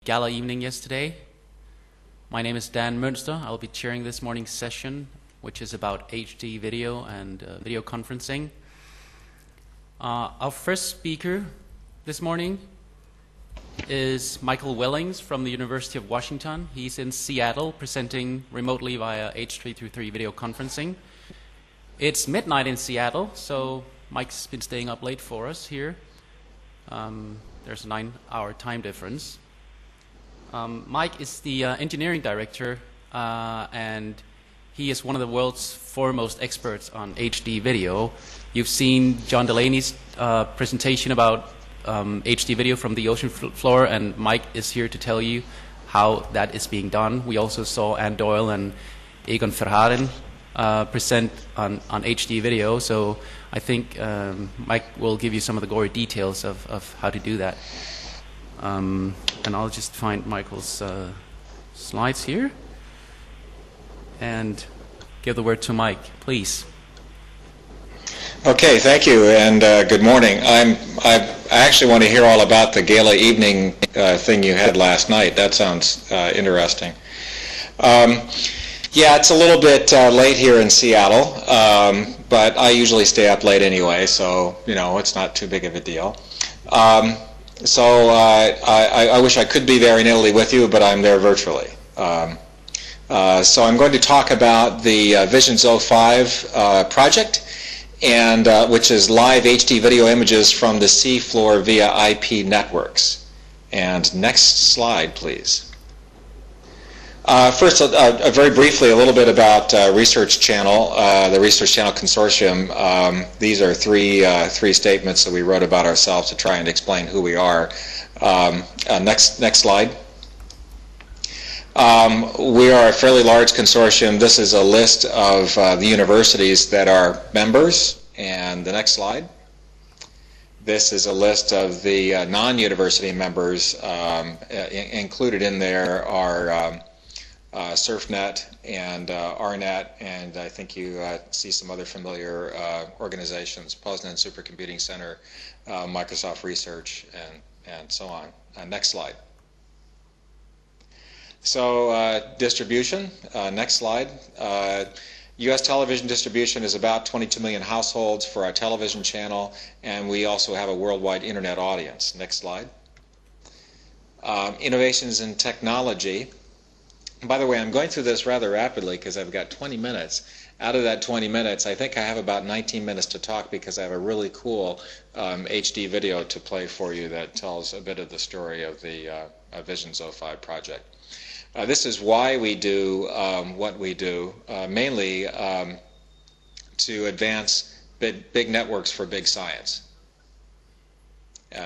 gala evening yesterday. My name is Dan Münster. I'll be chairing this morning's session, which is about HD video and video conferencing. Our first speaker this morning is Michael Wellings from the University of Washington. He's in Seattle, presenting remotely via H323 video conferencing. It's midnight in Seattle, so Mike's been staying up late for us here. There's a 9-hour time difference. Mike is the engineering director, and he is one of the world's foremost experts on HD video. You've seen John Delaney's presentation about HD video from the ocean floor, and Mike is here to tell you how that is being done. We also saw Ann Doyle and Egon Verhaeren present on HD video, so I think Mike will give you some of the gory details of how to do that. And I'll just find Michael's slides here and give the word to Mike, please. Okay, thank you, and good morning. I actually want to hear all about the gala evening thing you had last night. That sounds interesting. Yeah, it's a little bit late here in Seattle, but I usually stay up late anyway, so it's not too big of a deal. So I wish I could be there in Italy with you, but I'm there virtually. So I'm going to talk about the Visions 05 project, and which is live HD video images from the sea floor via IP networks. And next slide, please. First, very briefly, a little bit about Research Channel, the Research Channel Consortium. These are three statements that we wrote about ourselves to try and explain who we are. Next slide. We are a fairly large consortium. This is a list of the universities that are members. And the next slide. This is a list of the non-university members. Included in there are SurfNet and RNet, and I think you see some other familiar organizations, Poznan Supercomputing Center, Microsoft Research, and so on. Next slide. So distribution, next slide. U.S. television distribution is about 22 million households for our television channel, and we also have a worldwide internet audience. Next slide. Innovations in technology. By the way, I'm going through this rather rapidly because I've got 20 minutes. Out of that 20 minutes, I think I have about 19 minutes to talk because I have a really cool HD video to play for you that tells a bit of the story of the Visions 05 project. This is why we do what we do, mainly to advance big networks for big science.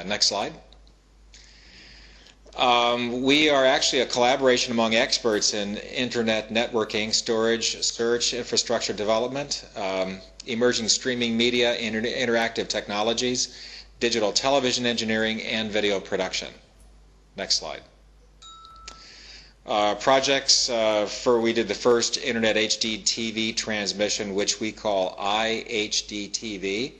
Next slide. We are actually a collaboration among experts in internet networking, storage, search, infrastructure development, emerging streaming media, interactive technologies, digital television engineering, and video production. Next slide. Projects we did the first Internet HD TV transmission, which we call iHDTV.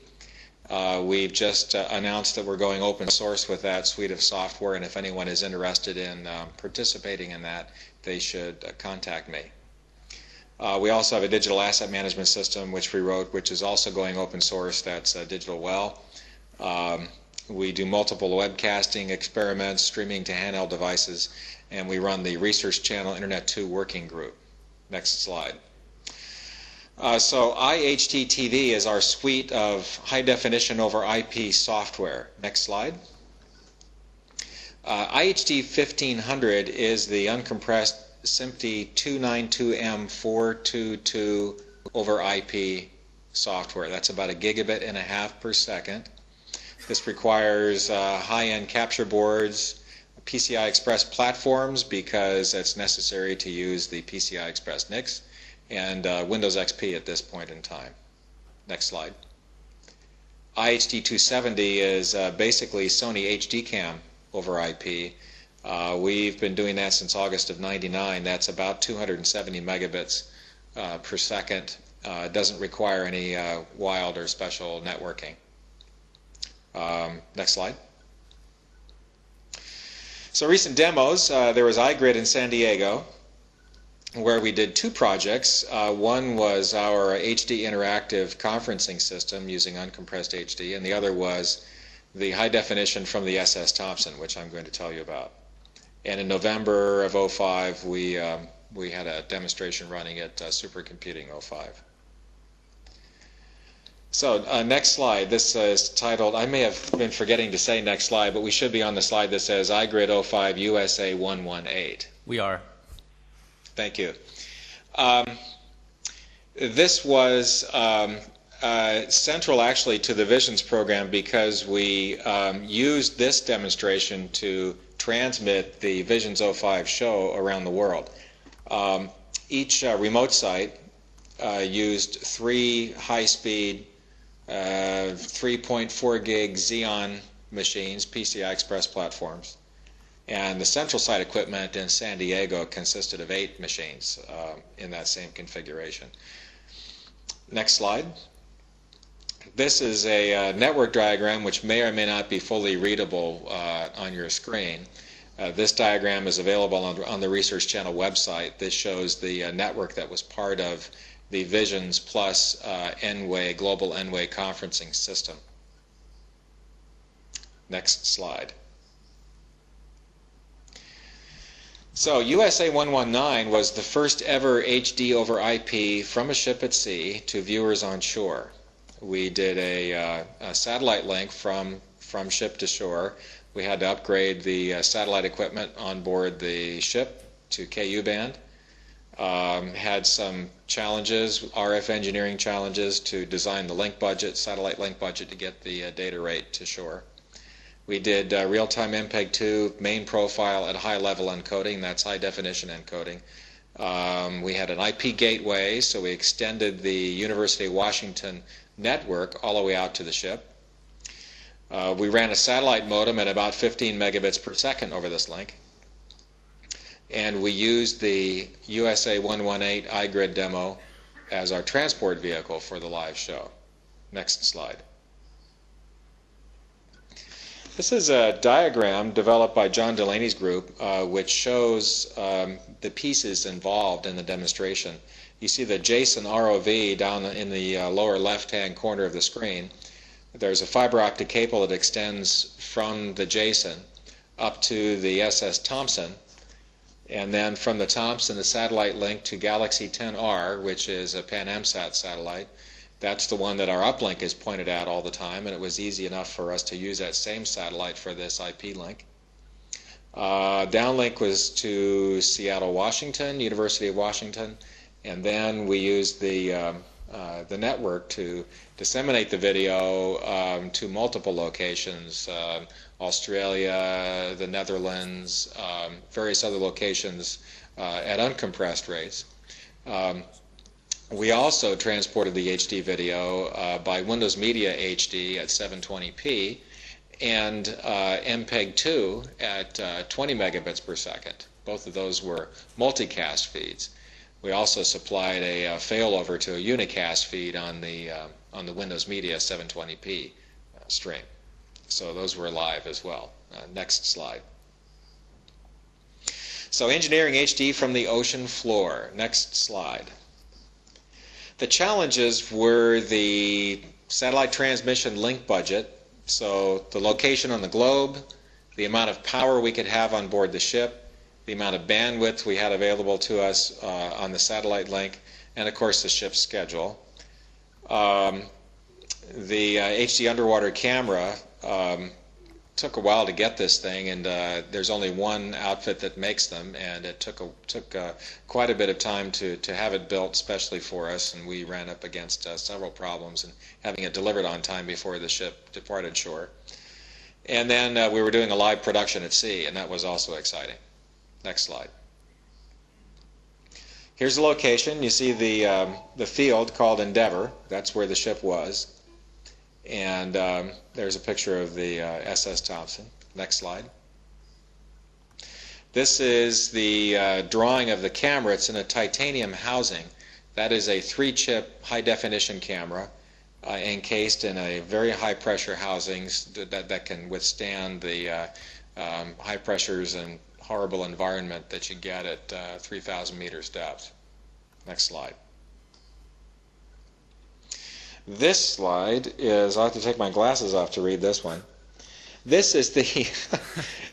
We've just announced that we're going open source with that suite of software, and if anyone is interested in participating in that, they should contact me. We also have a digital asset management system which we wrote, which is also going open source. That's Digital Well. We do multiple webcasting experiments, streaming to handheld devices, and we run the Research Channel Internet 2 working group. Next slide. So iHDTV is our suite of high-definition over IP software. Next slide. iHD 1500 is the uncompressed SMPTE 292M422 over IP software. That's about 1.5 gigabits per second. This requires high-end capture boards, PCI Express platforms because it's necessary to use the PCI Express NICs, and Windows XP at this point in time. Next slide. iHD 270 is basically Sony HDCam over IP. We've been doing that since August of '99. That's about 270 megabits per second. It doesn't require any wild or special networking. Next slide. So recent demos, there was iGrid in San Diego, where we did two projects. One was our HD interactive conferencing system using uncompressed HD, and the other was the high definition from the SS Thompson, which I'm going to tell you about. And in November of 05, we had a demonstration running at Supercomputing 05. So next slide. This is titled, I may have been forgetting to say next slide, but we should be on the slide that says iGrid 05 USA 118. We are. Thank you. This was central actually to the Visions program because we used this demonstration to transmit the Visions 05 show around the world. Each remote site used three high-speed 3.4 gig Xeon machines, PCI Express platforms. And the central site equipment in San Diego consisted of 8 machines in that same configuration. Next slide. This is a network diagram which may or may not be fully readable on your screen. This diagram is available on the Research Channel website. This shows the network that was part of the Visions plus N-Way, global N-Way conferencing system. Next slide. So USA 119 was the first ever HD over IP from a ship at sea to viewers on shore. We did a satellite link from ship to shore. We had to upgrade the satellite equipment on board the ship to KU band. Had some challenges, RF engineering challenges to design the link budget, satellite link budget to get the data rate to shore. We did real-time MPEG-2 main profile at high level encoding, that's high definition encoding. We had an IP gateway, so we extended the University of Washington network all the way out to the ship. We ran a satellite modem at about 15 megabits per second over this link. And we used the USA 118 iGrid demo as our transport vehicle for the live show. Next slide. This is a diagram developed by John Delaney's group which shows the pieces involved in the demonstration. You see the JSON ROV down in the lower left-hand corner of the screen. There's a fiber optic cable that extends from the JSON up to the SS Thompson, and then from the Thompson the satellite link to Galaxy 10R, which is a Pan-AMSAT satellite. That's the one that our uplink is pointed at all the time, and it was easy enough for us to use that same satellite for this IP link. Downlink was to Seattle, Washington, University of Washington, and then we used the network to disseminate the video to multiple locations, Australia, the Netherlands, various other locations at uncompressed rates. We also transported the HD video by Windows Media HD at 720p and MPEG-2 at 20 megabits per second. Both of those were multicast feeds. We also supplied a failover to a unicast feed on the Windows Media 720p stream. So those were live as well. Next slide. So engineering HD from the ocean floor. Next slide. The challenges were the satellite transmission link budget, so the location on the globe, the amount of power we could have on board the ship, the amount of bandwidth we had available to us on the satellite link, and of course the ship's schedule. The HD underwater camera took a while to get this thing, and there's only one outfit that makes them, and it took quite a bit of time to have it built especially for us, and we ran up against several problems in having it delivered on time before the ship departed shore. And then we were doing a live production at sea, and that was also exciting. Next slide. Here's the location. You see the field called Endeavour. That's where the ship was. And there's a picture of the SS Thompson. Next slide. This is the drawing of the camera. It's in a titanium housing. That is a 3-chip high-definition camera encased in a very high-pressure housing that can withstand the high pressures and horrible environment that you get at 3,000 meters depth. Next slide. This slide is, I'll have to take my glasses off to read this one. This is the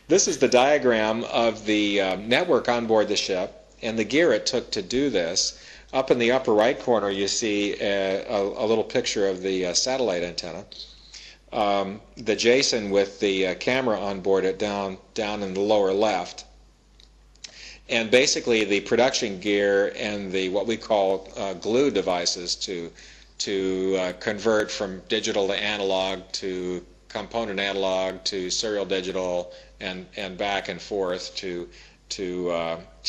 this is the diagram of the network on board the ship and the gear it took to do this. Up in the upper right corner you see a little picture of the satellite antenna. The Jason with the camera on board it down in the lower left. And basically the production gear and the what we call glue devices to convert from digital to analog to component analog to serial digital and back and forth to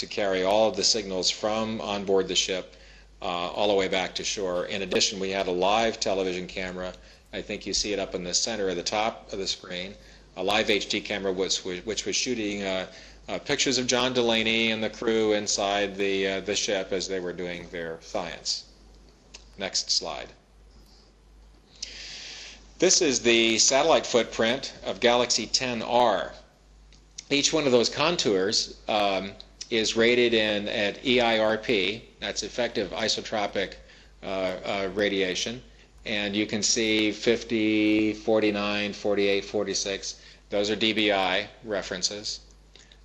carry all of the signals from on board the ship all the way back to shore. In addition, we had a live television camera. I think you see it up in the center of the top of the screen. A live HD camera which was shooting pictures of John Delaney and the crew inside the ship as they were doing their science. Next slide. This is the satellite footprint of Galaxy 10R. Each one of those contours is rated in at EIRP, that's effective isotropic radiation, and you can see 50, 49, 48, 46. Those are DBI references.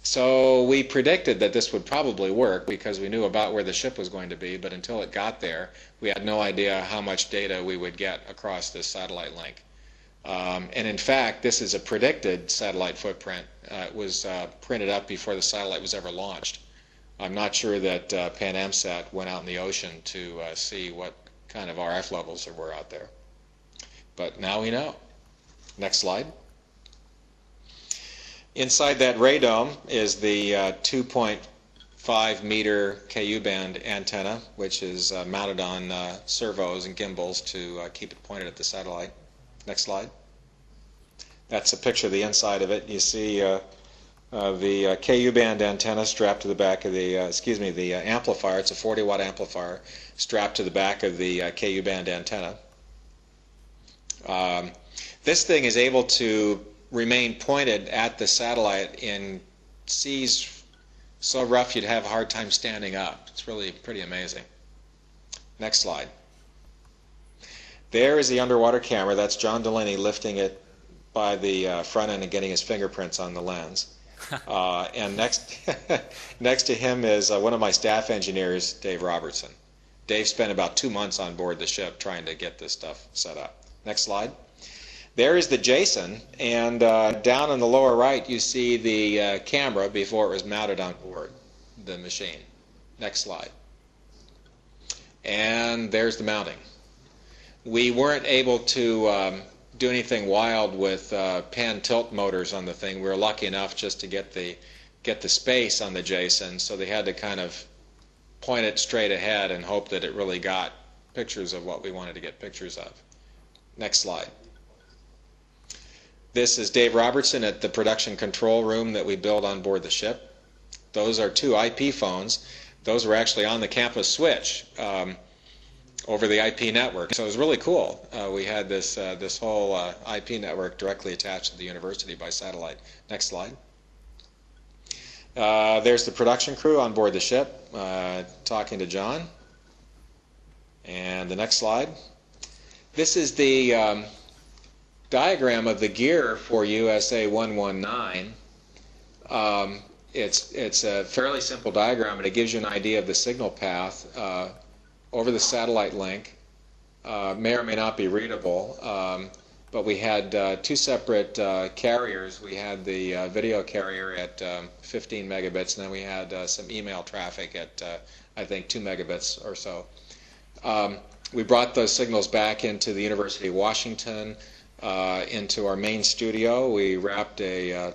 So we predicted that this would probably work because we knew about where the ship was going to be, but until it got there, we had no idea how much data we would get across this satellite link. And in fact, this is a predicted satellite footprint. It was printed up before the satellite was ever launched. I'm not sure that Pan AMSAT went out in the ocean to see what kind of RF levels there were out there. But now we know. Next slide. Inside that radome is the 2.5 meter KU band antenna, which is mounted on servos and gimbals to keep it pointed at the satellite. Next slide. That's a picture of the inside of it. You see the KU band antenna strapped to the back of the, the amplifier. It's a 40-watt amplifier strapped to the back of the KU band antenna. This thing is able to remain pointed at the satellite in seas so rough you'd have a hard time standing up. It's really pretty amazing. Next slide. There is the underwater camera. That's John Delaney lifting it by the front end and getting his fingerprints on the lens. And next to him is one of my staff engineers, Dave Robertson. Dave spent about 2 months on board the ship trying to get this stuff set up. Next slide. There is the Jason, and down in the lower right you see the camera before it was mounted on board the machine. Next slide. And there's the mounting. We weren't able to do anything wild with pan tilt motors on the thing. We were lucky enough just to get the space on the Jason, so they had to kind of point it straight ahead and hope that it really got pictures of what we wanted to get pictures of. Next slide. This is Dave Robertson at the production control room that we built on board the ship. Those are 2 IP phones. Those were actually on the campus switch over the IP network. So it was really cool. We had this whole IP network directly attached to the university by satellite. Next slide. There's the production crew on board the ship talking to John. And the next slide. This is the diagram of the gear for USA 119. It's a fairly simple diagram, and it gives you an idea of the signal path over the satellite link. May or may not be readable, but we had 2 separate carriers. We had the video carrier at 15 megabits, and then we had some email traffic at I think 2 megabits or so. We brought those signals back into the University of Washington, into our main studio. We wrapped a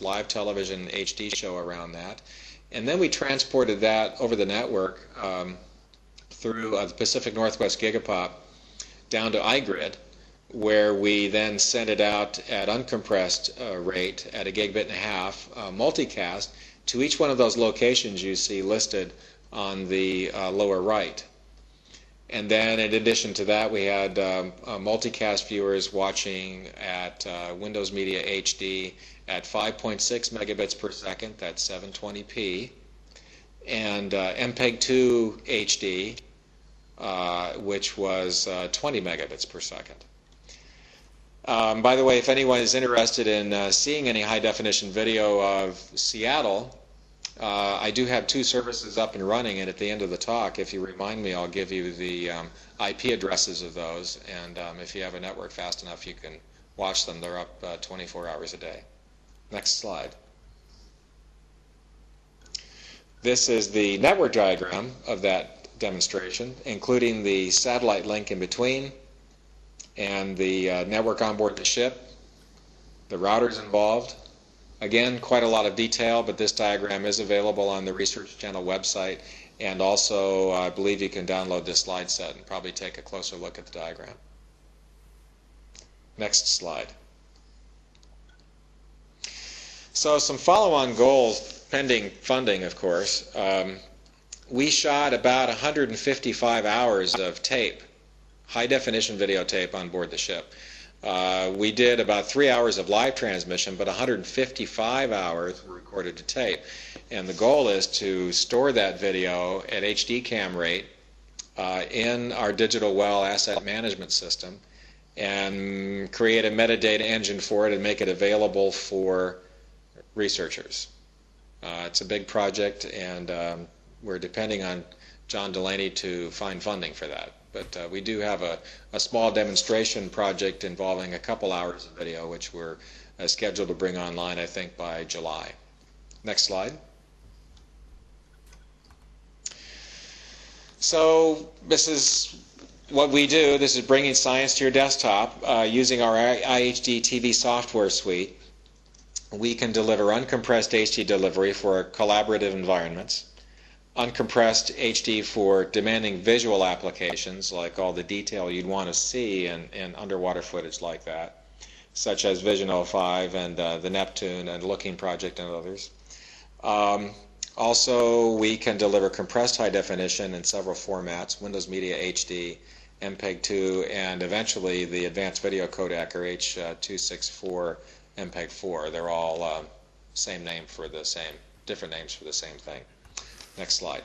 live television HD show around that, and then we transported that over the network through the Pacific Northwest Gigapop down to iGrid, where we then sent it out at uncompressed rate at 1.5 gigabit multicast to each one of those locations you see listed on the lower right. And then in addition to that, we had multicast viewers watching at Windows Media HD at 5.6 megabits per second, that's 720p, and MPEG-2 HD, which was 20 megabits per second. By the way, if anyone is interested in seeing any high-definition video of Seattle, I do have 2 services up and running, and at the end of the talk, if you remind me, I'll give you the IP addresses of those, and if you have a network fast enough, you can watch them. They're up 24 hours a day. Next slide. This is the network diagram of that demonstration, including the satellite link in between, and the network on board the ship, the routers involved. Again, quite a lot of detail, but this diagram is available on the Research Channel website, and also I believe you can download this slide set and probably take a closer look at the diagram. Next slide. So some follow-on goals, pending funding, of course. We shot about 155 hours of tape, high-definition videotape on board the ship. We did about 3 hours of live transmission, but 155 hours were recorded to tape. And the goal is to store that video at HD cam rate in our digital well asset management system and create a metadata engine for it and make it available for researchers. It's a big project, and we're depending on John Delaney to find funding for that. But we do have a small demonstration project involving a couple hours of video, which we're scheduled to bring online, I think, by July. Next slide. So this is what we do. This is bringing science to your desktop using our iHD TV software suite. We can deliver uncompressed HD delivery for collaborative environments, uncompressed HD for demanding visual applications, like all the detail you'd want to see in underwater footage like that, such as Vision 05 and the Neptune and Looking Project and others. Also, we can deliver compressed high definition in several formats: Windows Media HD, MPEG-2, and eventually the Advanced Video Codec, or H.264 MPEG-4. They're all same name for the same, different names for the same thing. Next slide.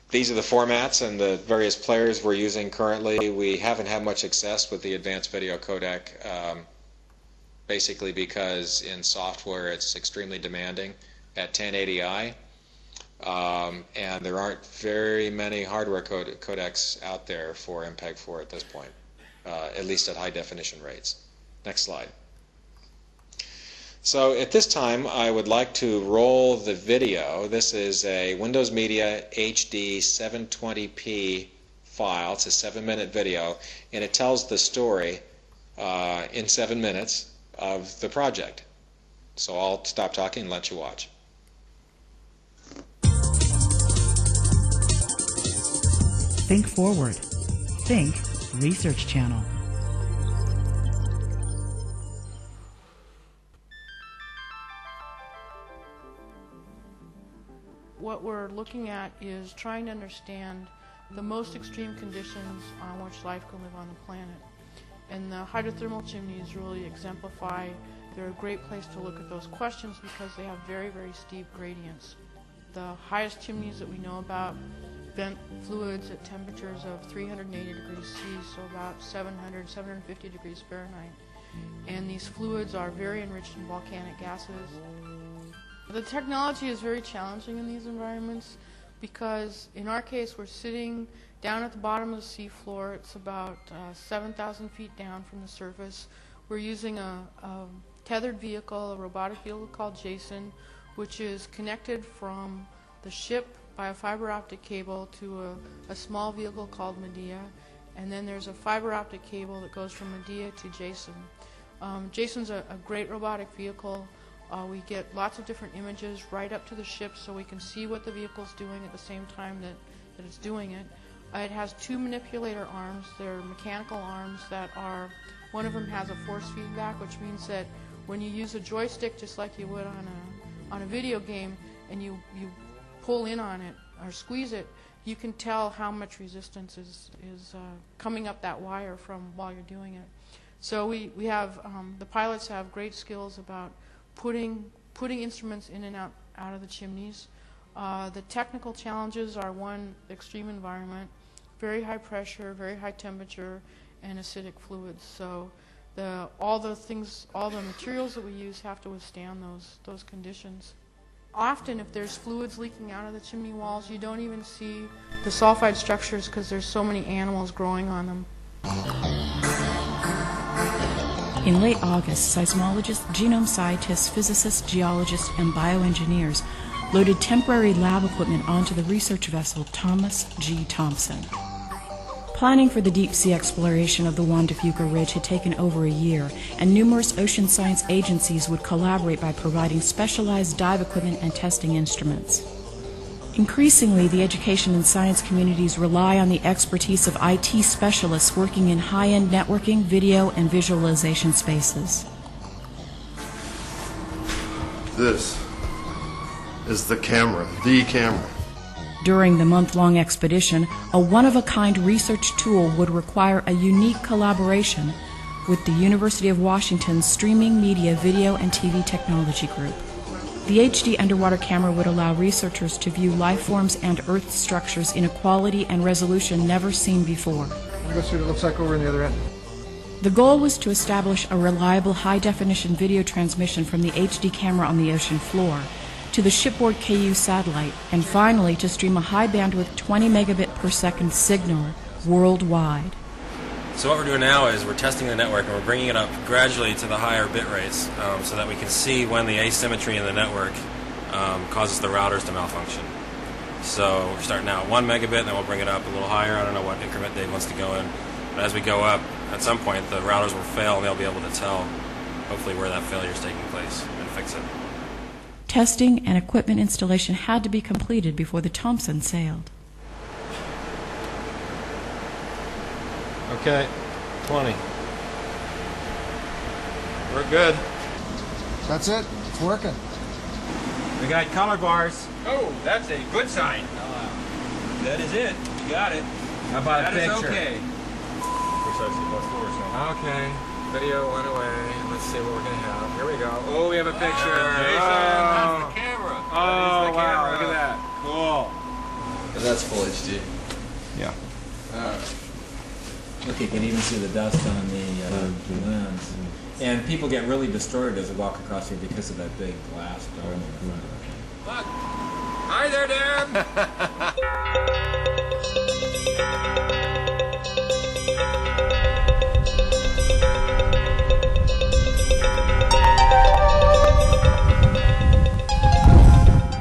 These are the formats and the various players we're using currently. We haven't had much success with the Advanced Video Codec, basically because in software it's extremely demanding at 1080i, and there aren't very many hardware codecs out there for MPEG-4 at this point, at least at high definition rates. Next slide. So at this time, I would like to roll the video. This is a Windows Media HD 720p file. It's a 7-minute video, and it tells the story in 7 minutes of the project. So I'll stop talking and let you watch. Think forward. Think Research Channel. What we're looking at is trying to understand the most extreme conditions on which life can live on the planet. And the hydrothermal chimneys really exemplify. They're a great place to look at those questions because they have very, very steep gradients. The highest chimneys that we know about vent fluids at temperatures of 380 degrees C, so about 700, 750 degrees Fahrenheit. And these fluids are very enriched in volcanic gases. The technology is very challenging in these environments because in our case we're sitting down at the bottom of the seafloor. It's about 7,000 feet down from the surface. We're using a tethered vehicle, a robotic vehicle called Jason, which is connected from the ship by a fiber optic cable to a small vehicle called Medea, and then there's a fiber optic cable that goes from Medea to Jason. Jason's a great robotic vehicle. We get lots of different images right up to the ship so we can see what the vehicle's doing at the same time that it's doing it. It has 2 manipulator arms. They're mechanical arms that are, one of them has a force feedback, which means that when you use a joystick just like you would on a video game and you pull in on it or squeeze it, you can tell how much resistance is coming up that wire from while you're doing it. So we have, the pilots have great skills about putting instruments in and out of the chimneys. The technical challenges are, one, extreme environment, very high pressure, very high temperature, and acidic fluids. So all the materials that we use have to withstand those conditions. Often, if there's fluids leaking out of the chimney walls, you don't even see the sulfide structures because there's so many animals growing on them. In late August, seismologists, genome scientists, physicists, geologists, and bioengineers loaded temporary lab equipment onto the research vessel Thomas G. Thompson. Planning for the deep-sea exploration of the Juan de Fuca Ridge had taken over a year, and numerous ocean science agencies would collaborate by providing specialized dive equipment and testing instruments. Increasingly, the education and science communities rely on the expertise of IT specialists working in high-end networking, video, and visualization spaces. This is the camera, the camera. During the month-long expedition, a one-of-a-kind research tool would require a unique collaboration with the University of Washington's Streaming Media Video and TV Technology Group. The HD underwater camera would allow researchers to view life forms and Earth structures in a quality and resolution never seen before. Go see what it looks like over on the other end. The goal was to establish a reliable high-definition video transmission from the HD camera on the ocean floor to the shipboard KU satellite, and finally to stream a high-bandwidth 20 megabit per second signal worldwide. So what we're doing now is we're testing the network and we're bringing it up gradually to the higher bit rates so that we can see when the asymmetry in the network causes the routers to malfunction. So we're starting now at 1 megabit, and then we'll bring it up a little higher. I don't know what increment Dave wants to go in. But as we go up, at some point the routers will fail and they'll be able to tell, hopefully, where that failure is taking place and fix it. Testing and equipment installation had to be completed before the Thompson sailed. Okay, 20. We're good. That's it. It's working. We got color bars. Oh, that's a good sign. That is it. You got it. How about that a picture? Is okay. Precisely plus 4 or so. Okay. Video went away. Let's see what we're going to have. Here we go. Oh, we have a picture. Jason, that's the camera. Oh, the wow. camera. Look at that. Cool. That's full HD. Yeah. Look, you can even see the dust on the lens. And people get really distorted as they walk across here because of that big glass dome in the front of it. Look. Hi there, Dan.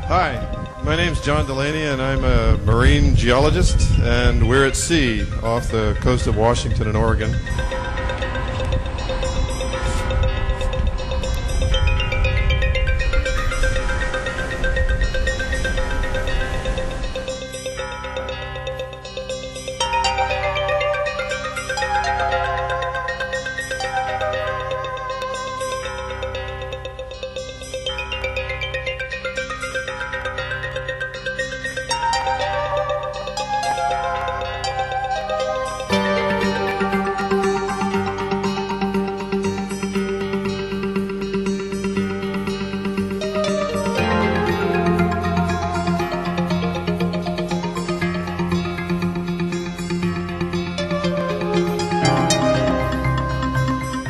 Hi, my name's John Delaney, and I'm a marine geologist, and we're at sea off the coast of Washington and Oregon.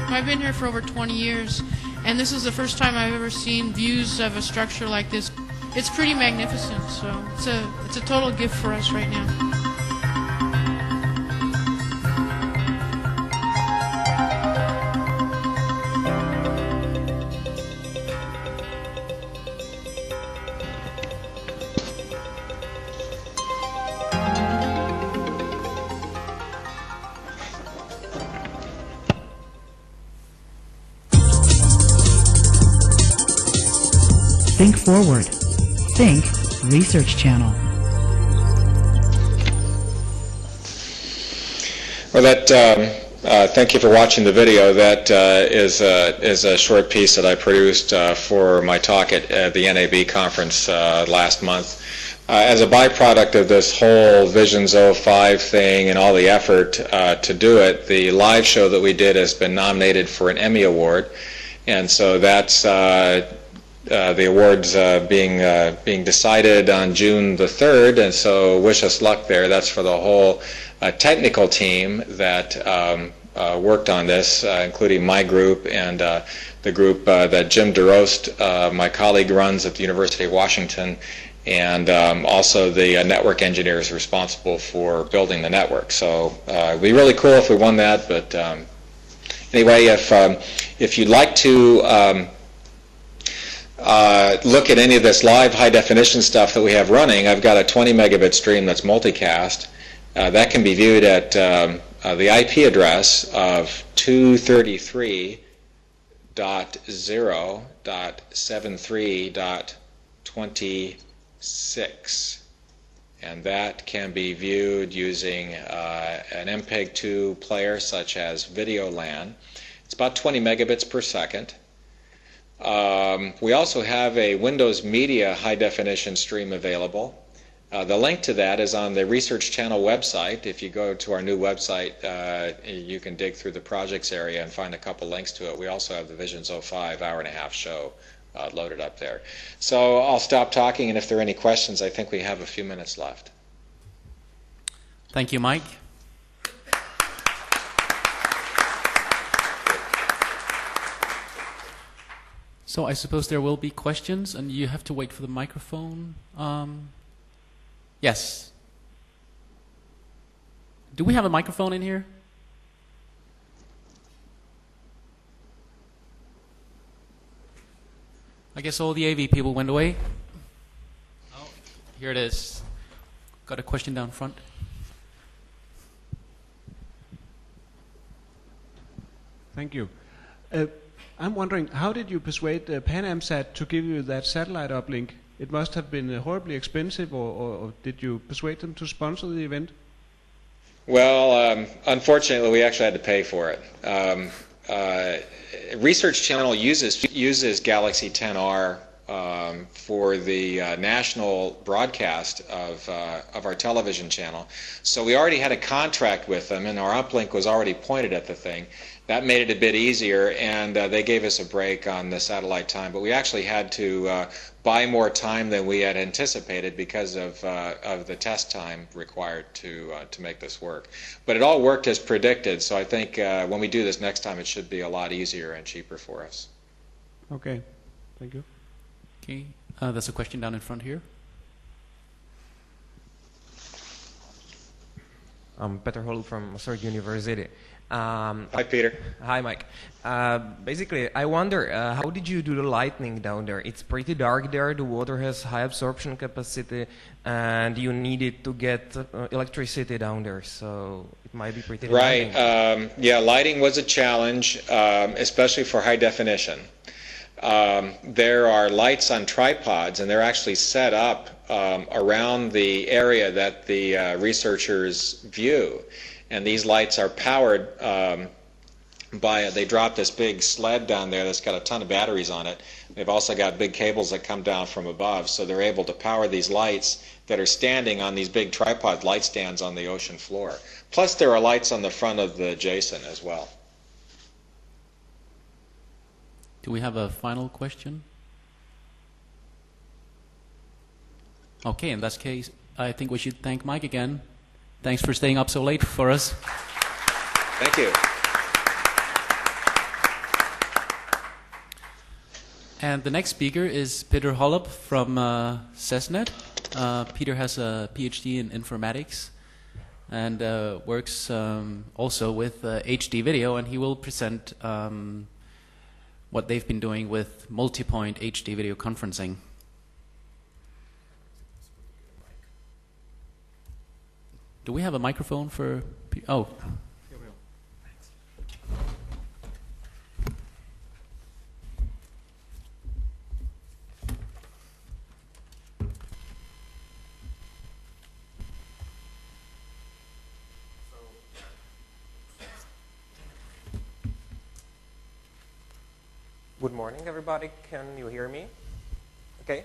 I've been here for over 20 years, and this is the first time I've ever seen views of a structure like this. It's pretty magnificent, so it's a total gift for us right now. Think Forward. Think Research Channel. Well, thank you for watching the video. That is a short piece that I produced for my talk at the NAB conference last month. as a byproduct of this whole Visions 05 thing and all the effort to do it, the live show that we did has been nominated for an Emmy Award, and so that's the awards being decided on June the 3rd, and so wish us luck there. That's for the whole technical team that worked on this, including my group and the group that Jim DeRost, my colleague, runs at the University of Washington, and also the network engineers responsible for building the network. So it'd be really cool if we won that, but anyway, if you'd like to look at any of this live high-definition stuff that we have running, I've got a 20 megabit stream that's multicast. That can be viewed at the IP address of 233.0.73.26, and that can be viewed using an MPEG-2 player such as VideoLAN. It's about 20 megabits per second. We also have a Windows Media high-definition stream available. The link to that is on the Research Channel website. If you go to our new website, you can dig through the projects area and find a couple links to it. We also have the Visions 05 hour-and-a-half show loaded up there. So I'll stop talking, and if there are any questions, I think we have a few minutes left. Thank you, Mike. So I suppose there will be questions, and you have to wait for the microphone. Yes. Do we have a microphone in here? I guess all the AV people went away. Oh, here it is. Got a question down front. Thank you. I'm wondering, how did you persuade PanAmSat to give you that satellite uplink? It must have been horribly expensive, or did you persuade them to sponsor the event? Well, unfortunately, we actually had to pay for it. Research Channel uses Galaxy 10R for the national broadcast of our television channel. So we already had a contract with them, and our uplink was already pointed at the thing. That made it a bit easier, and they gave us a break on the satellite time. But we actually had to buy more time than we had anticipated because of the test time required to make this work. But it all worked as predicted, so I think when we do this next time, it should be a lot easier and cheaper for us. Okay, thank you. Okay, there's a question down in front here. I'm Peter Hall from Oxford University. Hi, Peter. Hi, Mike. Basically, I wonder, how did you do the lighting down there? It's pretty dark there, the water has high absorption capacity, and you needed to get electricity down there, so it might be pretty right. Yeah, lighting was a challenge, especially for high definition. There are lights on tripods, and they're actually set up around the area that the researchers view. And these lights are powered by, they drop this big sled down there that's got a ton of batteries on it. They've also got big cables that come down from above, so they're able to power these lights that are standing on these big tripod light stands on the ocean floor. Plus there are lights on the front of the Jason as well. Do we have a final question? Okay, in that case, I think we should thank Mike again. Thanks for staying up so late for us. Thank you. And the next speaker is Peter Hollup from CESNET. Peter has a PhD in informatics and works also with HD video, and he will present what they've been doing with multi-point HD video conferencing. Do we have a microphone for... Oh. Good morning, everybody. Can you hear me? Okay.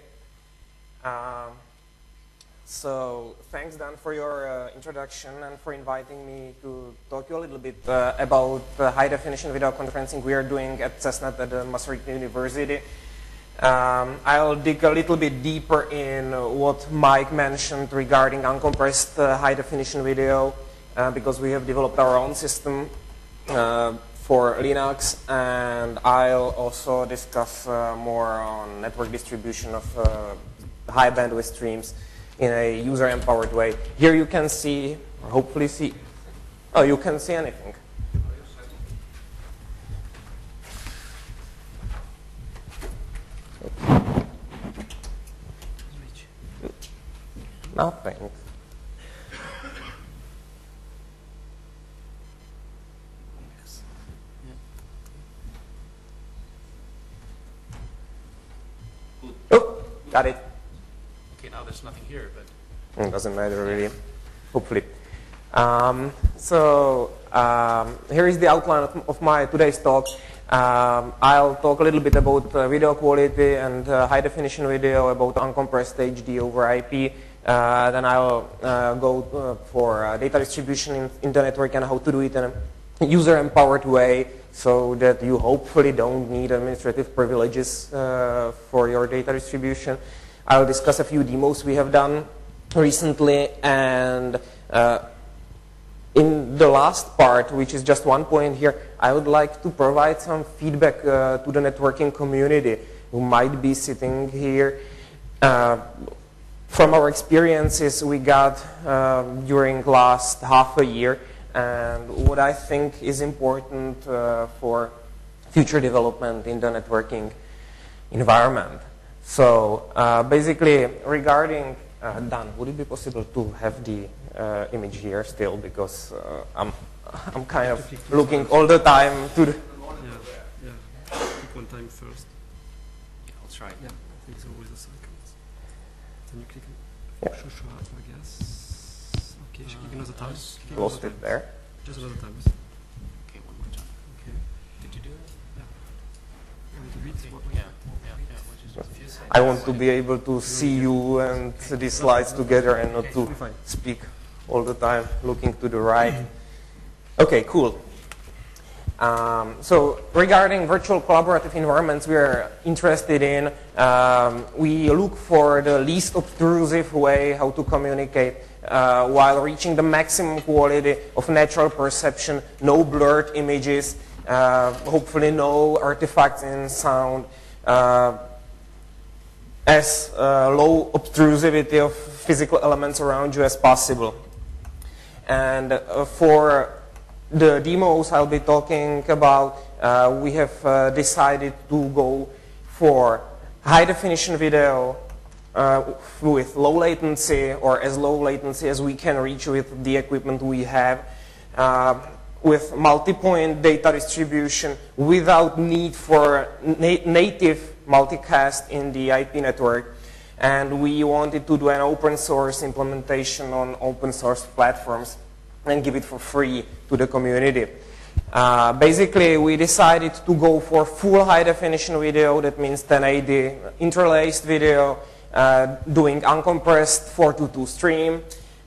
So thanks, Dan, for your introduction and for inviting me to talk to you a little bit about high-definition video conferencing we are doing at CESNET at Maastricht University. I'll dig a little bit deeper in what Mike mentioned regarding uncompressed high-definition video because we have developed our own system for Linux, and I'll also discuss more on network distribution of high bandwidth streams in a user-empowered way. Here you can see, or hopefully see, oh, you can see anything. Nothing. Oh, got it. Okay, now there's nothing here, but... It doesn't matter really, hopefully. Here is the outline of my today's talk. I'll talk a little bit about video quality and high-definition video, about uncompressed HD over IP. Then I'll go for data distribution in the network and how to do it in a user-empowered way so that you hopefully don't need administrative privileges for your data distribution. I'll discuss a few demos we have done recently, and in the last part, which is just one point here, I would like to provide some feedback to the networking community who might be sitting here. From our experiences we got during last half a year, and what I think is important for future development in the networking environment. So basically, regarding Dan, would it be possible to have the image here still, because I'm kind of looking all the time to the... Yeah. Click one time first. Yeah, I'll try. Yeah, I think it's always a second. Then you click Yeah. show up, I guess. Okay, click another time. Lost it there. Just another time. Okay, one more time. Okay. Did you do it? Yeah. Read what Yeah. Which is a few seconds. I want to be able to see you and these slides together and not to speak all the time looking to the right. Okay, cool. So regarding virtual collaborative environments we are interested in, we look for the least obtrusive way how to communicate while reaching the maximum quality of natural perception, no blurred images, hopefully no artifacts in sound, as low obtrusivity of physical elements around you as possible. And for the demos I'll be talking about, we have decided to go for high-definition video with low latency, or as low latency as we can reach with the equipment we have, with multi-point data distribution without need for native multicast in the IP network. And we wanted to do an open source implementation on open source platforms and give it for free to the community. Basically, we decided to go for full high definition video, that means 1080 interlaced video, doing uncompressed 422 stream.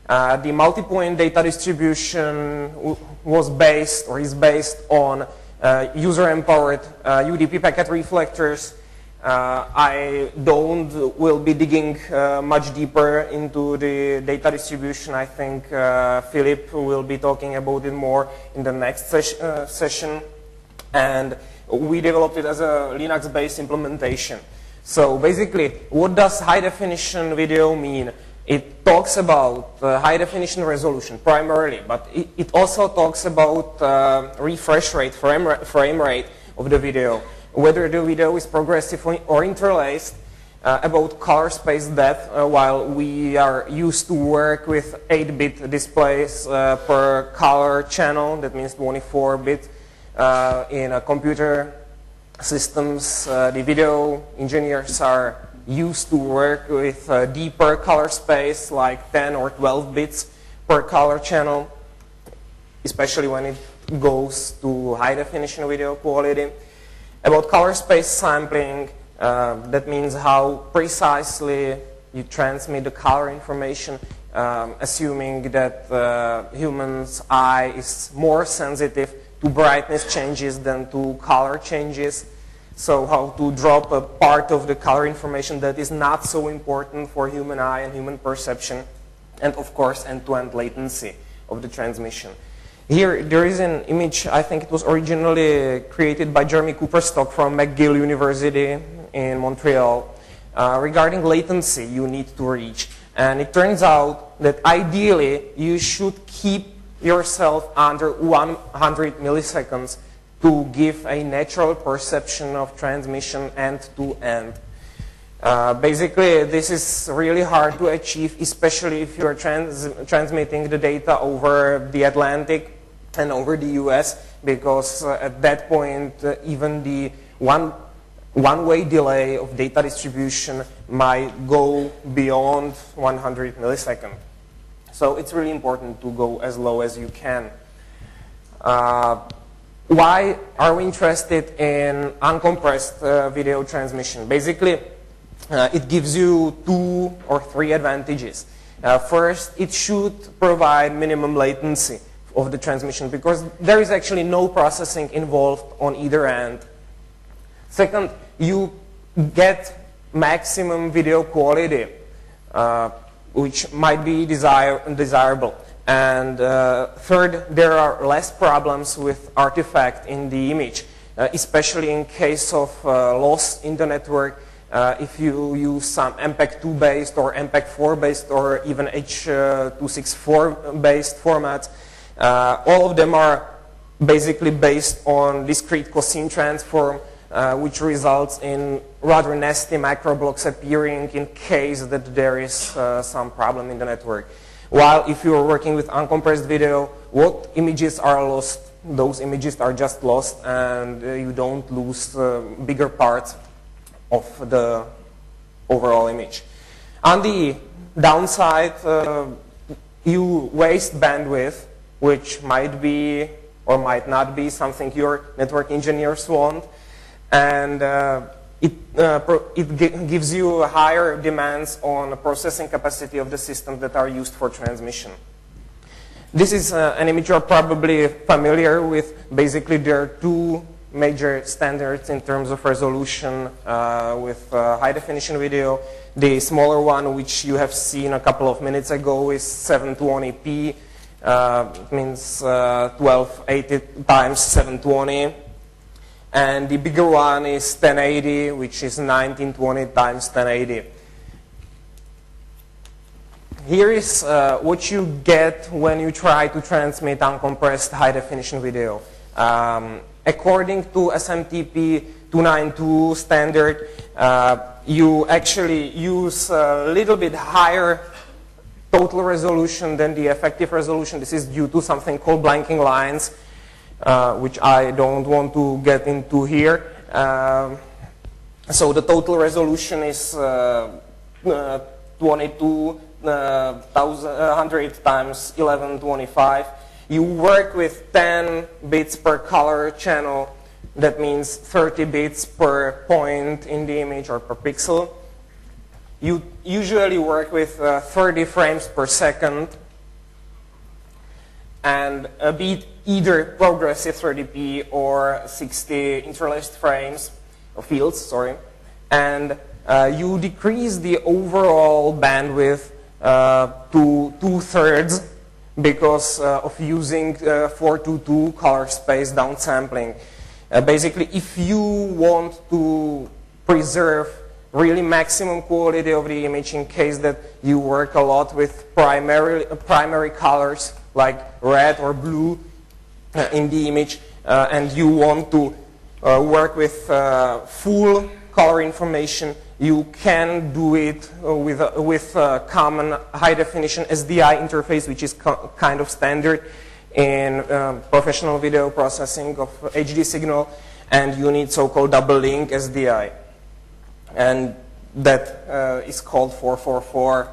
The multi-point data distribution was based, or is based on user-empowered UDP packet reflectors. I will be digging much deeper into the data distribution. I think Philip will be talking about it more in the next session. And we developed it as a Linux-based implementation. So basically, what does high-definition video mean? It talks about high-definition resolution primarily, but it also talks about refresh rate, frame rate of the video, whether the video is progressive or interlaced, about color space depth, while we are used to work with 8-bit displays per color channel, that means 24-bit. In computer systems, the video engineers are used to work with deeper color space, like 10 or 12 bits per color channel, especially when it goes to high-definition video quality. About color space sampling, that means how precisely you transmit the color information, assuming that the human's eye is more sensitive to brightness changes than to color changes. So how to drop a part of the color information that is not so important for human eye and human perception. And of course, end-to-end latency of the transmission. Here, there is an image, I think it was originally created by Jeremy Cooperstock from McGill University in Montreal, regarding latency you need to reach. And it turns out that ideally, you should keep yourself under 100 milliseconds to give a natural perception of transmission end-to-end. Basically, this is really hard to achieve, especially if you're transmitting the data over the Atlantic and over the US, because at that point, even the one-way delay of data distribution might go beyond 100 milliseconds. So it's really important to go as low as you can. Why are we interested in uncompressed video transmission? Basically, it gives you 2 or 3 advantages. First, it should provide minimum latency of the transmission because there is actually no processing involved on either end. Second, you get maximum video quality, which might be desirable. And third, there are less problems with artifact in the image, especially in case of loss in the network. If you use some MPEG-2 based or MPEG-4 based or even H.264 based formats, all of them are basically based on discrete cosine transform, which results in rather nasty macro blocks appearing in case that there is some problem in the network. While if you're working with uncompressed video, what images are lost, those images are just lost and you don't lose bigger parts of the overall image. On the downside, you waste bandwidth, which might be or might not be something your network engineers want, and it gives you higher demands on the processing capacity of the systems that are used for transmission. This is an image you're probably familiar with. Basically, there are 2 major standards in terms of resolution with high-definition video. The smaller one, which you have seen a couple of minutes ago, is 720p. It means 1280 times 720. And the bigger one is 1080, which is 1920 times 1080. Here is what you get when you try to transmit uncompressed high-definition video. According to SMTP 292 standard, you actually use a little bit higher total resolution than the effective resolution. This is due to something called blanking lines, which I don't want to get into here. So the total resolution is 22,100 times 1125. You work with 10 bits per color channel. That means 30 bits per point in the image or per pixel. You usually work with 30 frames per second and a bit either progressive 30p or 60 interlaced frames, or fields, sorry. And you decrease the overall bandwidth to 2/3 because of using 4:2 color space downsampling. Basically, if you want to preserve really maximum quality of the image in case that you work a lot with primary colors like red or blue in the image, and you want to work with full color information, you can do it with a common high-definition SDI interface, which is kind of standard in professional video processing of HD signal, and you need so-called double-link SDI. And that is called 444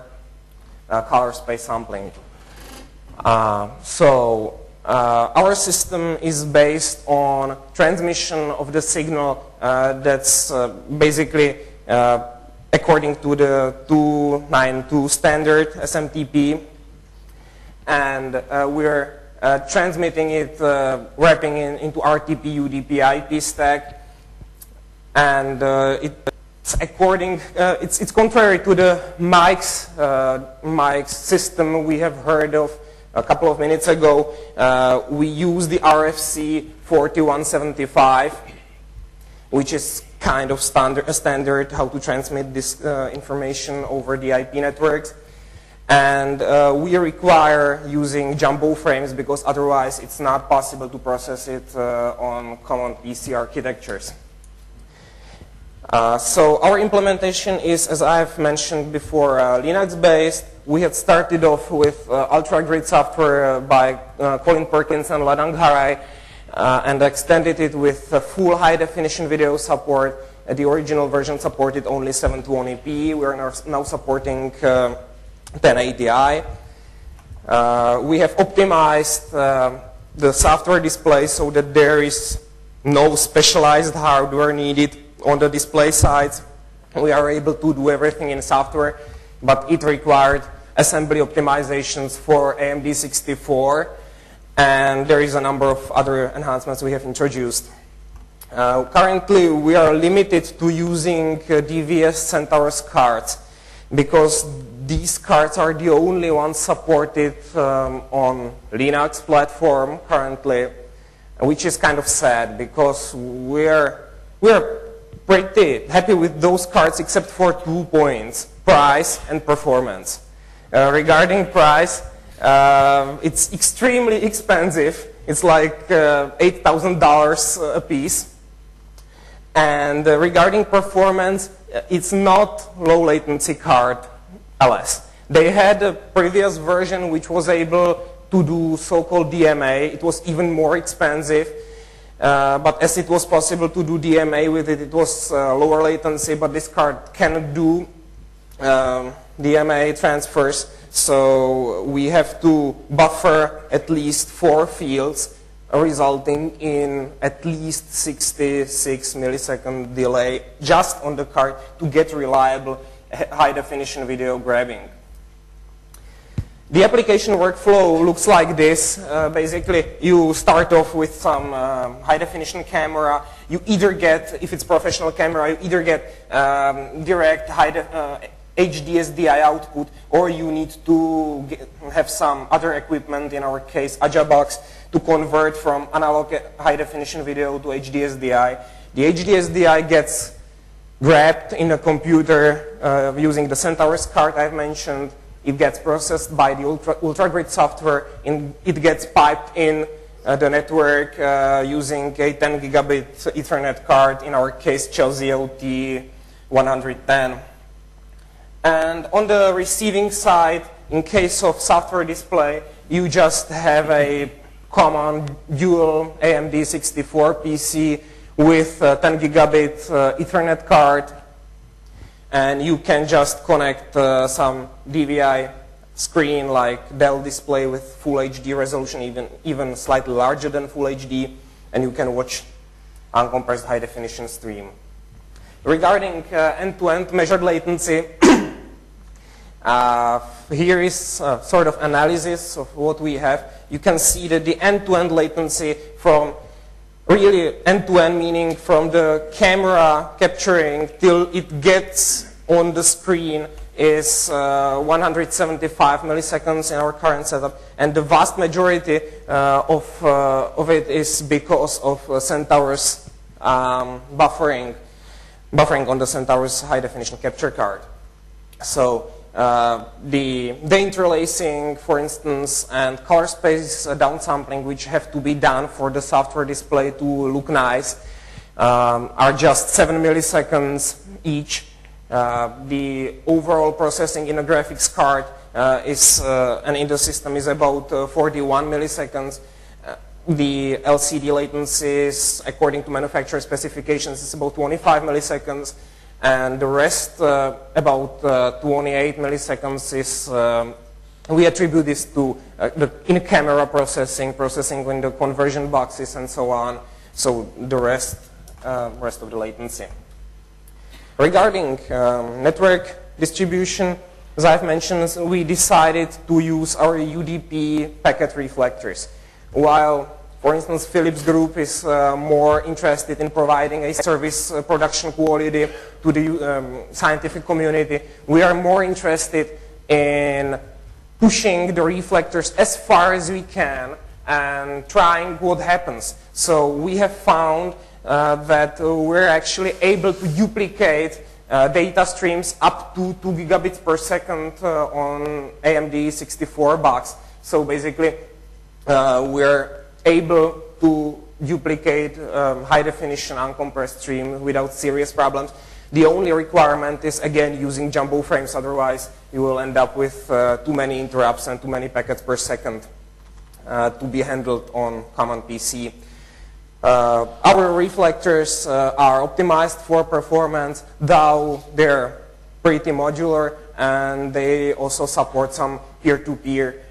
color space sampling. Our system is based on transmission of the signal that's basically according to the 292 standard SMTP. And we're transmitting it, wrapping into RTP, UDP, IP stack. And it's contrary to the Mike's system we have heard of a couple of minutes ago. We use the RFC 4175, which is kind of a standard how to transmit this information over the IP networks. And we require using jumbo frames because otherwise it's not possible to process it on common PC architectures. So our implementation is, as I've mentioned before, Linux-based. We had started off with ultra-grid software by Colin Perkins and Ladang Harai, and extended it with full high-definition video support. The original version supported only 720p. We are now supporting 1080i. We have optimized the software display so that there is no specialized hardware needed on the display sides. We are able to do everything in software, but it required assembly optimizations for AMD 64, and there is a number of other enhancements we have introduced. Currently, we are limited to using DVS Centaurus cards because these cards are the only ones supported on Linux platform currently, which is kind of sad because we're pretty happy with those cards except for 2 points, price and performance. Regarding price, it's extremely expensive. It's like $8,000 a piece. And regarding performance, it's not low latency card LS. They had a previous version which was able to do so-called DMA. It was even more expensive. But as it was possible to do DMA with it, it was lower latency, but this card cannot do DMA transfers, so we have to buffer at least 4 fields, resulting in at least 66 millisecond delay just on the card to get reliable high-definition video grabbing. The application workflow looks like this. Basically, you start off with some high-definition camera. You either get, if it's professional camera, you either get direct HD SDI output, or you need to have some other equipment, in our case, AJABox, to convert from analog high-definition video to HD SDI. The HD SDI gets grabbed in a computer using the Centaurus card I've mentioned. It gets processed by the ultra-grid software, and it gets piped in the network using a 10 gigabit Ethernet card, in our case, Chelsea OT 110. And on the receiving side, in case of software display, you just have a common dual AMD 64 PC with a 10 gigabit Ethernet card. And you can just connect some DVI screen like Dell display with Full HD resolution, even slightly larger than Full HD, and you can watch uncompressed high-definition stream. Regarding end-to-end measured latency, here is sort of analysis of what we have. You can see that the end-to-end latency from really end-to-end, meaning from the camera capturing till it gets on the screen, is 175 milliseconds in our current setup, and the vast majority of it is because of Centaurus buffering on the Centaurus high-definition capture card. So the interlacing, for instance, and color space downsampling, which have to be done for the software display to look nice, are just 7 milliseconds each. The overall processing in a graphics card and in the system is about 41 milliseconds. The LCD latencies, according to manufacturer specifications, is about 25 milliseconds. And the rest, about 28 milliseconds, is we attribute this to the in-camera processing in the conversion boxes and so on. So the rest of the latency. Regarding network distribution, as I've mentioned, we decided to use our UDP packet reflectors. While, for instance, Philips Group is more interested in providing a service production quality to the scientific community, we are more interested in pushing the reflectors as far as we can and trying what happens. So we have found that we're actually able to duplicate data streams up to 2 gigabits per second on AMD 64 box. So basically, we're able to duplicate high definition uncompressed stream without serious problems. The only requirement is, again, using jumbo frames. Otherwise, you will end up with too many interrupts and too many packets per second to be handled on common PC. Our reflectors are optimized for performance, though they're pretty modular, and they also support some peer-to-peer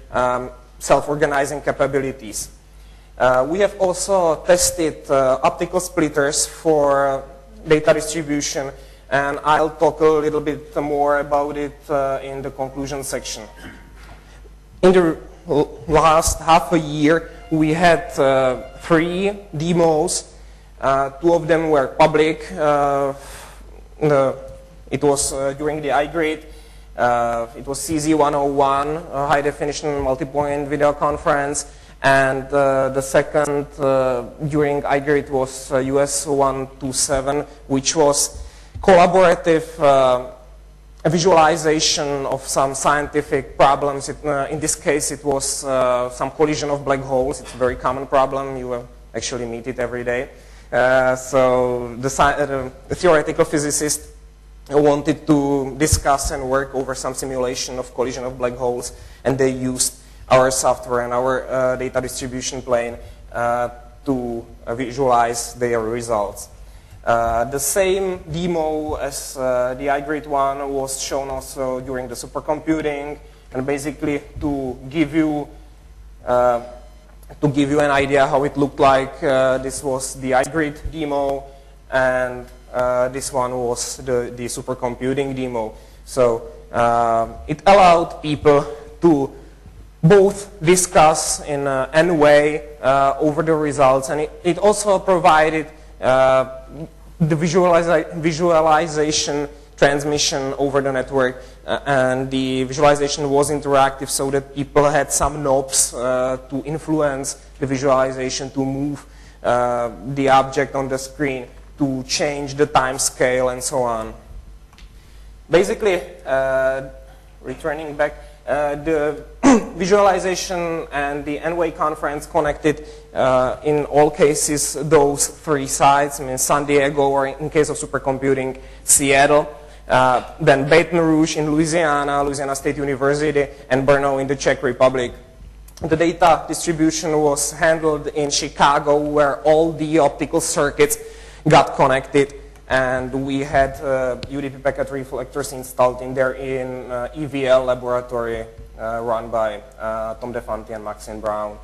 self-organizing capabilities. We have also tested optical splitters for data distribution, and I'll talk a little bit more about it in the conclusion section. In the last half a year, we had 3 demos. 2 of them were public. It was during the iGrid. It was CZ101, a high-definition multi-point video conference, and the second during iGrid was US127, which was collaborative visualization of some scientific problems. In this case, it was some collision of black holes. It's a very common problem. You actually meet it every day. So the theoretical physicist wanted to discuss and work over some simulation of collision of black holes, and they used our software and our data distribution plane to visualize their results. The same demo as the iGrid one was shown also during the supercomputing, and basically to give you an idea how it looked like, this was the iGrid demo, and this one was the supercomputing demo. So it allowed people to both discuss in any way over the results, and it also provided the visualization transmission over the network, and the visualization was interactive so that people had some knobs to influence the visualization, to move the object on the screen, to change the time scale, and so on. Basically, returning back, the visualization and the N-Way conference connected in all cases those 3 sites, I mean San Diego, or in case of supercomputing, Seattle, then Baton Rouge in Louisiana, Louisiana State University, and Brno in the Czech Republic. The data distribution was handled in Chicago, where all the optical circuits got connected, and we had UDP packet reflectors installed in there in EVL laboratory run by Tom DeFanti and Maxine Brown.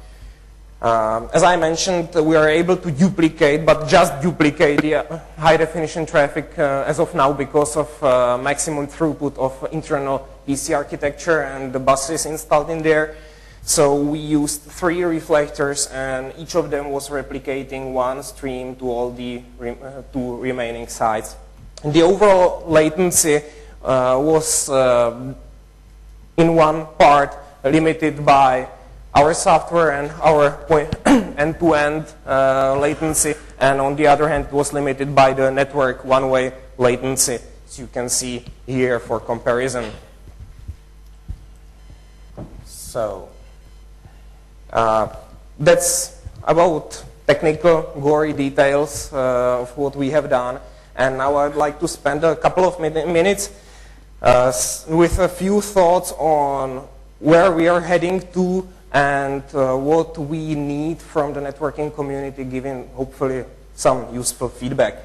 As I mentioned, we are able to duplicate, but just duplicate the high-definition traffic as of now because of maximum throughput of internal PC architecture and the buses installed in there. So we used 3 reflectors, and each of them was replicating 1 stream to all the 2 remaining sites. And the overall latency was in one part limited by our software and our end-to-end latency, and on the other hand, it was limited by the network one-way latency, as you can see here for comparison. So that's about technical, gory details of what we have done. And now I'd like to spend a couple of minutes with a few thoughts on where we are heading to and what we need from the networking community, giving hopefully some useful feedback.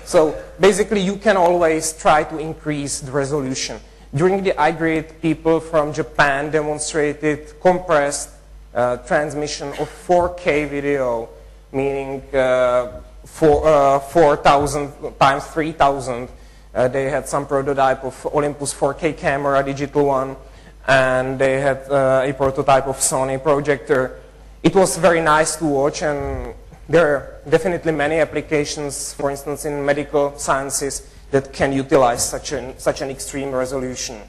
So basically, you can always try to increase the resolution. During the iGrid, people from Japan demonstrated compressed transmission of 4K video, meaning 4,000 times 3,000, They had some prototype of Olympus 4K camera, digital one, and they had a prototype of Sony projector. It was very nice to watch, and there are definitely many applications, for instance, in medical sciences, that can utilize such an extreme resolution.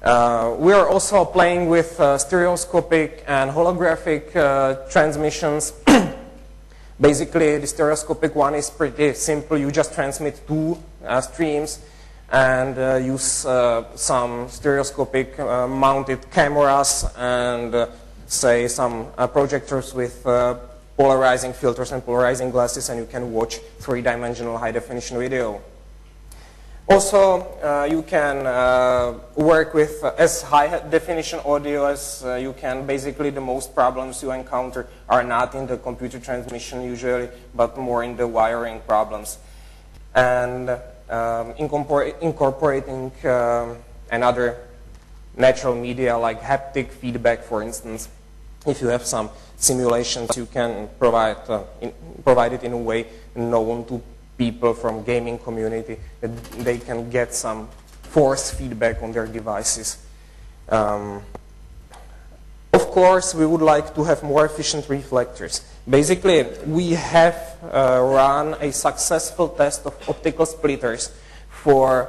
We are also playing with stereoscopic and holographic transmissions. Basically, the stereoscopic one is pretty simple. You just transmit two streams and use some stereoscopic mounted cameras and say some projectors with polarizing filters and polarizing glasses, and you can watch three-dimensional high-definition video. Also, you can work with as high-definition audio as you can. Basically, the most problems you encounter are not in the computer transmission usually, but more in the wiring problems. And incorporating another natural media like haptic feedback, for instance. If you have some simulations, you can provide it in a way known to people from gaming community, that they can get some force feedback on their devices. Of course, we would like to have more efficient reflectors. Basically, we have run a successful test of optical splitters for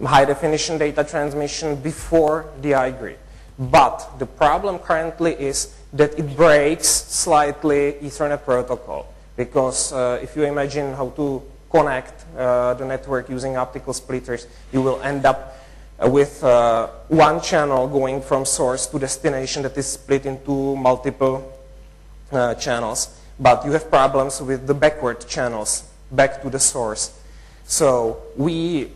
high-definition data transmission before the iGrid. But the problem currently is that it breaks slightly Ethernet protocol. Because if you imagine how to connect the network using optical splitters, you will end up with one channel going from source to destination that is split into multiple channels. But you have problems with the backward channels back to the source. So we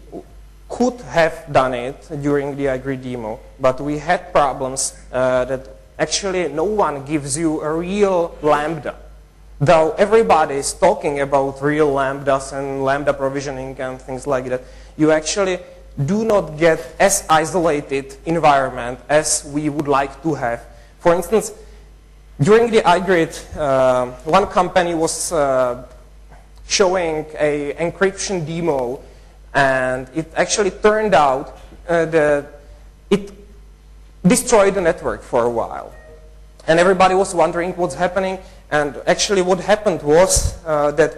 could have done it during the iGrid demo, but we had problems that actually no one gives you a real lambda. Though everybody is talking about real lambdas and lambda provisioning and things like that, you actually do not get as isolated environment as we would like to have. For instance, during the iGrid, one company was showing an encryption demo, and it actually turned out that it destroyed the network for a while. And everybody was wondering what's happening, and actually what happened was that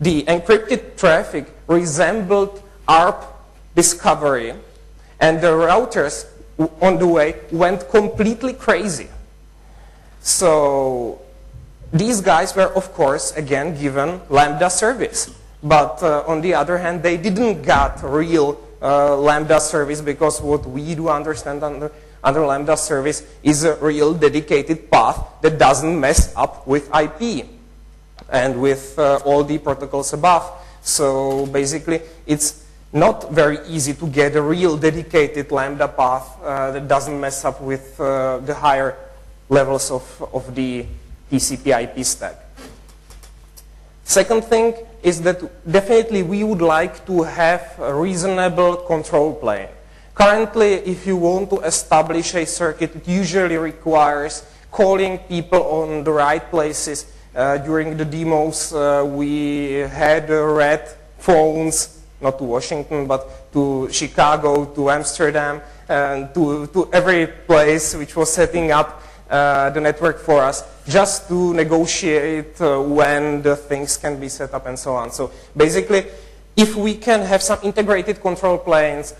the encrypted traffic resembled ARP discovery, and the routers on the way went completely crazy. So these guys were, of course, again given lambda service. But on the other hand, they didn't get real lambda service, because what we do understand under lambda service is a real dedicated path that doesn't mess up with IP and with all the protocols above. So basically, it's not very easy to get a real dedicated lambda path that doesn't mess up with the higher levels of the TCP/IP stack. Second thing is that definitely we would like to have a reasonable control plane. Currently, if you want to establish a circuit, it usually requires calling people on the right places. During the demos, we had red phones, not to Washington, but to Chicago, to Amsterdam, and to every place which was setting up the network for us, just to negotiate when the things can be set up and so on. So basically, if we can have some integrated control planes,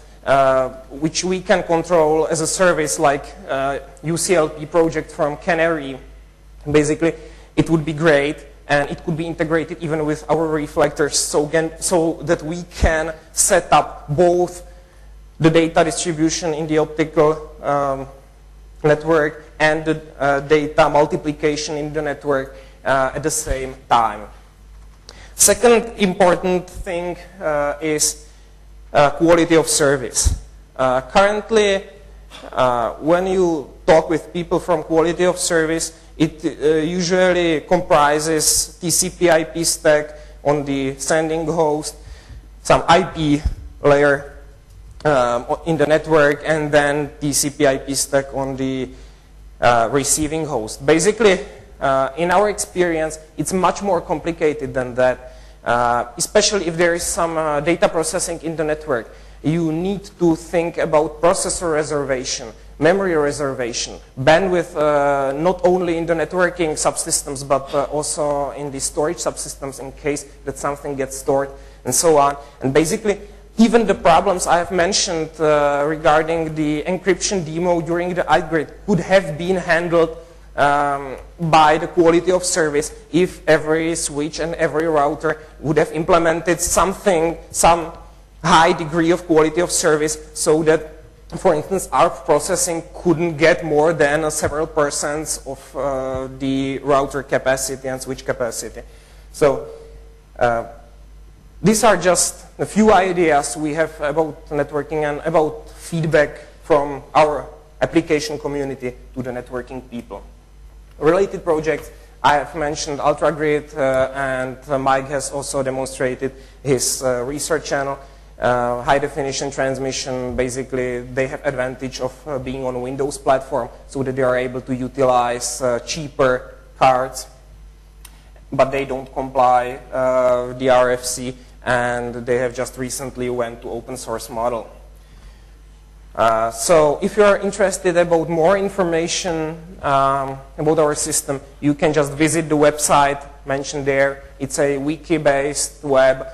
which we can control as a service like UCLP project from Canary, basically it would be great, and it could be integrated even with our reflectors, so that we can set up both the data distribution in the optical network and the data multiplication in the network at the same time. Second important thing is quality of service. Currently, when you talk with people from quality of service, it usually comprises TCP/IP stack on the sending host, some IP layer in the network, and then TCP/IP stack on the receiving host. Basically, in our experience, it's much more complicated than that. especially if there is some data processing in the network. You need to think about processor reservation, memory reservation, bandwidth not only in the networking subsystems but also in the storage subsystems in case that something gets stored and so on. And basically, even the problems I have mentioned regarding the encryption demo during the iGrid could have been handled by the quality of service if every switch and every router would have implemented something, some high degree of quality of service, so that, for instance, our processing couldn't get more than several percent of the router capacity and switch capacity. So these are just a few ideas we have about networking and about feedback from our application community to the networking people. Related projects, I have mentioned UltraGrid, and Mike has also demonstrated his research channel. High definition transmission, basically they have advantage of being on a Windows platform so that they are able to utilize cheaper cards, but they don't comply the RFC, and they have just recently went to open source model. So if you are interested about more information about our system, you can just visit the website mentioned there. It's a wiki-based web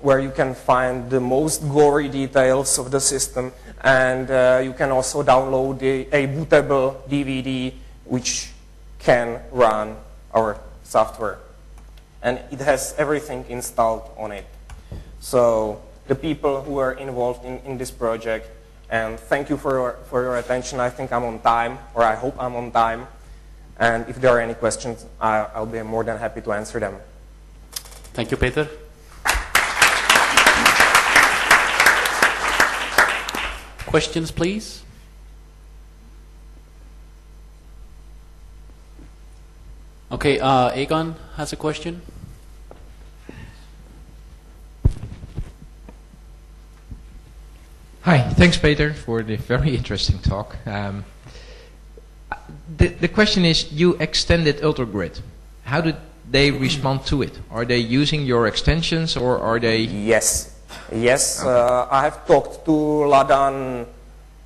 where you can find the most gory details of the system, and you can also download a bootable DVD which can run our software. And it has everything installed on it. So the people who are involved in this project, and thank you for your attention. I think I'm on time, or I hope I'm on time. And if there are any questions, I'll be more than happy to answer them. Thank you, Peter. Questions, please? Okay, Egon has a question. Hi, thanks Peter for the very interesting talk. The question is, you extended UltraGrid. How did they respond to it? Are they using your extensions, or are they... Yes. Yes, okay. I have talked to Ladan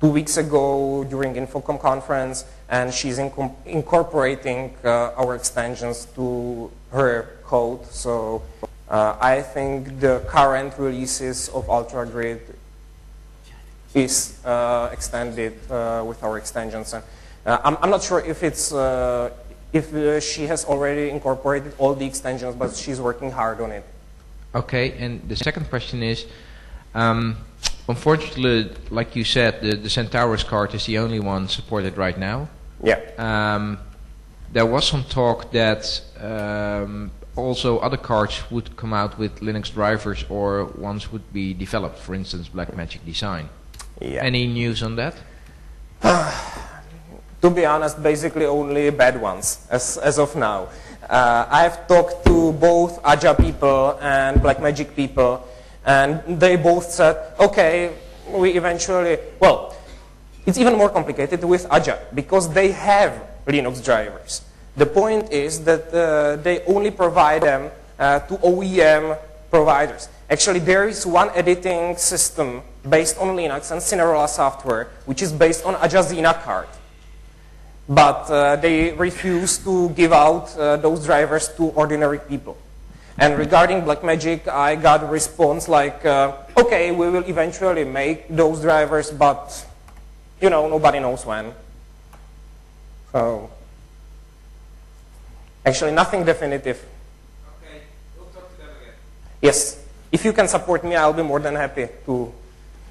2 weeks ago during Infocom conference, and she's incorporating our extensions to her code. So I think the current releases of UltraGrid is extended with our extensions. I'm not sure if it's if she has already incorporated all the extensions, but she's working hard on it. Okay, and the second question is, unfortunately, like you said, the Centaurus card is the only one supported right now. Yeah. There was some talk that also other cards would come out with Linux drivers, or ones would be developed, for instance, Blackmagic Design. Yeah. Any news on that? To be honest, basically only bad ones as of now. I have talked to both Aja people and Blackmagic people, and they both said, okay, we eventually, well, it's even more complicated with Aja because they have Linux drivers. The point is that they only provide them to OEM providers. Actually, there is one editing system based on Linux and Cinderella software, which is based on Aja Xena card. But they refuse to give out those drivers to ordinary people. And regarding Blackmagic, I got a response like, okay, we will eventually make those drivers, but, you know, nobody knows when. So, actually nothing definitive. Okay, we'll talk to them again. Yes, if you can support me, I'll be more than happy to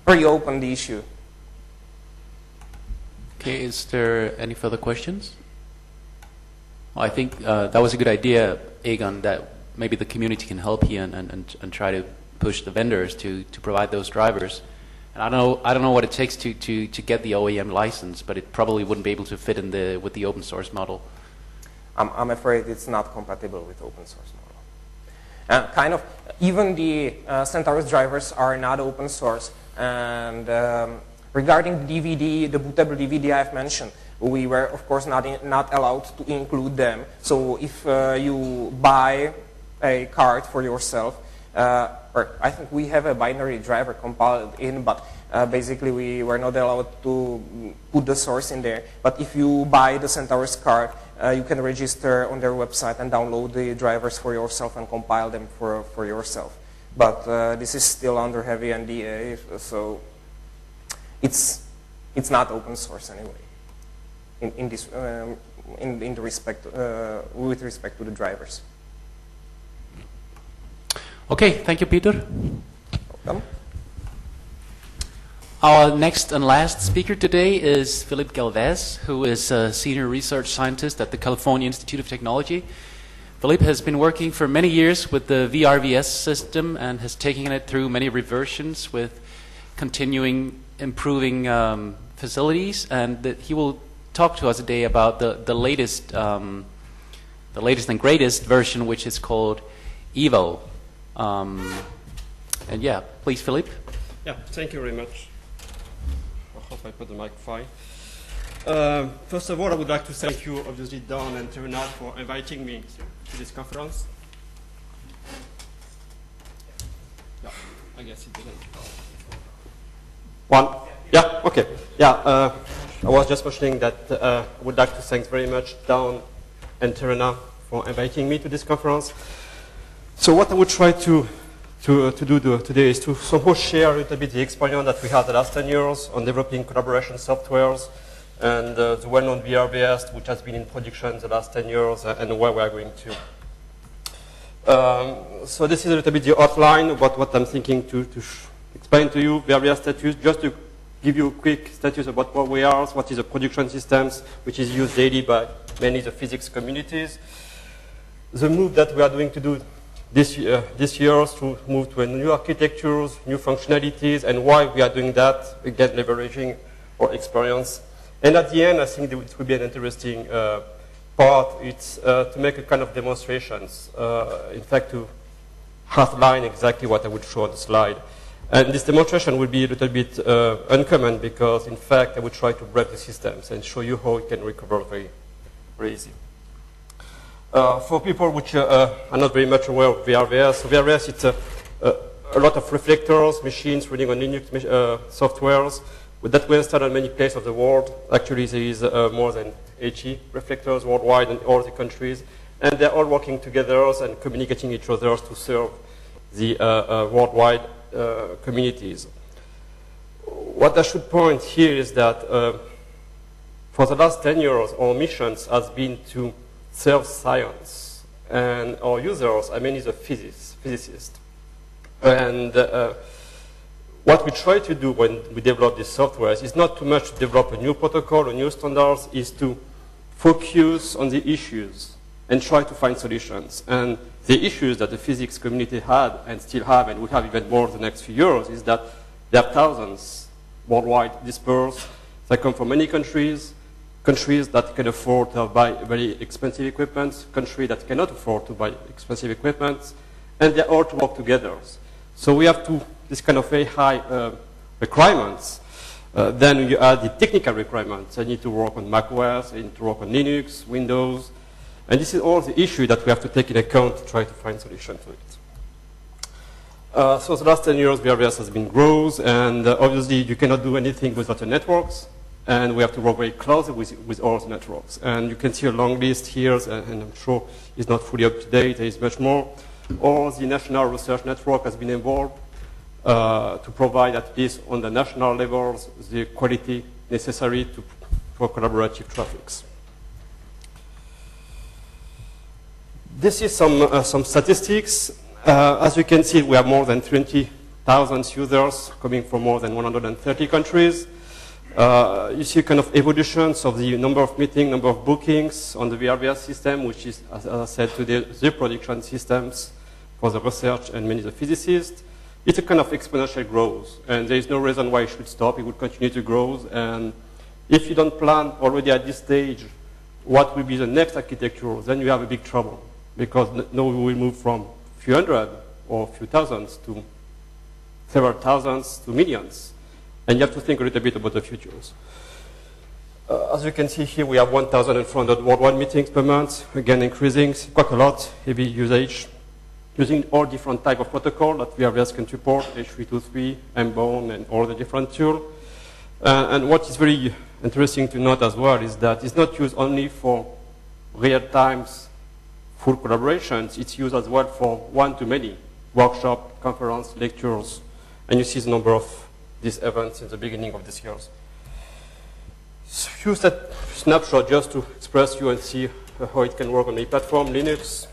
reopen the issue. Okay, is there any further questions? Well, I think that was a good idea, Egon, that maybe the community can help here and try to push the vendors to provide those drivers. And I don't know what it takes to get the OEM license, but it probably wouldn't be able to fit in with the open source model. I'm afraid it's not compatible with open source model. Kind of, even the Centaurus drivers are not open source, and regarding the DVD, the bootable DVD I've mentioned, we were, of course, not allowed to include them. So if you buy a card for yourself, or I think we have a binary driver compiled in, but basically we were not allowed to put the source in there. But if you buy the Centaurus card, you can register on their website and download the drivers for yourself and compile them for yourself. But this is still under heavy NDA, so it's not open source anyway. In this, in the respect, with respect to the drivers. Okay, thank you, Peter. Welcome. Our next and last speaker today is Philippe Galvez, who is a senior research scientist at the California Institute of Technology. Philippe has been working for many years with the VRVS system and has taken it through many reversions with continuing improving facilities, and that he will talk to us today about the latest and greatest version, which is called Evo. And yeah, please, Philippe. Yeah, thank you very much. I hope I put the mic fine. First of all, I would like to thank you, obviously, Dan and Terena, for inviting me to this conference. Yeah, I guess it didn't. One. Yeah, okay. Yeah, I was just mentioning that I would like to thank very much Dan and Terena for inviting me to this conference. So what I would try to do today is to somehow share a little bit the experience that we had the last 10 years on developing collaboration softwares and the well-known VRVS, which has been in production the last 10 years, and where we are going to. So this is a little bit the outline about what I'm thinking to explain to you, VRVS status, just to give you a quick status about what we are, what is the production systems, which is used daily by many of the physics communities. The move that we are doing to do this year is to move to a new architectures, new functionalities, and why we are doing that, again, leveraging our experience. And at the end, I think it will be an interesting part. It's to make a kind of demonstrations, in fact, to outline exactly what I would show on the slide. And this demonstration will be a little bit uncommon because, in fact, I will try to break the systems and show you how it can recover very, very easy. For people which are not very much aware of VRVS, so VRVS it's a lot of reflectors, machines running on Linux softwares that we install in many places of the world. Actually, there is more than 80 reflectors worldwide in all the countries, and they're all working together and communicating each other to serve the worldwide communities. What I should point here is that for the last 10 years, our missions has been to serve science, and our users, I mean, is a physicist. And what we try to do when we develop these softwares is not too much to develop a new protocol or new standards, is to focus on the issues and try to find solutions. And the issues that the physics community had and still have, and will have even more in the next few years, is that there are thousands worldwide dispersed. They come from many countries, countries that can afford to buy very expensive equipment, countries that cannot afford to buy expensive equipment, and they all to work together. So we have this kind of very high requirements. Then you add the technical requirements. I need to work on macOS, I need to work on Linux, Windows, and this is all the issue that we have to take into account to try to find solutions to it. So the last 10 years, VRVS has been growth, and obviously you cannot do anything without the networks, and we have to work very closely with all the networks. And you can see a long list here, and I'm sure it's not fully up to date, there is much more. All the national research network has been involved to provide, at least on the national levels, the quality necessary for collaborative traffics. This is some statistics. As you can see, we have more than 20,000 users coming from more than 130 countries. You see kind of evolutions of the number of meetings, number of bookings on the VRVS system, which is, as I said today, the production systems for the research and many of the physicists. It's a kind of exponential growth, and there is no reason why it should stop. It will continue to grow, and if you don't plan already at this stage what will be the next architecture, then you have a big trouble, because now we will move from a few hundred or a few thousands to several thousands to millions. And you have to think a little bit about the futures. As you can see here, we have 1,400 worldwide meetings per month, again increasing, quite a lot, heavy usage. using all different type of protocol that VRVS can support, H323, MBONE, and all the different tools. And what is very interesting to note as well is that it's not used only for real-time full collaborations, it's used as well for one-to-many workshop, conference, lectures, and you see the number of these events in the beginning of this year. Few snapshot just to express you and see how it can work on a platform, Linux.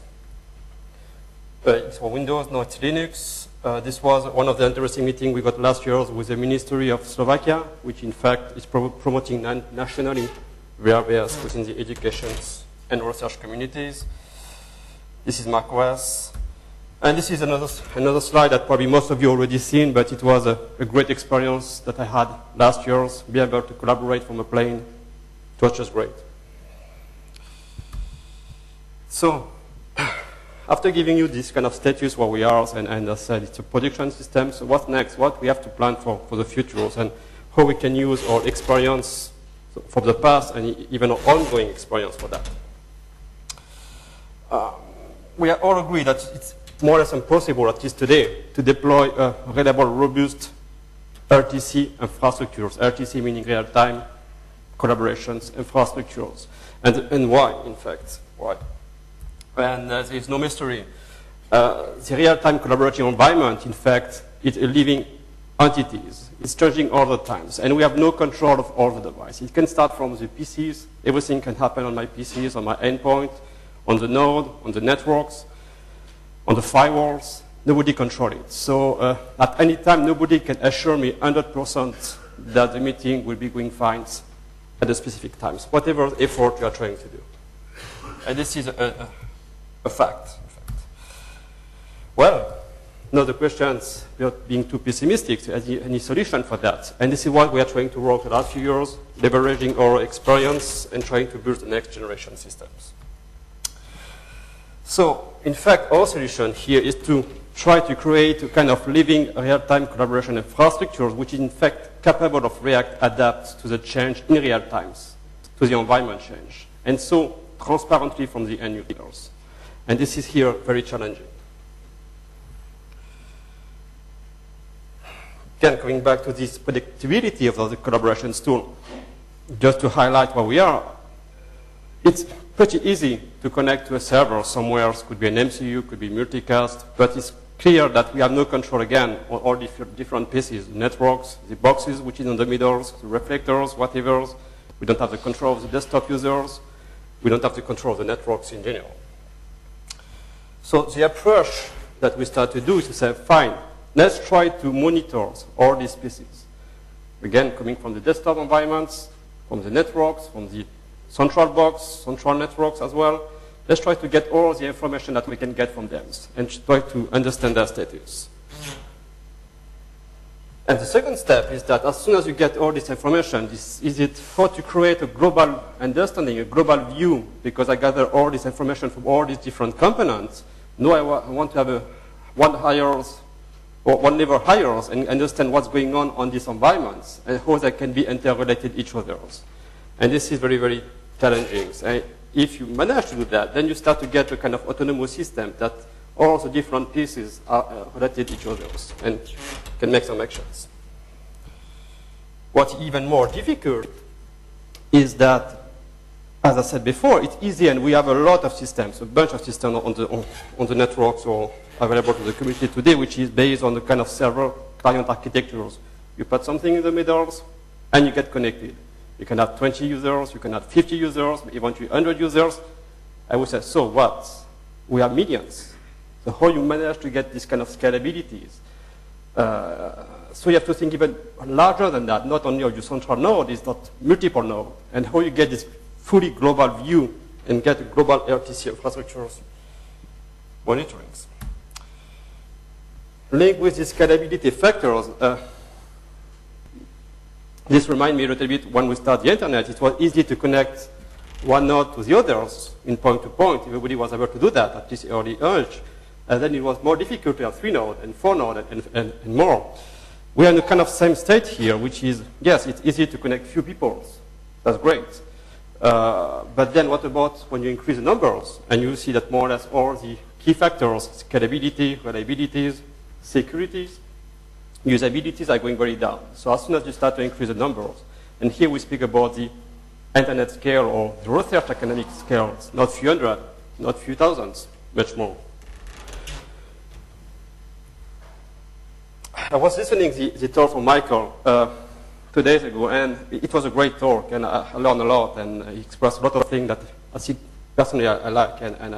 It's for Windows, now it's Linux. This was one of the interesting meetings we got last year with the Ministry of Slovakia, which in fact is promoting nationally VRVS within the education and research communities. This is macOS. And this is another slide that probably most of you already seen, but it was a great experience that I had last year, be able to collaborate from a plane. It was just great. So, after giving you this kind of status where we are, and as I said, it's a production system, so what's next? What we have to plan for the future, and how we can use our experience from the past and even our ongoing experience for that. We all agree that it's more or less impossible, at least today, to deploy a reliable, robust RTC infrastructures. RTC meaning real-time collaborations infrastructures. And why, in fact? Why? And there is no mystery. The real-time collaborative environment, in fact, is a living entity. It's changing all the time. And we have no control of all the devices. It can start from the PCs. Everything can happen on my PCs, on my endpoint, on the node, on the networks, on the firewalls. Nobody controls it. So at any time, nobody can assure me 100% that the meeting will be going fine at the specific times, whatever effort you are trying to do. And this is a fact. Well, now the questions, without being too pessimistic, any solution for that? And this is what we are trying to work the last few years, leveraging our experience and trying to build the next generation systems. So, in fact, our solution here is to try to create a kind of living real-time collaboration infrastructure, which is in fact capable of adapt to the change in real times, to the environment change, and so transparently from the end users. And this is here very challenging. Again, coming back to this predictability of the collaborations tool, just to highlight where we are, it's pretty easy to connect to a server somewhere. It could be an MCU, could be multicast, but it's clear that we have no control again on all different pieces, the networks, the boxes, which is in the middle, the reflectors, whatever. We don't have the control of the desktop users. We don't have the control of the networks in general. So the approach that we start to do is to say, fine, let's try to monitor all these pieces. Again, coming from the desktop environments, from the networks, from the central box, central networks as well. Let's try to get all the information that we can get from them and try to understand their status. And the second step is that as soon as you get all this information, is it how to create a global understanding, a global view, because I gather all this information from all these different components. Now I want to have one level higher and understand what's going on these environments and how they can be interrelated each other. And this is very, very challenging. And if you manage to do that, then you start to get a kind of autonomous system that all the different pieces are related to each other and can make some actions. What's even more difficult is that, as I said before, it's easy and we have a lot of systems, a bunch of systems on the networks or available to the community today, which is based on the kind of server client architectures. You put something in the middle and you get connected. You can have 20 users, you can have 50 users, eventually 100 users. I would say, so what? We have millions. So how you manage to get this kind of scalabilities? So you have to think even larger than that, not only of your central node, it's not multiple nodes, and how you get this fully global view and get global RTC infrastructures monitoring. Linked with these scalability factors, this reminds me a little bit when we started the internet, it was easy to connect one node to the others in point to point. Everybody was able to do that at this early age. And then it was more difficult to have 3 nodes and 4 nodes and more. We are in the kind of same state here, which is, yes, it's easy to connect few people. That's great. But then what about when you increase the numbers and you see that more or less all the key key factors: scalability, reliabilities, securities, usabilities are going very down. So as soon as you start to increase the numbers, and here we speak about the internet scale or the research academic scales, not few hundred, not few thousands, much more. I was listening to the talk from Michael 2 days ago, and it was a great talk, and I learned a lot, and he expressed a lot of things that I think personally I like, and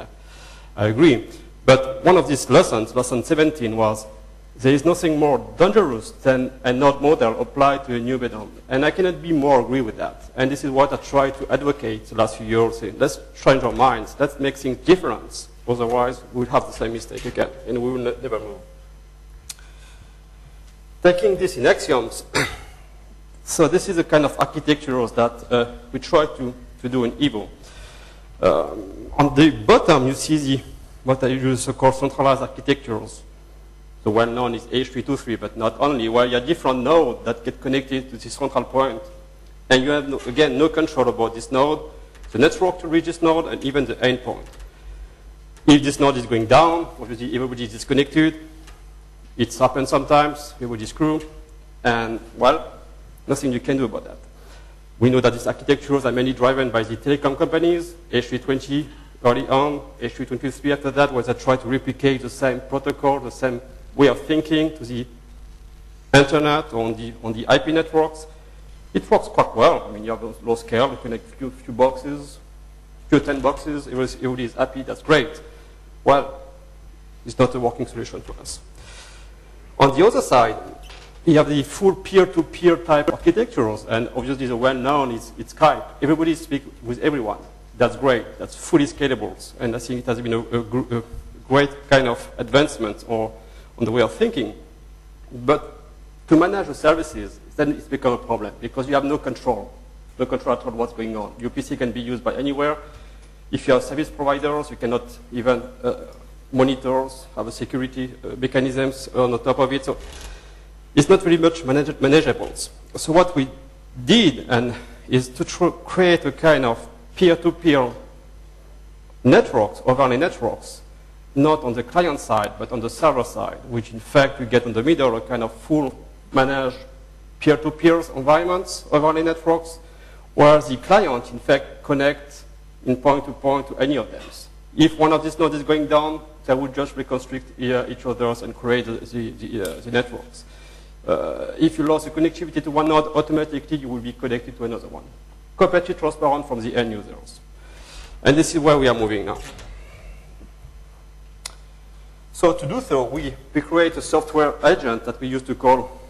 I agree. But one of these lessons, lesson 17, was there is nothing more dangerous than a node model applied to a new bedroom. And I cannot be more agree with that. And this is what I try to advocate the last few years. Let's change our minds. Let's make things different. Otherwise, we'll have the same mistake again, and we will never move. Taking this in axioms, so this is the kind of architectures that we try to do in Evo. On the bottom, you see what I use called centralized architectures. The well-known is H323, but not only, where you have different nodes that get connected to this central point. And you have, again, no control about this node, the network to reach this node, and even the endpoint. If this node is going down, obviously everybody is disconnected. It's happened sometimes, everybody is screwed, and, well, nothing you can do about that. We know that these architectures are mainly driven by the telecom companies, H320 early on, H323 after that, where they try to replicate the same protocol, the same way of thinking to the internet or on the IP networks. It works quite well. I mean, you have a low scale, you connect a few boxes, few 10 boxes, everybody is happy, that's great. Well, it's not a working solution for us. On the other side, you have the full peer-to-peer type architectures, and obviously the well-known is Skype. Everybody speaks with everyone. That's great. That's fully scalable, and I think it has been a great kind of advancement on the way of thinking. But to manage the services, then it's become a problem because you have no control at all what's going on. Your PC can be used by anywhere. If you have service providers, you cannot even monitors, have a security mechanisms on the top of it. So it's not very much manageable. So what we did is to create a kind of peer-to-peer networks, overlay networks, not on the client side, but on the server side, which in fact we get in the middle a kind of full managed peer-to-peer environments, overlay networks, where the client in fact connects in point-to-point to any of them. If one of these nodes is going down, they would just reconstruct each other's and create the networks. If you lost the connectivity to one node, automatically you will be connected to another one. Completely transparent from the end users. And this is where we are moving now. So to do so, we create a software agent that we used to call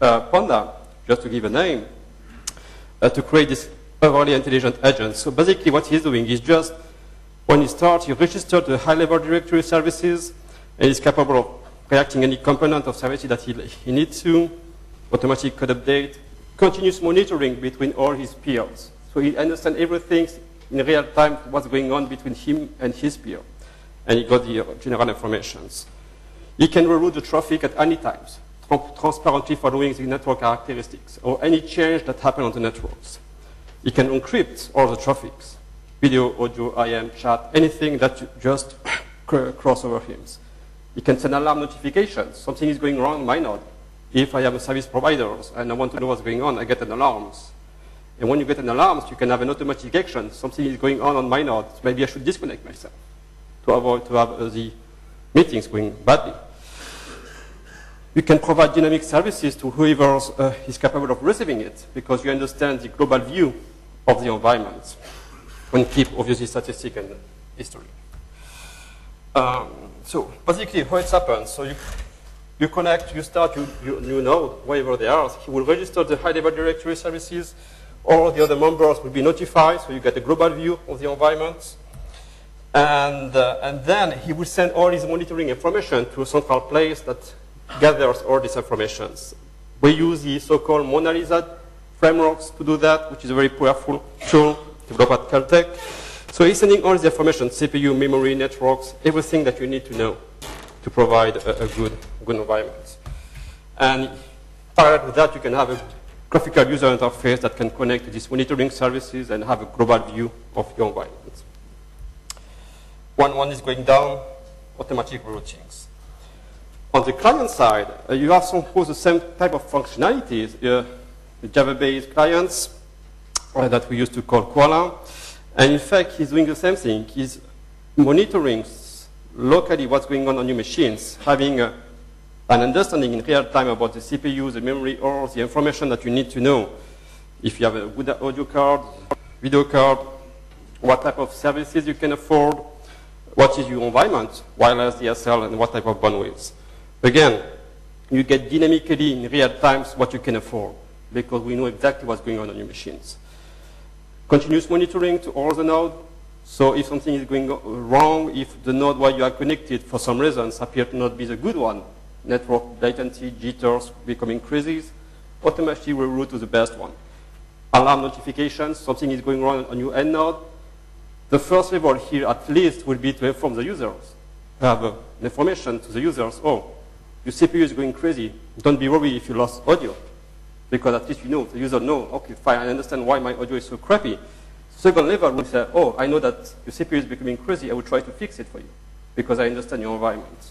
Panda, just to give a name, to create this overly intelligent agent. So basically what he's doing is just, when you start, you register the high-level directory services, and it's capable of reacting any component of services that he needs to, automatic code update, continuous monitoring between all his peers. So he understands everything in real time, what's going on between him and his peer. And he got the general informations. He can reroute the traffic at any times, transparently following the network characteristics, or any change that happens on the networks. He can encrypt all the traffics, video, audio, IM, chat, anything that just cross over him. He can send alarm notifications. Something is going wrong in my node. If I have a service provider and I want to know what's going on, I get an alarms. And when you get an alarm, you can have an automatic action. Something is going on my node. Maybe I should disconnect myself to avoid to have the meetings going badly. You can provide dynamic services to whoever is capable of receiving it, because you understand the global view of the environment and keep, obviously, statistics and history. So basically, how it happens, so you connect, you start your new node, wherever they are. He will register the high-level directory services. All the other members will be notified, so you get a global view of the environment. And then he will send all his monitoring information to a central place that gathers all these informations. We use the so-called Mona Lisa frameworks to do that, which is a very powerful tool developed at Caltech. So he's sending all the information, CPU, memory, networks, everything that you need to know to provide a good environment. And parallel with that, you can have a graphical user interface that can connect to these monitoring services and have a global view of your environment. One is going down, automatic routings. On the client side, you have somehow the same type of functionalities. The Java-based clients that we used to call Koala. And in fact, he's doing the same thing. He's monitoring locally what's going on your machines, having an understanding in real time about the CPU, the memory, or the information that you need to know. If you have a good audio card, video card, what type of services you can afford, what is your environment, wireless, DSL, and what type of bandwidth. Again, you get dynamically in real time what you can afford, because we know exactly what's going on your machines. Continuous monitoring to all the nodes. So if something is going wrong, if the node where you are connected for some reasons appear to not be the good one, network latency, jitters becoming crazy, automatically reroute to the best one. Alarm notifications, something is going wrong on your end node. The first level here at least will be to inform the users. Have information to the users, oh, your CPU is going crazy. Don't be worried if you lost audio. Because at least you know, the user knows, okay, fine, I understand why my audio is so crappy. Second level will say, oh, I know that your CPU is becoming crazy, I will try to fix it for you, because I understand your environment.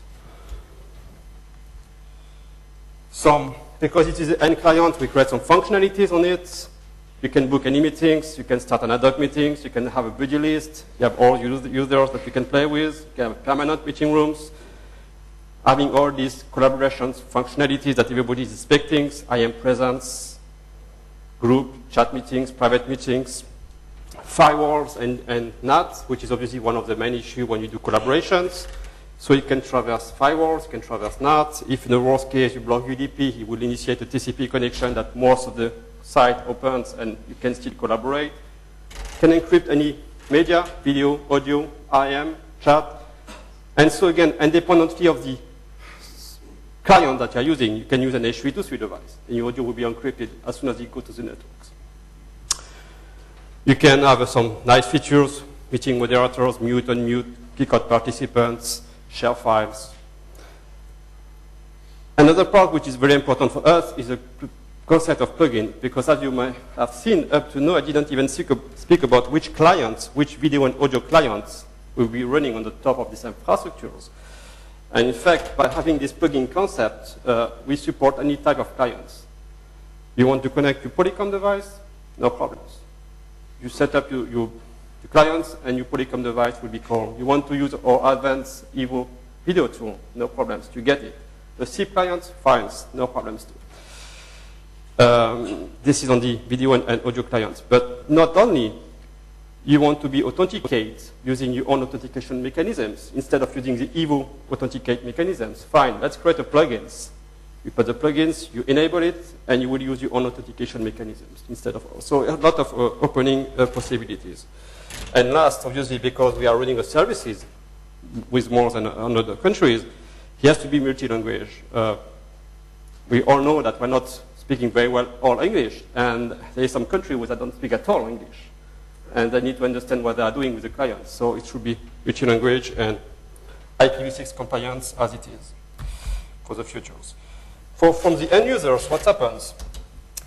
Because it is an end client, we create some functionalities on it. You can book any meetings, you can start an ad hoc meetings, you can have a buddy list, you have all users that you can play with, you can have permanent meeting rooms. Having all these collaborations, functionalities that everybody is expecting, IM presence, group, chat meetings, private meetings, firewalls and NAT, which is obviously one of the main issues when you do collaborations. So you can traverse firewalls, you can traverse NAT. If in the worst case you block UDP, he will initiate a TCP connection that most of the site opens and you can still collaborate. You can encrypt any media, video, audio, IM, chat. And so again, independently of the client that you're using, you can use an H323 device, and your audio will be encrypted as soon as you go to the networks. You can have some nice features, meeting moderators, mute, unmute, kick out participants, share files. Another part which is very important for us is the concept of plugin, because as you might have seen up to now, I didn't even speak about which clients, which video and audio clients will be running on the top of these infrastructures. And in fact, by having this plugin concept, we support any type of clients. You want to connect your Polycom device? No problems. You set up your clients and your Polycom device will be called. You want to use our advanced Evo video tool? No problems. You get it. The SIP clients? Fine. No problems too. This is on the video and audio clients. But not only you want to be authenticated using your own authentication mechanisms instead of using the Evo authenticate mechanisms. Fine, let's create a plugins. You put the plugins, you enable it, and you will use your own authentication mechanisms instead of. So a lot of opening possibilities. And last, obviously, because we are running a services with more than 100 countries, it has to be multi-language. We all know that we're not speaking very well all English, and there is some countries that don't speak at all English. And they need to understand what they are doing with the clients. So it should be multi-language and IPv6 compliance as it is for the futures. From the end users, what happens?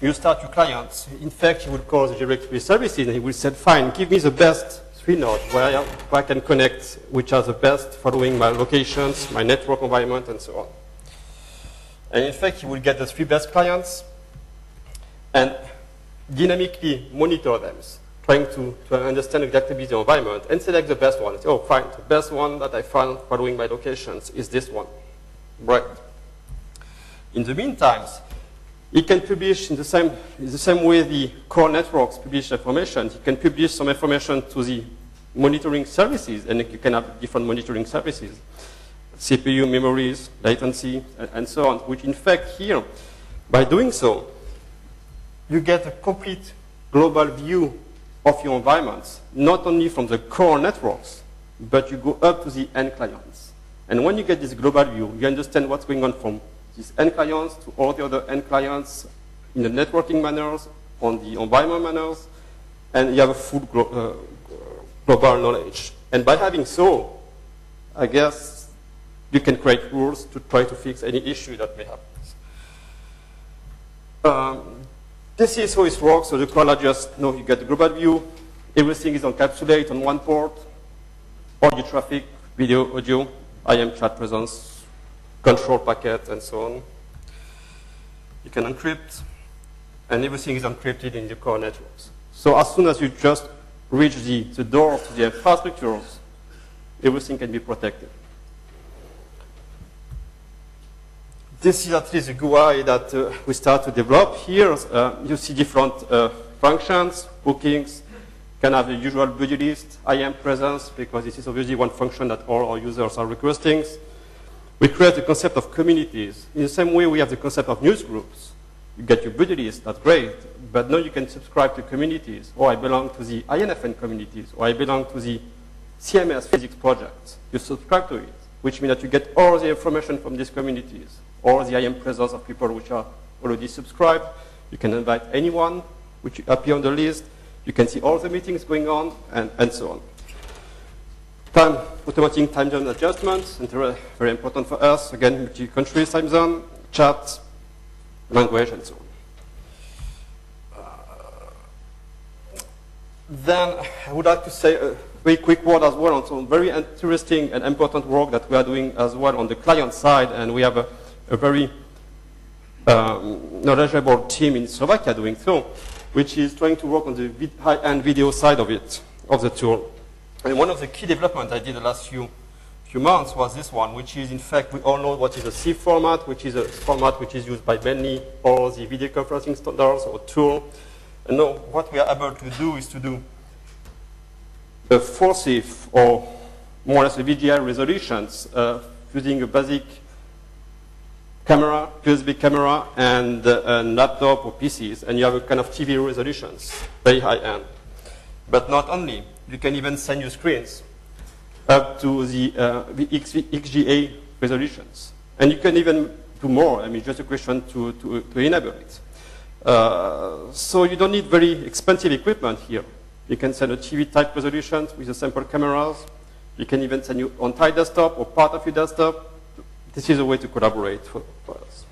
You start your clients. In fact, you will call the directory services, and he will say, fine, give me the best 3 nodes where I can connect, which are the best following my locations, my network environment, and so on. And in fact, you will get the 3 best clients and dynamically monitor them, trying to understand exactly the environment and select the best one. Oh, fine, the best one that I found following my locations is this one. Right. In the meantime, it can publish in the same way the core networks publish information. You can publish some information to the monitoring services, and you can have different monitoring services. CPU, memories, latency, and so on, which in fact here, by doing so, you get a complete global view of your environments, not only from the core networks, but you go up to the end clients. And when you get this global view, you understand what's going on from these end clients to all the other end clients in the networking manners, on the environment manners, and you have a full global knowledge. And by having so, I guess you can create rules to try to fix any issue that may happen. This is how it works. So the caller just, you get the global view. Everything is encapsulated on one port. All your traffic, video, audio, IM chat presence, control packet, and so on. You can encrypt, and everything is encrypted in the core networks. So as soon as you just reach the door to the infrastructures, everything can be protected. This is at least a GUI that we start to develop here. You see different functions, bookings, can have the usual buddy list, IM presence, because this is obviously one function that all our users are requesting. We create the concept of communities. In the same way we have the concept of news groups. You get your buddy list, that's great, but now you can subscribe to communities, or I belong to the INFN communities, or I belong to the CMS physics project. You subscribe to it, which means that you get all the information from these communities, or the IM presence of people which are already subscribed. You can invite anyone which appear on the list. You can see all the meetings going on, and so on. Automating time zone adjustments, and very important for us. Again, multi-country time zone, chat, language, and so on. Then I would like to say a very quick word as well on some very interesting and important work that we are doing as well on the client side, and we have a very knowledgeable team in Slovakia doing so, which is trying to work on the high-end video side of it, of the tool. And one of the key developments I did the last few months was this one, which is, in fact, we all know what is a C format, which is a format which is used by many all the video conferencing standards or tool. And now what we are able to do is to do a 4CIF, or more or less a VGI resolutions, using a basic camera, USB camera, and laptop or PCs, and you have a kind of TV resolutions, very high-end. But not only, you can even send your screens up to the XGA resolutions. And you can even do more. I mean, just a question to enable it. So you don't need very expensive equipment here. You can send a TV-type resolution with the sample cameras. You can even send your entire desktop or part of your desktop. This is a way to collaborate for us.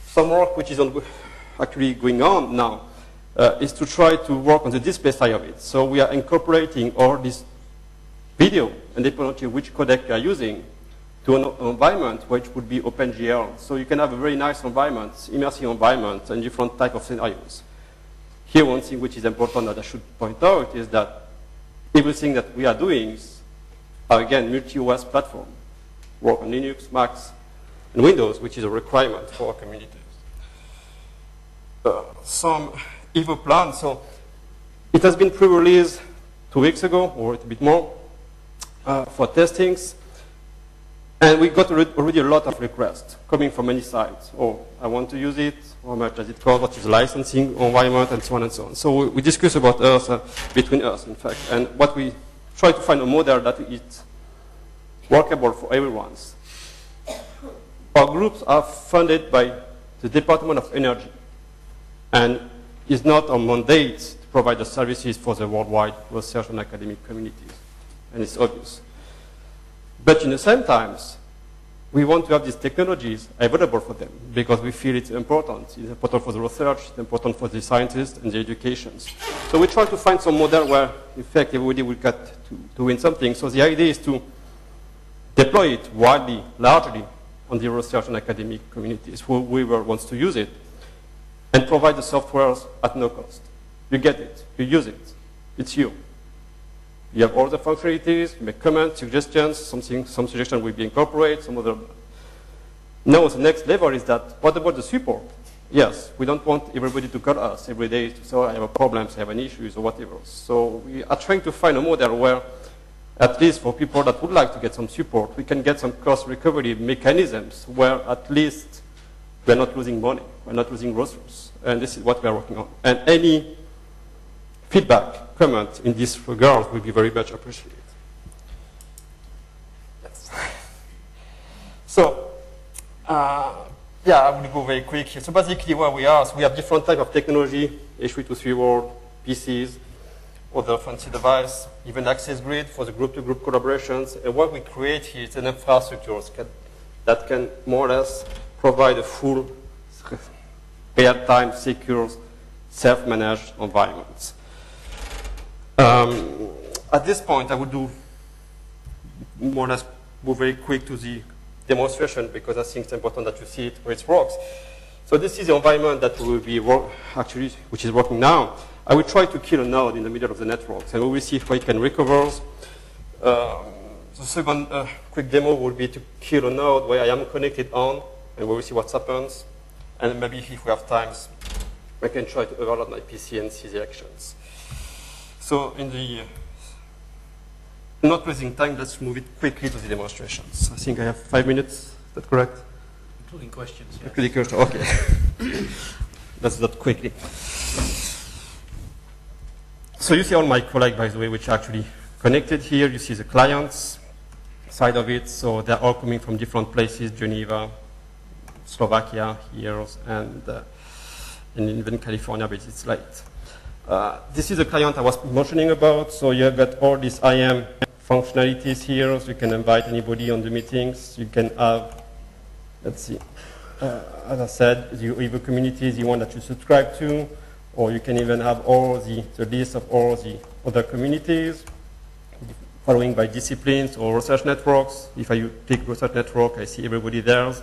Some work which is actually going on now is to try to work on the display side of it. So we are incorporating all this video, independently of which codec you are using, to an environment which would be OpenGL. So you can have a very nice environment, immersive environment, and different type of scenarios. Here, one thing which is important that I should point out is that everything that we are doing is, again, multi-OS platform. Work on Linux, Macs, and Windows, which is a requirement for our communities. Some Evo plan. So it has been pre-released 2 weeks ago, or a bit more, for testings. And we got already a lot of requests coming from many sites. Oh, I want to use it. How much does it cost? What is licensing environment, and so on and so on. So we discuss about us, between us, in fact. And what we try to find a model that is workable for everyone. Our groups are funded by the Department of Energy, and is not on mandate to provide the services for the worldwide research and academic communities, and it's obvious. But in the same times, we want to have these technologies available for them because we feel it's important. It's important for the research, it's important for the scientists and the educations. So we try to find some model where, in fact, everybody will get to win something. So the idea is to deploy it widely, largely, on the research and academic communities, whoever wants to use it, and provide the software at no cost. You get it, you use it, it's you. You have all the functionalities, you make comments, suggestions, some suggestion will be incorporated, some other. Now the next level is that, what about the support? Yes, we don't want everybody to call us every day to say, oh, I have a problem, I have an issue, or whatever. So we are trying to find a model where, at least for people that would like to get some support, we can get some cost recovery mechanisms where at least we're not losing money, we're not losing resources. And this is what we're working on. And any feedback, comment in this regard will be very much appreciated. Yes. So, yeah, I will go very quick here. So basically where we are, so we have different type of technology, H323 world, PCs, other fancy device, even access grid for the group-to-group collaborations. And what we create here is an infrastructure that can more or less provide a full, real-time, secure, self-managed environment. At this point, I would do more or less move very quick to the demonstration because I think it's important that you see it where it works. So this is the environment that we will be which is working now. I will try to kill a node in the middle of the network, and we will see if we can recover. The second quick demo will be to kill a node where I am connected on, and we will see what happens. And maybe if we have time, I can try to overload my PC and see the actions. So in the not wasting time, let's move it quickly to the demonstrations. I think I have 5 minutes. Is that correct? Including questions, yes. Including questions, okay. Let's do that quickly. So you see all my colleagues, by the way, which are actually connected here. You see the clients side of it. So they're all coming from different places, Geneva, Slovakia, here, and even California, but it's late. This is the client I was mentioning about. So you've got all these IM functionalities here. So you can invite anybody on the meetings. You can have, let's see, as I said, you either communities you want that you subscribe to, or you can even have all the list of all the other communities, following by disciplines or research networks. If I pick research network, I see everybody there.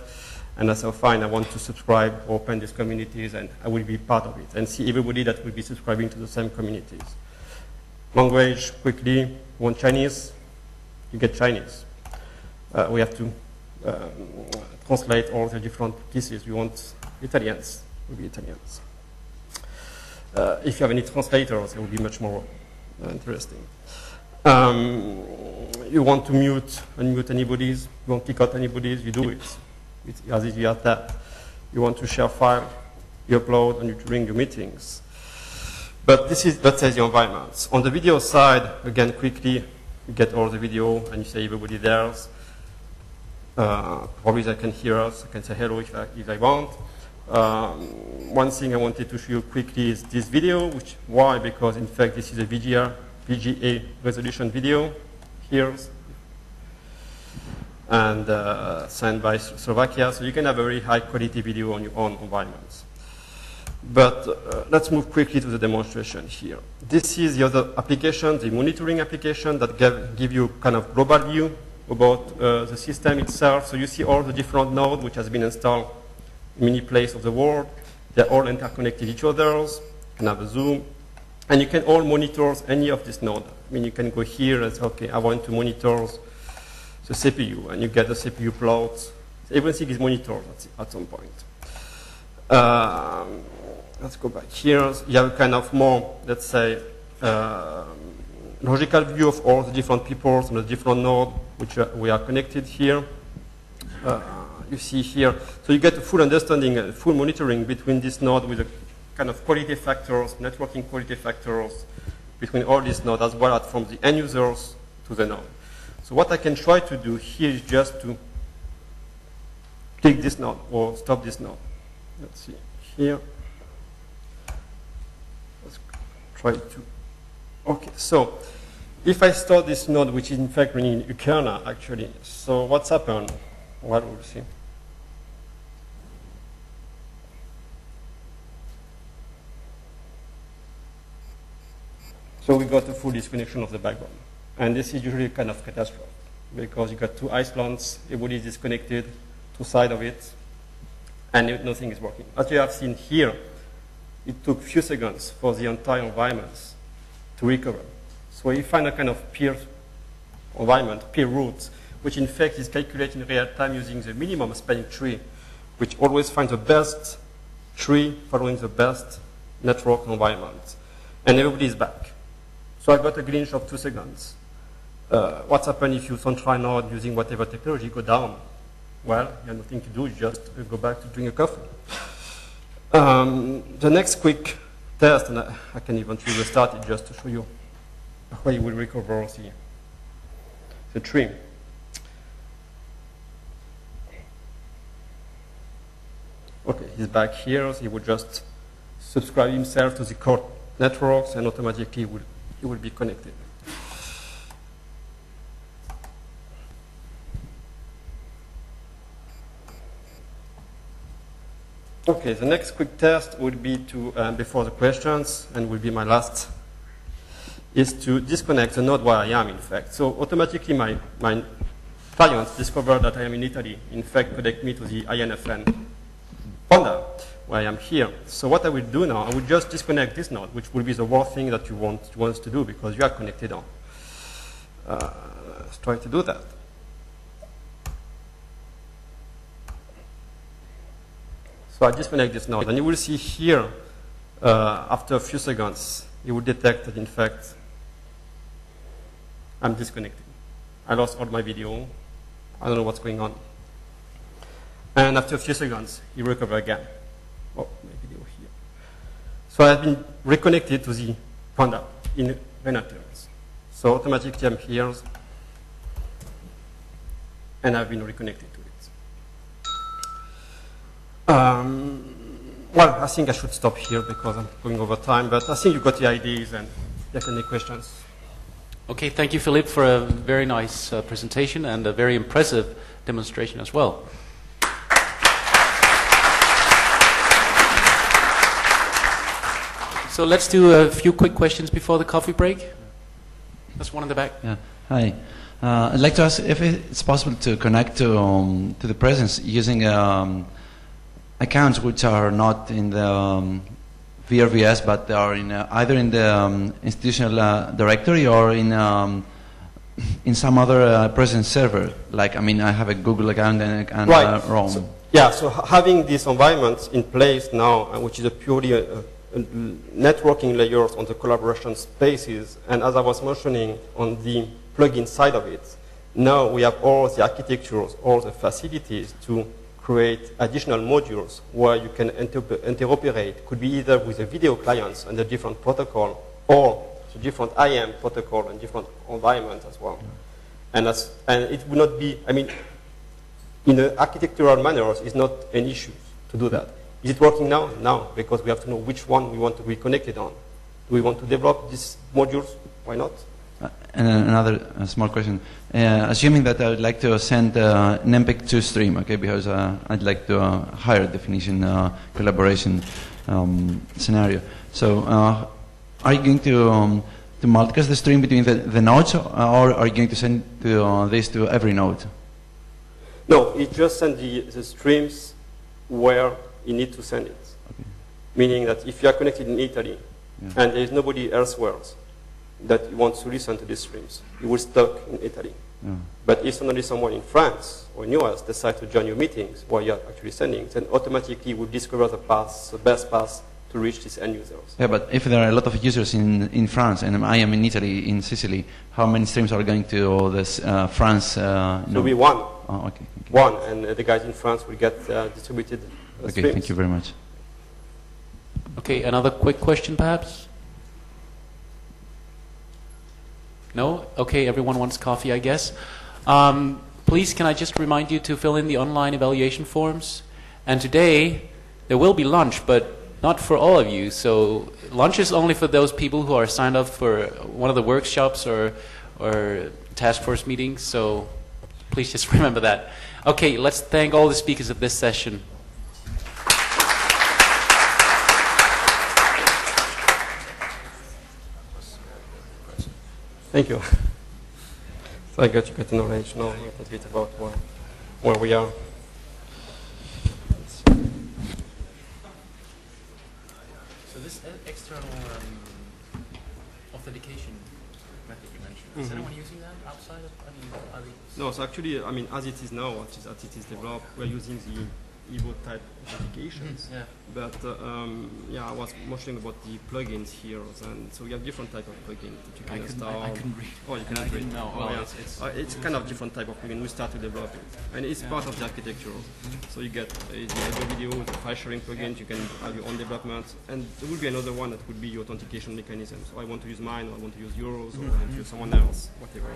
And I say, fine, I want to subscribe, open these communities, and I will be part of it, and see everybody that will be subscribing to the same communities. Language, quickly, you want Chinese, you get Chinese. We have to translate all the different pieces. We want Italians, will be Italians. If you have any translators, it will be much more interesting. You want to mute, unmute anybody's, you want to kick out anybody's, you do it. It's as easy as that. You want to share file, you upload, and you bring your meetings. But this is, let's say, the environment. On the video side, again, quickly, you get all the video, and you say everybody there. Probably they can hear us. I can say hello if I want. One thing I wanted to show you quickly is this video. Why? Because, in fact, this is a VGA resolution video here. And sent by Slovakia, so you can have a very high quality video on your own environments. But let's move quickly to the demonstration here. This is the other application, the monitoring application that give you kind of global view about the system itself. So you see all the different nodes which has been installed in many places of the world. They're all interconnected each other. You can have a zoom. And you can all monitor any of this node. I mean, you can go here and say, okay, I want to monitor the CPU, and you get the CPU plots. So everything is monitored at some point. Let's go back here. You have kind of more, let's say, logical view of all the different people on the different nodes which we are connected here. You see here. So you get a full understanding and full monitoring between this node with a kind of quality factors, networking quality factors between all these nodes, as well as from the end users to the node. So what I can try to do here is just to click this node or stop this node. Let's see here. Let's try to. Okay, so if I start this node, which is in fact running in Ukerna, actually, so what's happened? Well, we'll see. So we got a full disconnection of the backbone. And this is usually kind of catastrophe because you got two islands, everybody is disconnected, two sides of it, and nothing is working. As you have seen here, it took a few seconds for the entire environment to recover. So you find a kind of peer environment, peer route, which in fact is calculated in real time using the minimum spanning tree, which always finds the best tree following the best network environment. And everybody is back. So I got a glitch of 2 seconds. What's happened if you don't try node using whatever technology, go down? Well, you have nothing to do, you just go back to drink a coffee. The next quick test, and I can even restart it just to show you how you will recover the tree. Okay, he's back here, so he will just subscribe himself to the core networks and automatically he will be connected. Okay, the next quick test would be to, before the questions, and will be my last, is to disconnect the node where I am, in fact. So automatically my clients discover that I am in Italy, in fact, connect me to the INFN Honda, where I am here. So what I will do now, I will just disconnect this node, which will be the worst thing that you want to do because you are connected on. Let's try to do that. So I disconnect this node, and you will see here, after a few seconds, you will detect that, in fact, I'm disconnected. I lost all my video. I don't know what's going on. And after a few seconds, you recover again. Oh, my video here. So I've been reconnected to the Panda in renal terms. So automatically I'm here, and I've been reconnected to it. Well, I think I should stop here because I'm going over time, but I think you got the ideas, and if you have any questions. Okay, thank you, Philippe, for a very nice presentation and a very impressive demonstration as well. So let's do a few quick questions before the coffee break. There's one in the back. Yeah. Hi. I'd like to ask if it's possible to connect to the presence using accounts which are not in the VRVS, but they are in either in the institutional directory or in some other presence server. Like, I mean, I have a Google account and right. Rome. So, yeah. So having this environment in place now, which is a purely networking layers on the collaboration spaces, and as I was mentioning on the plugin side of it, now we have all the architectures, all the facilities to create additional modules where you can interoperate. Could be either with the video clients and a different protocol, or the different IAM protocol and different environments as well. And it would not be, I mean, in an architectural manner, it's not an issue to do that. Is it working now? No, because we have to know which one we want to be connected on. Do we want to develop these modules? Why not? And another small question. Assuming that I would like to send an MPEG-2 stream, okay, because I'd like to higher definition collaboration scenario. So are you going to multicast the stream between the nodes, or are you going to send this to every node? No, it just sends the streams where you need to send it. Okay. Meaning that if you are connected in Italy, yeah, and there is nobody elsewhere that wants to listen to these streams, you will stuck in Italy. Yeah. But if suddenly someone in France or in US decides to join your meetings while you're actually sending, then automatically you will discover the best path to reach these end users. Yeah, but if there are a lot of users in France and I am in Italy, in Sicily, how many streams are going to this France? There will be one. Oh, okay. One, and the guys in France will get distributed okay, streams. Thank you very much. Okay, another quick question perhaps? No? Okay, everyone wants coffee, I guess. Please, can I just remind you to fill in the online evaluation forms? And today, there will be lunch, but not for all of you. So lunch is only for those people who are signed up for one of the workshops or task force meetings. So please just remember that. Okay, let's thank all the speakers of this session. Thank you. So I got to get knowledge now a bit about where we are. So this external authentication method you mentioned, is anyone using that outside of, No, so actually, I mean, as it is now, as it is developed, we're using the Evo type authentications. Yeah. But yeah, I was mentioning about the plugins here, and so we have different type of plugins that you can install. I couldn't read. Oh, you cannot read. No, well, yeah. It's kind of different type of plugin. We start to develop it, and it's part of the architecture. So you get the audio video, the file sharing plugins. You can have your own development, and there will be another one that would be your authentication mechanism. So I want to use mine, or I want to use yours, or I want to use someone else, whatever.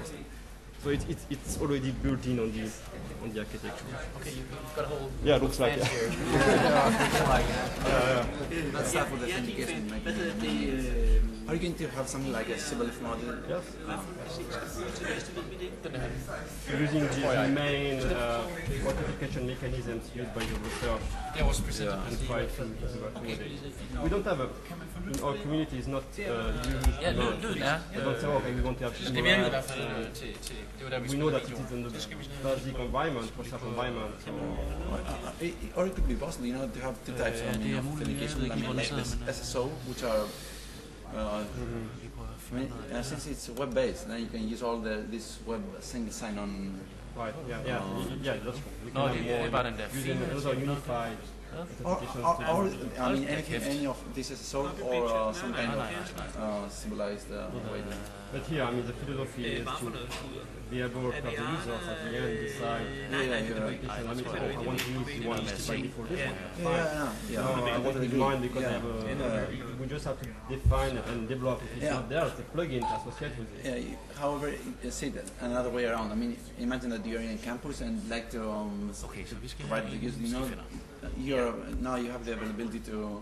So it's already built in on the architecture. Okay, you've got a whole looks like it. here. Let's start with the authentication. Are you going to have something like a Sibboleth model? Yes. Using the main authentication mechanisms used by the research. Yeah, was presented. And try to. We don't have a in our community is not used. Ja, lyd, ja. They don't say, okay, we want to have Så skal virke i hvert fald and til det var der, vi we know spiller that it video. is in the basic environment, for environment. Or it could be possible, you know, to have two types of authentication. I mean, like this SSO, which are, since it's web-based, then you can use all this web single sign-on. Right. Yeah, that's true. Nå, det er bare den der using another unified. Or I mean, any of this SSO or some kind of symbolized way. But here, I mean, the philosophy is to be able to have the users at the end decide. I want to use one by default. I want to define because we just have to define it and develop it. It's not there, it's a plugin associated with it. However, see that another way around. I mean, imagine that you're in campus and like to provide the user, you know, now you have the availability to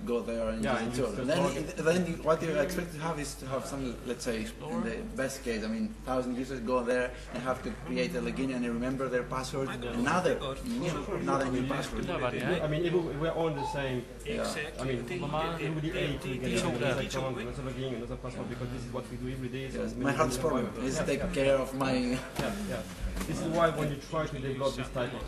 go there and use it too. Then what you expect to have is to have some, let's say, in the best case, I mean, 1,000 users go there and have to create a login and remember their password, another new password. I mean, if we're all the same, I mean, everybody ate to get another account, another login, another password, because this is what we do every day. So my hardest problem is to take care of my... This is why when you try to develop this type of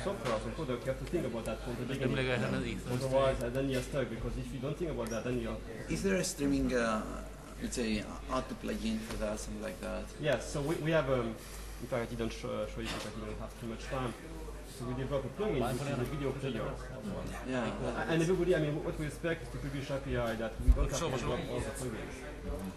software or product, you have to think about that from the beginning. Otherwise, then you're stuck, because if you don't think about that, then you're... Is there a streaming, let's say, auto plugin for that, something like that? Yes, so we have, in fact, I didn't show you because I didn't have too much time. So we develop a plugin, which is a video player. And everybody, I mean, what we expect is to publish API that we don't have to develop all the plugins.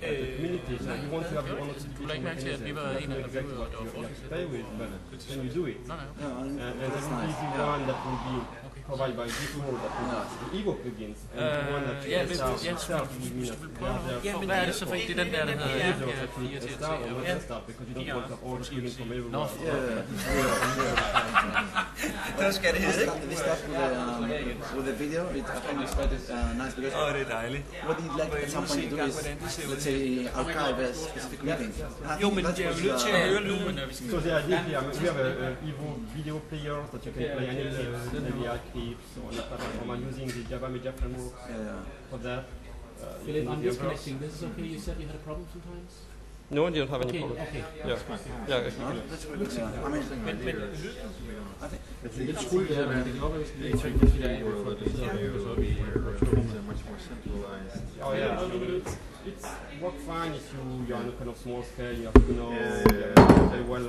The community, so you want to have your own notification mechanism. You don't know exactly what you have to pay with, but then you do it. And there will be the one that will be provided by default, that will be the Evo plugins, and the one that itself will mean that Hvad er det så for en? Det er den der, der hedder desktop, because you don't want to have all the plugins from everywhere. This stuff with the video, I think it's quite nice because what you'd like at some point to do is, let's say, archive a specific meeting. Jo, men jeg er nødt til at høre lyden, når vi skal... So the idea here, we have a Evo video player that you can play any clips, any clips, or on the platform. I'm using the Java Media Framework for that. Philip, I'm disconnecting. This is okay? You said you had a problem sometimes? No, you don't have any problem. Okay. That's good. I mean, it's lidt skuld der, men det kan godt være, at vi tænker på det world, that is much more centralized. Oh yeah, I mean, it's work fine if you're on a kind of small scale, you have to know very well.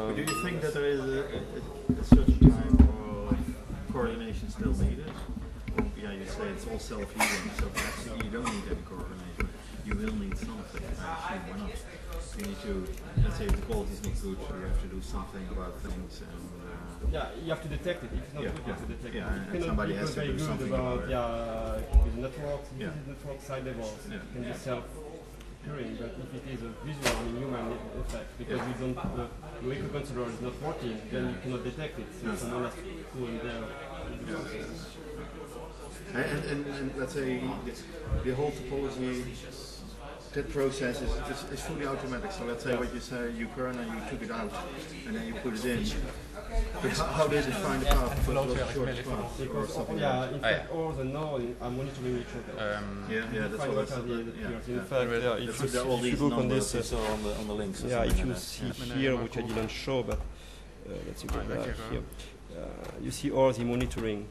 But do you think that there is a certain time of coordination still needed? Or, you say it's all self-healing, so actually you don't need any coordination. You will need something, actually, why not? You need to, let's say if the quality is not good, you have to do something about things. And, you have to detect it. If it's not good, you have to detect it. And somebody has to do something about it. With networks, network side levels, it can be self-curing, but if it is a visual, I mean, human effect, because you don't, the echo controller is not working, then you cannot detect it. So someone has to go in there. And let's say the whole topology, that process is fully automatic. So let's say what you say, you current and you took it out, and then you put it in. But how does it find the path? Or something in fact, all the nodes are monitoring each other. That's what in fact, if you look on this, on the links. If you see here, which I didn't show, but let's see here. You see all the monitoring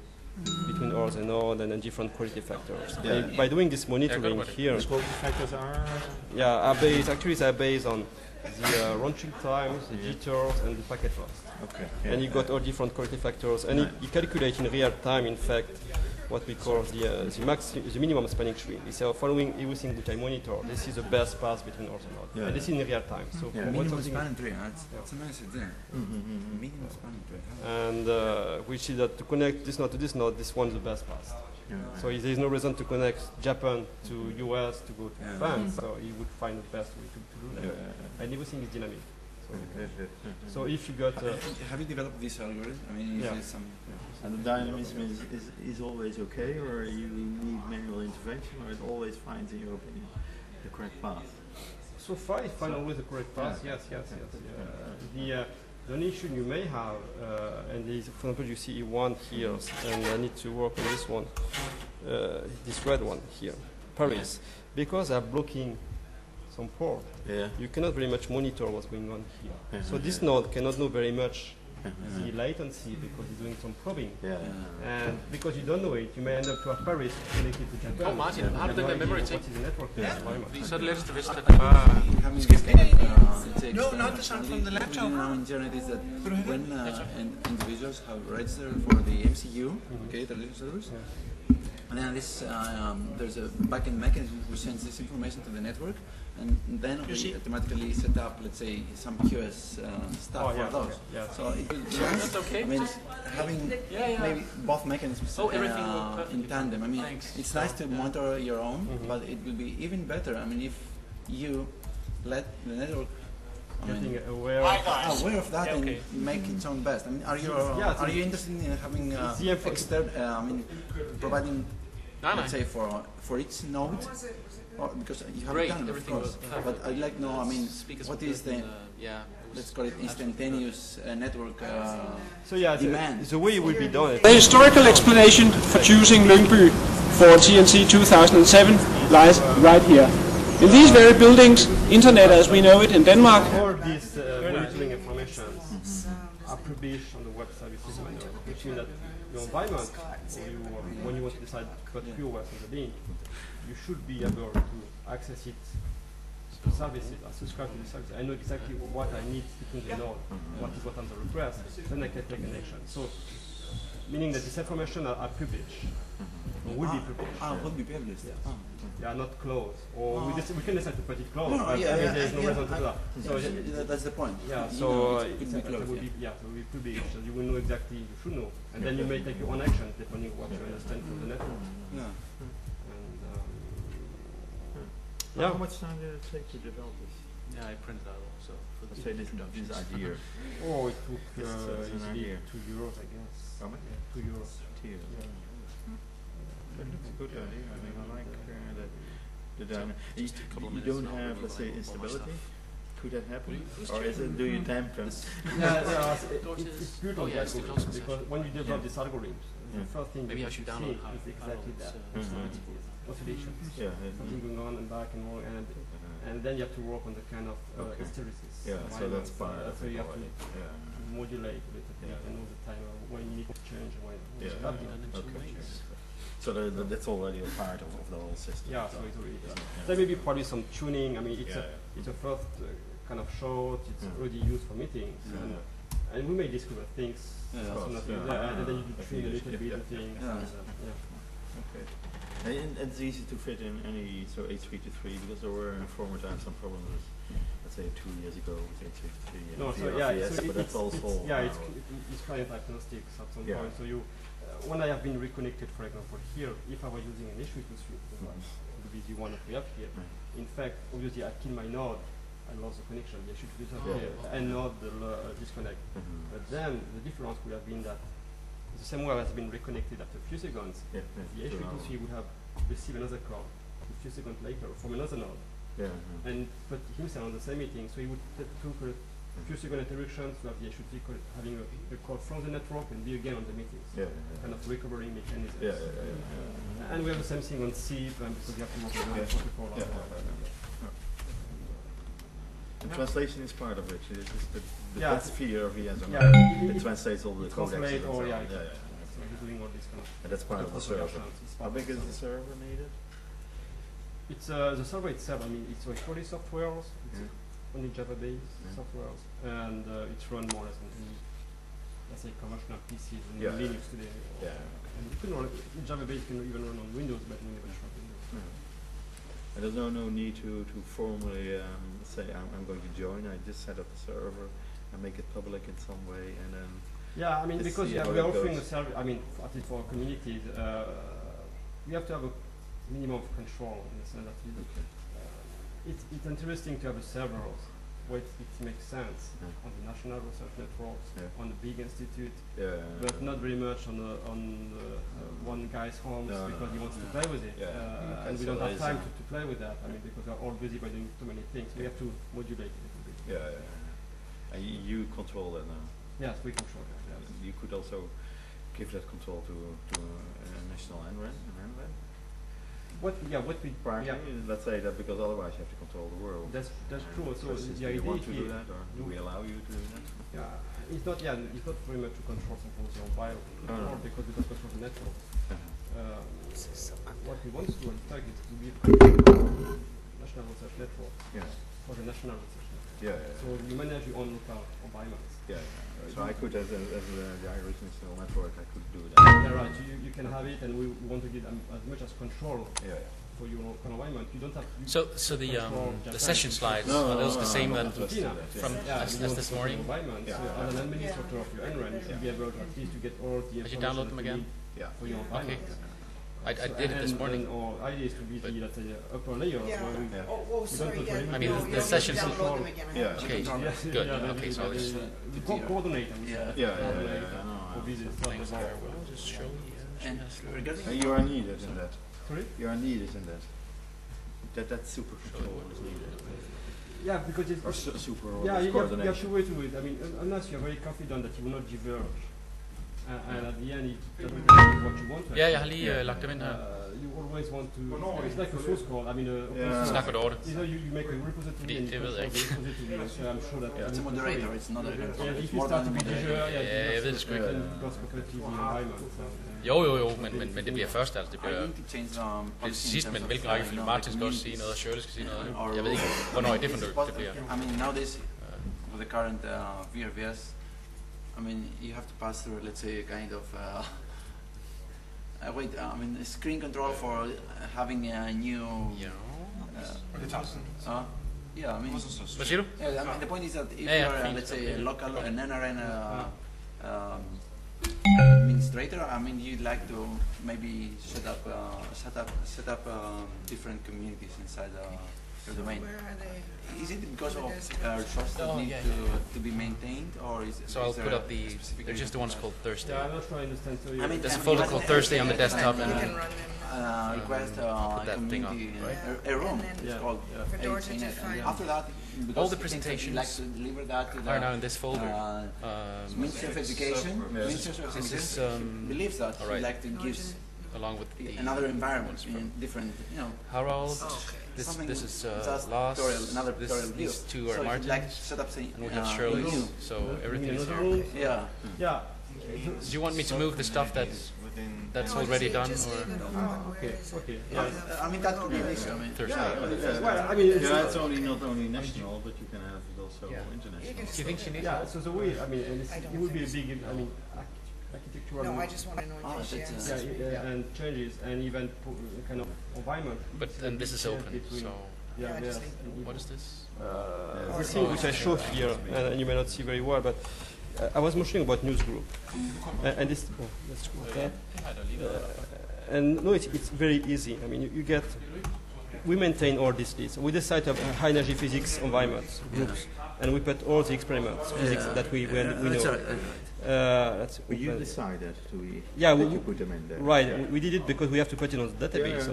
between ORs and node and then different quality factors. By doing this monitoring here, the quality factors are they're based on the launching times, the jitters, and the packet loss. Okay. And you got all different quality factors, and you calculate in real time, in fact, what we call the minimum spanning tree. We say, following everything which I monitor, this is the best path between ORs and node. And this is in real time. So minimum spanning tree, that's a nice idea. Minimum spanning tree. And which is that to connect this node to this node, this one is the best path. So there is no reason to connect Japan to US to go to France, so you would find the best way to do that. And everything is dynamic. So if you got... have you developed this algorithm? I mean, is it some... And the dynamism is always okay, or you need manual intervention, or it always finds, in your opinion, the correct path? So far, it finds always the correct path, yes. The only issue you may have, and is, for example, you see one here, and I need to work on this one. this red one here, Paris, because they're blocking some port. You cannot very much monitor what's going on here. So this node cannot know very much the latency because it's doing some probing. And because you don't know it, you may end up to have Paris connected to Japan. Oh, Martin, har du den der memory ting? Fordi så er det lettest, hvis det bare... No, not the sound from the laptop. Now in internet is that when individuals have registered for the MCU, okay, the little servers, and then this there's a backend mechanism which sends this information to the network, and then we automatically set up, let's say, some QS stuff for those. So it will be nice. I mean, having maybe both mechanisms in tandem. I mean, it's nice to monitor your own, but it will be even better. I mean, if you let the network aware of that and make its own best. I mean, are you interested in having providing, let's say, for each node? Or because you have done it, of course. But I'd like to know, I mean, what is the, let's call it instantaneous network demand? The way it will be done. The historical explanation for choosing Lyngby for TNC2007 lies right here. In these very buildings, internet as we know it in Denmark. All these monitoring informations are published on the web services manual, which means that your environment, when you want to decide what pure web on the link, you should be able to access it, services, subscribe to the service. I know exactly what I need to put in the node, what is what on the request, then I can take an action. So, meaning that this information are published, will be published. Will be published. They are not closed, or we can decide to put it closed. But there is no reason to do that. So that's the point. Yeah. So it will be published. So you will know exactly. You should know, and then you may take your own action depending on what you understand from the network. How much time did it take to develop this? Yeah, I printed out also for the this idea. Oh, it took easily €2, I guess. How much? €2. But it's a good idea. I mean, I like that. You don't have, let's say, instability. Could that happen? Or is it, do you dampen? It's good on that because when you develop these algorithms, the first thing you see is exactly that. Oscillations. Something going on and back and more, and then you have to work on the kind of hysteresis. So that's part of so you have to modulate a little bit and all the time when you need to change and when you stop it. So that's already a part of the whole system. Yeah, so it's already there may be probably some tuning. I mean, it's a first kind of short. It's already used for meetings, and we may discover things. And then you tune a little bit of things. Okay. And it's easy to fit in any H323 because there were in former times some problems with, let's say 2 years ago with H323 and but that's all solved. It's client agnostic at some point. So you, when I have been reconnected, for example, here, if I was using an H323, the busy one that we have here, in fact, obviously I kill my node, I lost the connection. The H323 disappear and not the disconnect. But then the difference would have been that the same way as been reconnected after a few seconds, the H323 would have received another call a few seconds later from another node and put himself on the same meeting. So he would take a few second interruptions to have the H323 having a call from the network and be again on the meetings. Kind of recovery mechanisms. And we have the same thing on SIP because you have to work with protocol. The translation is part of it. It's just the sphere of ES. It translates all the codecs. So doing all this kind of. And that's part of the server. How big is the server needed? It's the server itself. I mean, it's fully softwares. It's only Java-based softwares, and it's run more or less on any, let's say, commercial PCs and Linux today. And you can run Java-based. You can even run on Windows, but we never shop Windows. And there's no need to formally say I'm going to join. I just set up the server and make it public in some way, and then. Yeah, I mean, because we are offering a service. I mean, at least for our communities, we have to have a minimum of control in the sense that it's interesting to have a server where it makes sense on the national research networks, on the big institute, but not very much on one guy's homes because he wants to play with it, and we don't have time to play with that. I mean, because we're all busy by doing too many things. We have to modulate it a little bit. And you control that now. Yes, we control that. You could also give that control to a national NREN. what we partly, let's say that, because otherwise you have to control the world. That's true. So do the idea you want to here, do that, or do we allow you to do that? Yeah, it's not very much to control something so because we don't control the network. What we want to do in fact is to be a national research network for the national research network. So you manage your own local environments. So I could, as the Irish National Network, I could do that. Yeah, right. You can have it, and we want to give as much as control for your local environment. You don't have. So the session slides are those the same that from as this morning? As an administrator of your NREN, you should be able at least to get all the information. Did you download them again? For your environment. I did it this morning. Our idea is to be the upper layer. I mean, the sessions. Okay, good. Okay, so it's coordinate. Just show you are needed in that. Sorry? You are needed in that. That super control is needed. Yeah, because it's super. You have to wait to it. I mean, unless you are very confident that you will not diverge. And at the end, it doesn't matter what you want to. Ja, jeg har lige lagt dem ind her. You always want to. It's like a source code. I mean, Snak med det. You make a repository. Det ved jeg ikke. I'm sure that. It's a moderator. It's not a. It's more than a moderator. Ja, jeg ved det sgu ikke. Jo, men det bliver først, altså det bliver det sidst, men hvilken rækkefølge? Martin skal også sige noget, og Shirley skal sige noget. Jeg ved ikke, hvornår i det forløb det bliver. I mean, nowadays, with the current VRVS, I mean, you have to pass through, let's say, a kind of a screen control for having a new. Yeah, I mean. Hvad siger du? Yeah, I mean, the point is that if you're, let's say, a local an NRN administrator, I mean, you'd like to maybe set up different communities inside your domain. Where are they? Is it because of resources that need to be maintained, or is it? So I'll put up they're just the ones called Thursday. Yeah, I'm not sure I understand. So I mean, there's a folder called Thursday on the desktop, and request a community, a room. It's called after that, all the presentations like to deliver that to are now in this folder. Ministry of Education. Ministry of Education believes that we like to give along with another environment in different, Harold. This is Lars. These two are Martin's, and we have Shirley's. So everything is here. Yeah. Do you want me to move the stuff that's already done, or? Okay. I mean, that could be an issue. I mean, well, I mean, it's not only national, but you can have it also international. Do you think she needs? Yeah. So the way, I mean, it would be a big, architectural. No, I just want to know. And changes, and even kind of environment. But then this is open, so. Yeah. What is this? The thing which I showed here, and you may not see very well, but I was mentioning about newsgroup, and this. Let's go with that. And no, it's very easy. I mean, you get. We maintain all these lists. We decide to have high energy physics environments groups, and we put all the experiments physics that we know. But you decided to put them in there. Right, we did it because we have to put it on the database.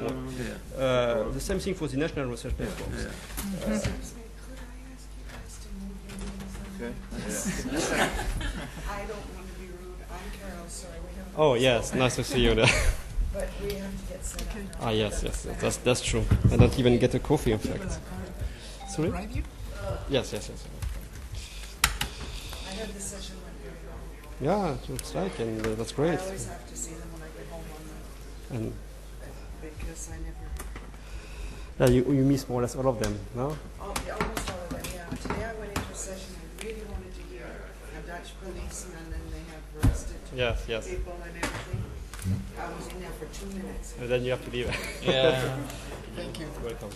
The same thing for the National Research Network. Could I ask you guys to move your meetings a little bit? I don't want to be rude. I'm Carol, sorry. Oh, yes, nice to see you there. But we have to get set up. Yes, that's true. I don't even get a coffee, in fact. Sorry? Yes. I heard the session went very well. Yeah, it looks like, and that's great. I always have to see them when I get home on the, because I never. Yeah, you miss more or less all of them, no? Almost all of them, yeah. Today I went into a session I really wanted to hear a Dutch policeman, and then they have arrested people and everything. I was in there for 2 minutes. And then you have to leave. Yeah. Thank you. Welcome.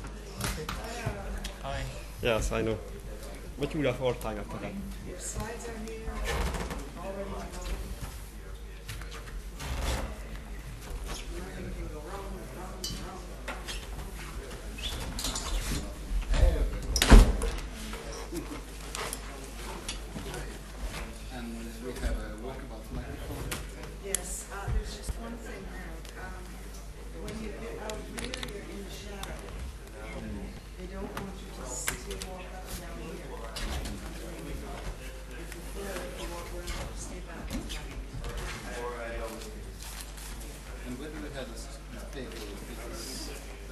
Hi. Yes, I know. But you will have all time after that. Your slides are here, all ready to go. Nothing can go wrong. And we have a walkabout microphone. Yes, there's just one thing, Harold. When you get out here, you're in the shadow. They don't want you to walk up and down here. If you feel like you walk around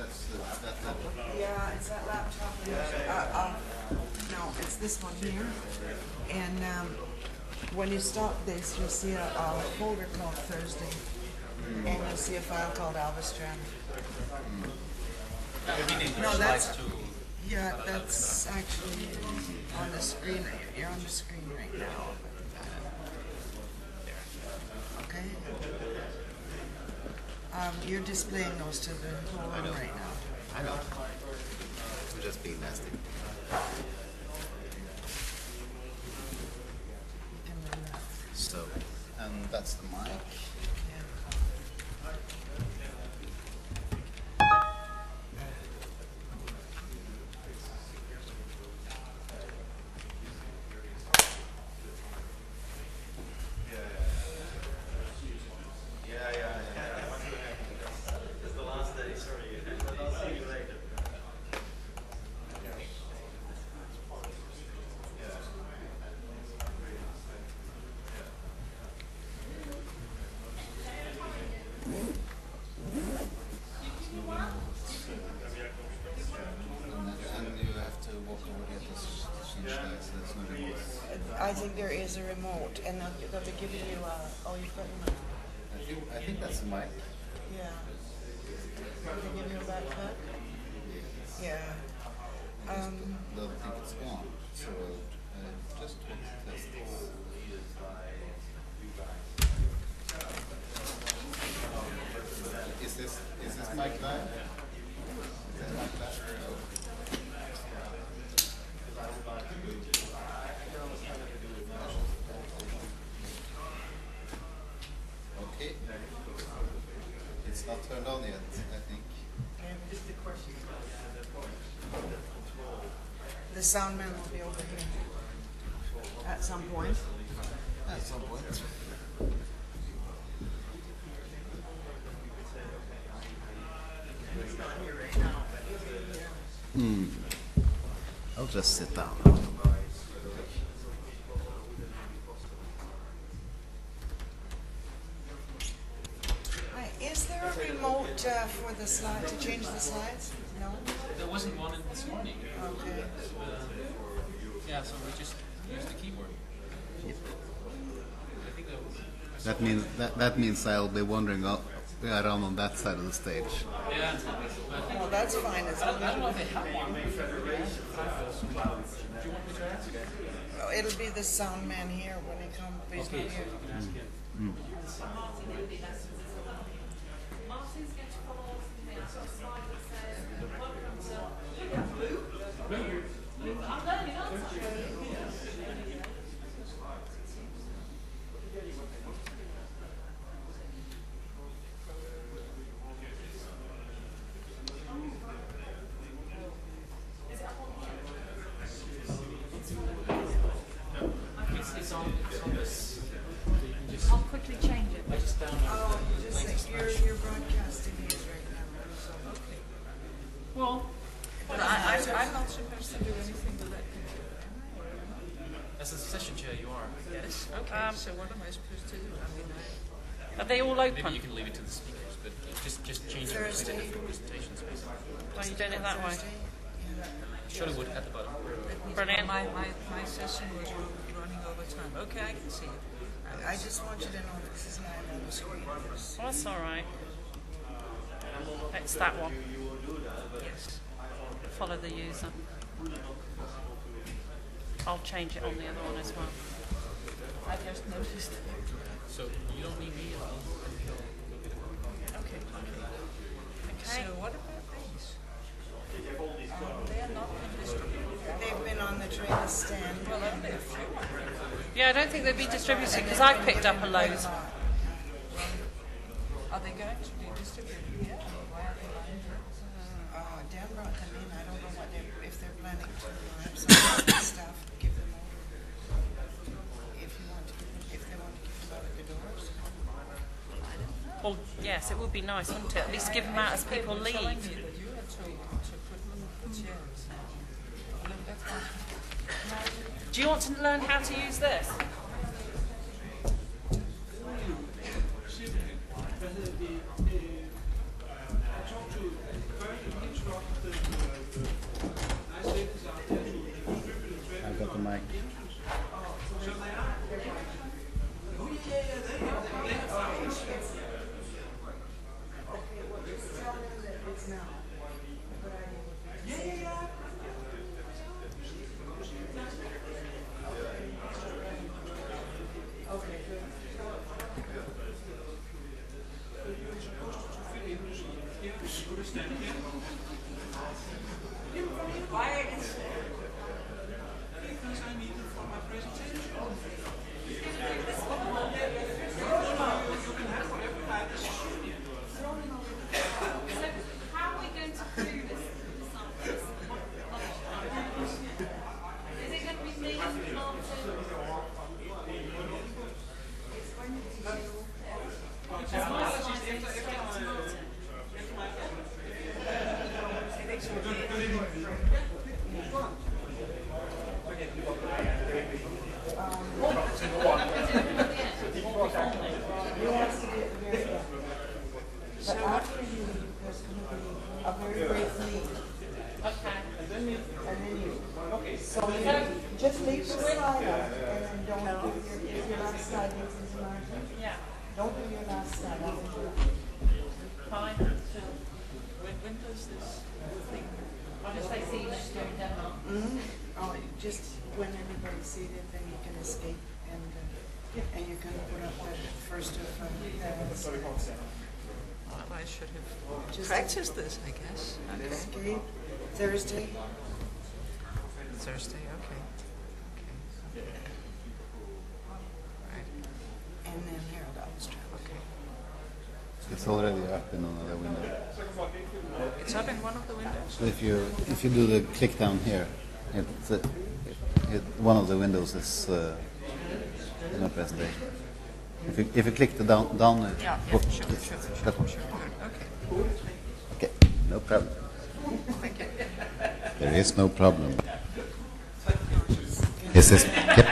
That's that laptop. Yeah, it's that laptop. No, it's this one here. And when you stop this, you'll see a folder called Thursday. And you'll see a file called Alvestran. No, that's... Yeah, that's actually on the screen. You're on the screen right now. Okay. You're displaying those to the whole room right now. I know. We're just being nasty. So, and that's the mic. I think there is a remote, and they'll be giving you oh, you've got one. I think that's the mic. Yeah. Will they give you a backpack? Yeah. They'll think it's gone. So just want to test this. Is this mic live? Is that mic live? Okay. It's not turned on yet, I think. The sound man will be over here at some point. At some point. I'll just sit down. Is there a remote for the slide to change the slides? No. There wasn't one this morning. Okay. Yeah, so we just used the keyboard. That means I'll be wandering around on that side of the stage. Yeah. Well, that's fine. As long I don't know if they have one. Do you want me to ask? Oh, it'll be the sound man here when he comes. He's Okay, not so here. you can ask him. I'll quickly change it. Oh, you're broadcasting these right now. Okay. Well, but I'm not supposed to do anything with that picture. As a session chair, you are. Yes. Okay. So what am I supposed to do? I mean, are they all open? Maybe you can leave it to the speakers, but just change it to different presentations, basically. Are you doing it that way? Surely would at the bottom. Brilliant. My session was running over time. Okay, I can see it. I just want you to know this is live on the screen. Well, that's all right. It's that one. Yes. Follow the user. I'll change it on the other one as well. I just noticed. So you don't need me at all. Okay. So what about these? They are not been distributed. They've been on the trainer stand. Well, only a few. Yeah, I don't think they'd be distributed because I've picked up a load. Are they going to be distributed? Yeah. Why are they lying here? Dan brought them in. I don't know what if they're planning to have some staff give them over. If they want to give them out at the doors. I don't know. Well, yes, it would be nice, wouldn't it? At least give them out as people leave. You had to put them on the chairs. Look, that's fine. Do you want to learn how to use this? No. Good idea. Yeah. Okay, good. Why is because I need it for my presentation. How are we going to do this? Is it going to be me, Martin? But after you, there's going to be a very brief lead. Okay. And then you. So you just leave the slide up and then don't do your last slide is into Martin. Yeah. Don't do your last slide. Fine. When does this thing? I'll just say see you next year in Denmark. Oh, just when everybody's seated, then you can escape and you can put up the first of Well, I should have just practiced this, I guess. Okay. Escape Thursday. Thursday, okay. Right. And then Harold Almström. Okay. It's already up in another window. It's up in one of the windows. So if you do the click down here, one of the windows is my presentation. If you click the down Yeah, sure, that one. Sure, good. Okay. Okay, no problem. Thank you. There is no problem. Is this? Yep.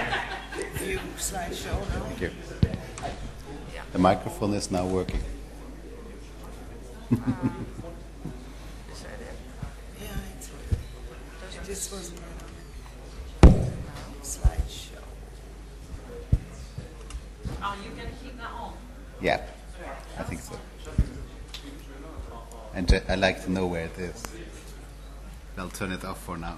View slideshow now. Thank you. The microphone is now working. Is that it? Yeah, it just wasn't right on it. Slideshow. Are you going to keep that on? Yeah, I think so. And I like to know where it is. I'll turn it off for now.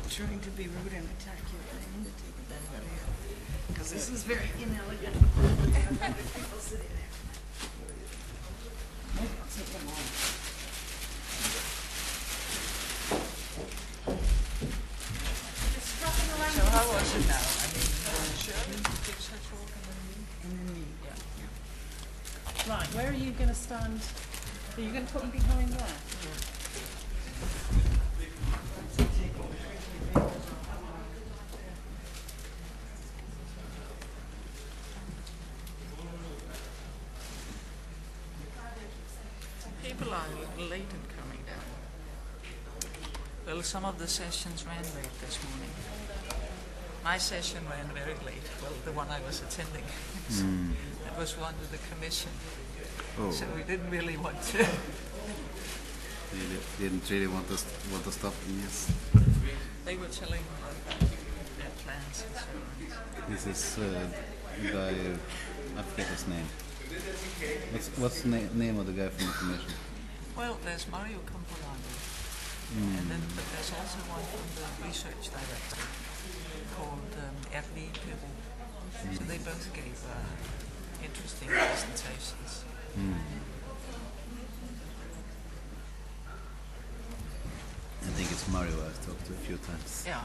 Trying to be rude and attack you, but I need to take it back out of here. Because this is very inelegant. People sitting there. Maybe I'll take them all. So how was it now? I mean, Shirley gives her talk and then me. Yeah. Right, where are you going to stand? Are you going to put them behind there? People are late in coming down. Well, some of the sessions ran late this morning. My session ran very late. Well, the one I was attending. So that was one with the commission. Oh. So we didn't really want to. You didn't really want to stop them, yes. They were telling about their plans and so on. This is guy, I forget his name. What's the name of the guy from the commission? Well, there's Mario Camporano, but there's also one from the research director called Erli Peru. So they both gave interesting presentations. I think it's Mario I've talked to a few times. Yeah.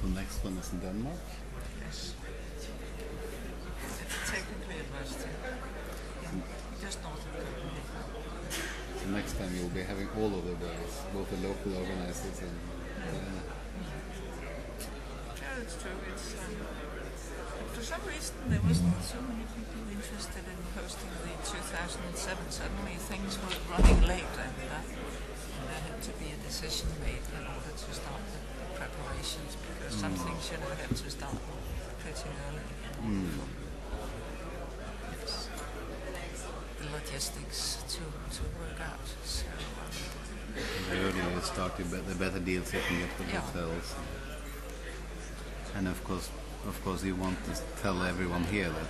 The next one is in Denmark. Yes. It's technically university. Just north of Copenhagen. So next time you'll be having all of the boys, both the local organizers and yeah, it's true. It's for some reason there wasn't so many people interested in hosting the 2007. Suddenly things were running late, and there had to be a decision made in order to start the preparations, because some things have to start pretty early. The logistics to work out. So, the earlier you start, the better deals you can get with hotels. And of course, you want to tell everyone here that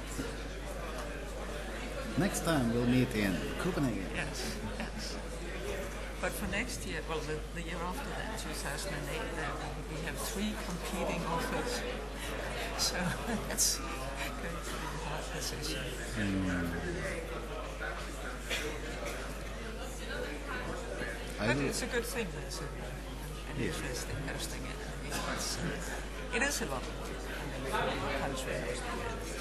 next time we'll meet in Copenhagen. Yes. But for next year, well, the year after that, 2008, we have 3 competing offers. So that's going to be a hard decision. But it's a good thing. There's an interest in hosting it. It is a lot more than the country hosting it. So.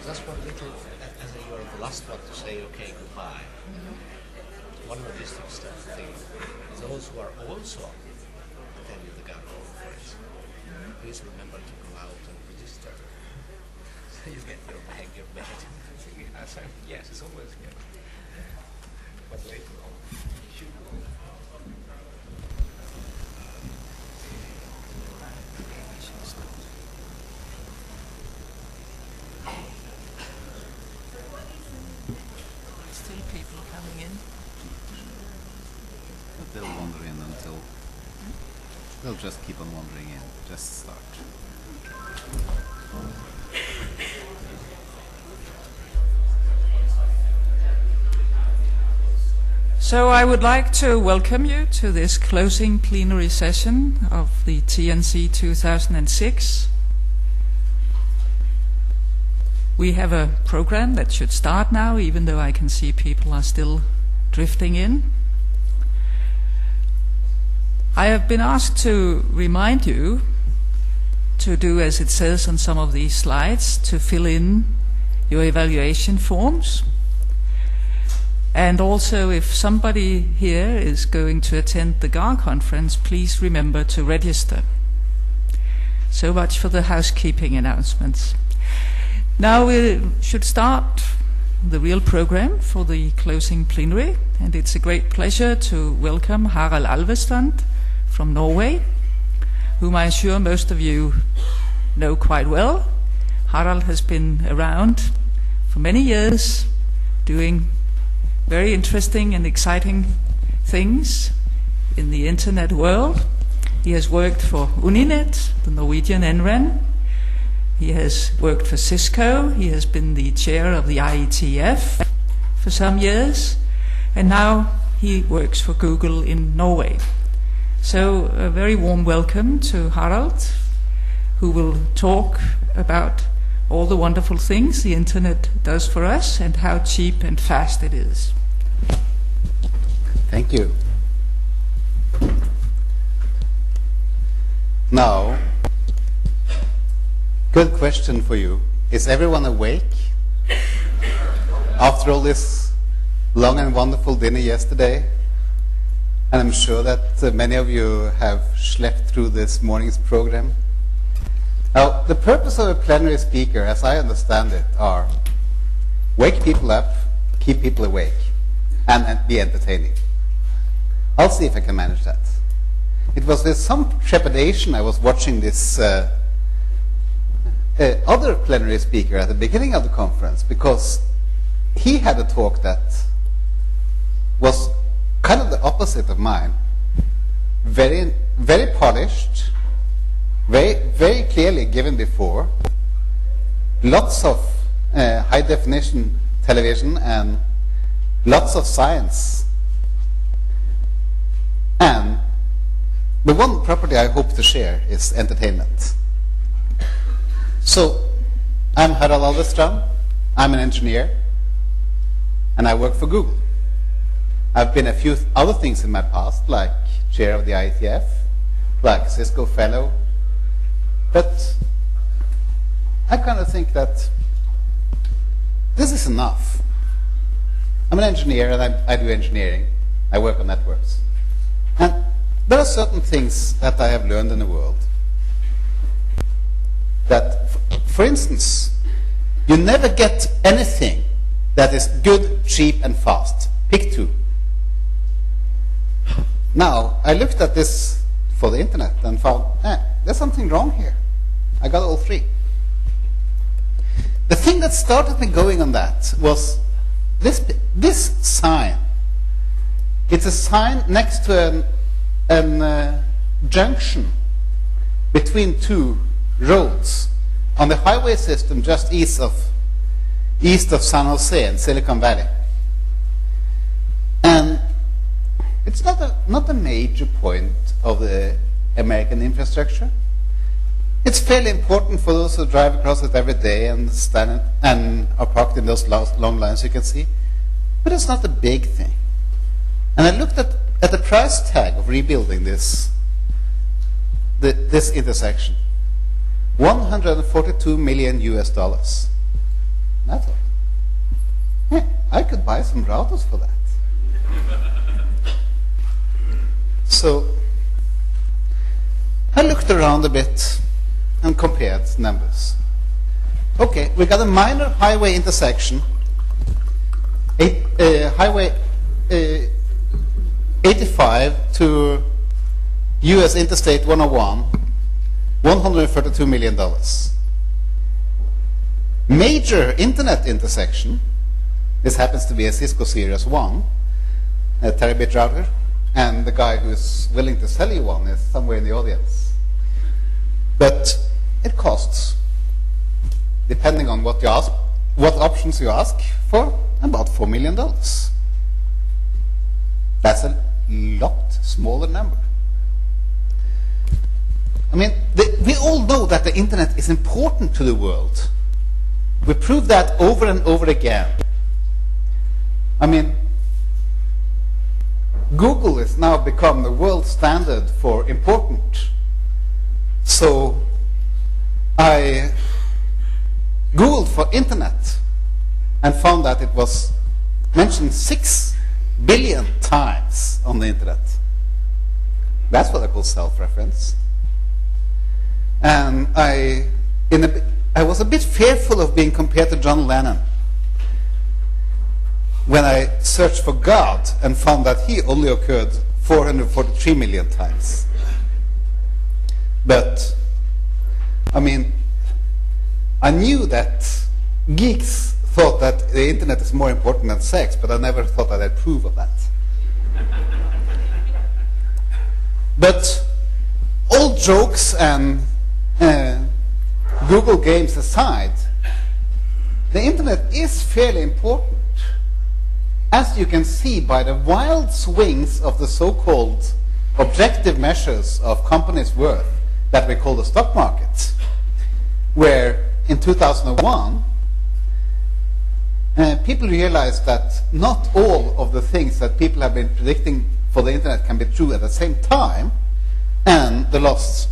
Just one little, as you're the last one to say okay, goodbye. One logistics thing. Those who are also attending the GAN conference, please remember to go out and register. So you get your bag, yes, it's always good. But later on, you should go. Still people coming in. But they'll wander in until they'll just keep on wandering in. Just start. So I would like to welcome you to this closing plenary session of the TNC 2006. We have a program that should start now, even though I can see people are still drifting in. I have been asked to remind you to do as it says on some of these slides, to fill in your evaluation forms. And also, if somebody here is going to attend the GAR conference, please remember to register. So much for the housekeeping announcements. Now we should start the real program for the closing plenary, and it's a great pleasure to welcome Harald Alvestrand from Norway, whom I'm sure most of you know quite well. Harald has been around for many years doing very interesting and exciting things in the internet world. He has worked for Uninet, the Norwegian NREN. He has worked for Cisco. He has been the chair of the IETF for some years. And now he works for Google in Norway. So a very warm welcome to Harald, who will talk about all the wonderful things the internet does for us and how cheap and fast it is. Thank you. Now, good question for you. Is everyone awake? After all this long and wonderful dinner yesterday, and I'm sure that many of you have slept through this morning's program. Now, the purpose of a plenary speaker, as I understand it, are wake people up, keep people awake, and be entertaining. I'll see if I can manage that. It was with some trepidation I was watching this other plenary speaker at the beginning of the conference, because he had a talk that was kind of the opposite of mine. Very, very polished, very clearly given before, lots of high definition television and lots of science. And the one property I hope to share is entertainment. So I'm Harald Alvestrand. I'm an engineer, and I work for Google. I've been a few other things in my past, like chair of the IETF, like Cisco fellow, but I kind of think that this is enough. I'm an engineer, and I do engineering. I work on networks. And there are certain things that I have learned in the world. That, for instance, you never get anything that is good, cheap, and fast. Pick two. Now, I looked at this for the internet and found, there's something wrong here. I got all three. The thing that started me going on that was this sign. It's a sign next to an junction between two roads on the highway system just east of San Jose in Silicon Valley. And it's not a major point of the American infrastructure. It's fairly important for those who drive across it every day and stand and are parked in those long lines you can see. But it's not a big thing. And I looked at the price tag of rebuilding this intersection. $142 million US. And I thought, I could buy some routers for that. So I looked around a bit and compared numbers. Okay, we got a minor highway intersection, highway 85 to US Interstate 101, $132 million. Major internet intersection, this happens to be a Cisco Series 1, a terabit router, and the guy who is willing to sell you one is somewhere in the audience. But it costs, depending on what you ask, what options you ask for, about $4 million. That's a lot smaller number. I mean, we all know that the internet is important to the world. We prove that over and over again. I mean, Google has now become the world standard for important. So I Googled for internet and found that it was mentioned 6 billion times on the internet. That's what I call self-reference. And I was a bit fearful of being compared to John Lennon when I searched for God and found that he only occurred 443 million times. But, I mean, I knew that geeks thought that the internet is more important than sex, but I never thought that I'd prove of that. But all jokes and Google games aside, the internet is fairly important, as you can see by the wild swings of the so-called objective measures of companies' worth that we call the stock market, where in 2001 people realized that not all of the things that people have been predicting for the internet can be true at the same time, and the lost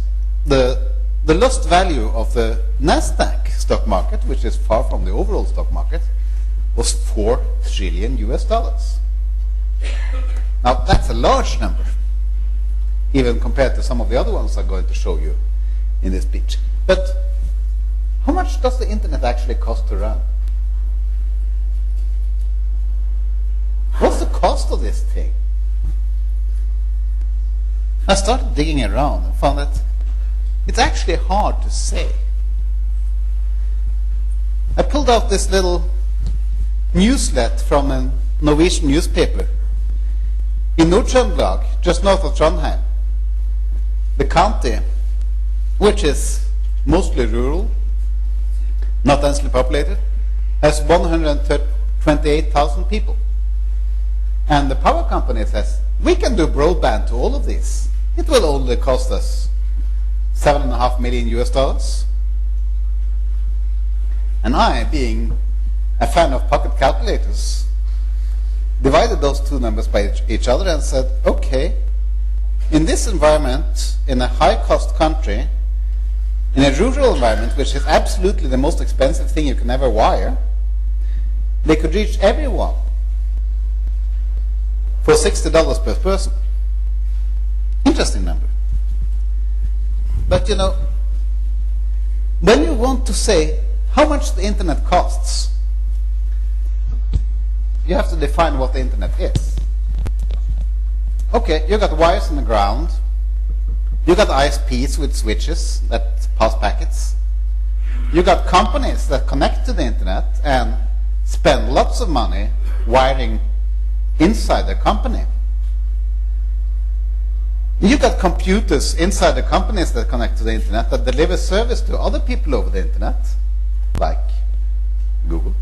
value of the Nasdaq stock market, which is far from the overall stock market, was $4 trillion US. Now that's a large number, even compared to some of the other ones I'm going to show you in this speech. But how much does the internet actually cost to run? What's the cost of this thing? I started digging around and found that it's actually hard to say. I pulled out this little newslet from a Norwegian newspaper in Nord-Trøndelag, just north of Trondheim. The county, which is mostly rural, not densely populated, has 128,000 people. And the power company says, we can do broadband to all of these. It will only cost us $7.5 million US. And I, being a fan of pocket calculators, divided those two numbers by each other and said, okay, in this environment, in a high-cost country, in a rural environment, which is absolutely the most expensive thing you can ever wire, they could reach everyone for $60 per person. Interesting number. But you know, when you want to say how much the internet costs, you have to define what the internet is. Okay, you got wires in the ground. You got ISPs with switches that pass packets. You got companies that connect to the internet and spend lots of money wiring inside the company. You got computers inside the companies that connect to the internet that deliver service to other people over the internet, like Google.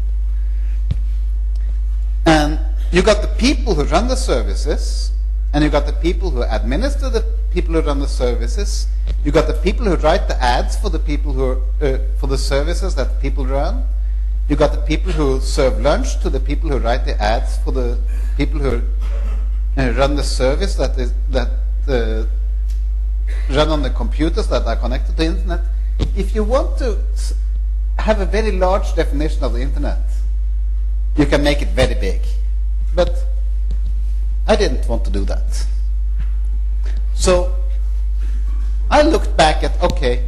And you got the people who run the services, and you got the people who administer the people who run the services. You got the people who write the ads for the people who for the services that people run. You got the people who serve lunch to the people who write the ads for the people who run the service that run on the computers that are connected to the internet. If you want to have a very large definition of the internet, you can make it very big. But I didn't want to do that. So I looked back at, okay,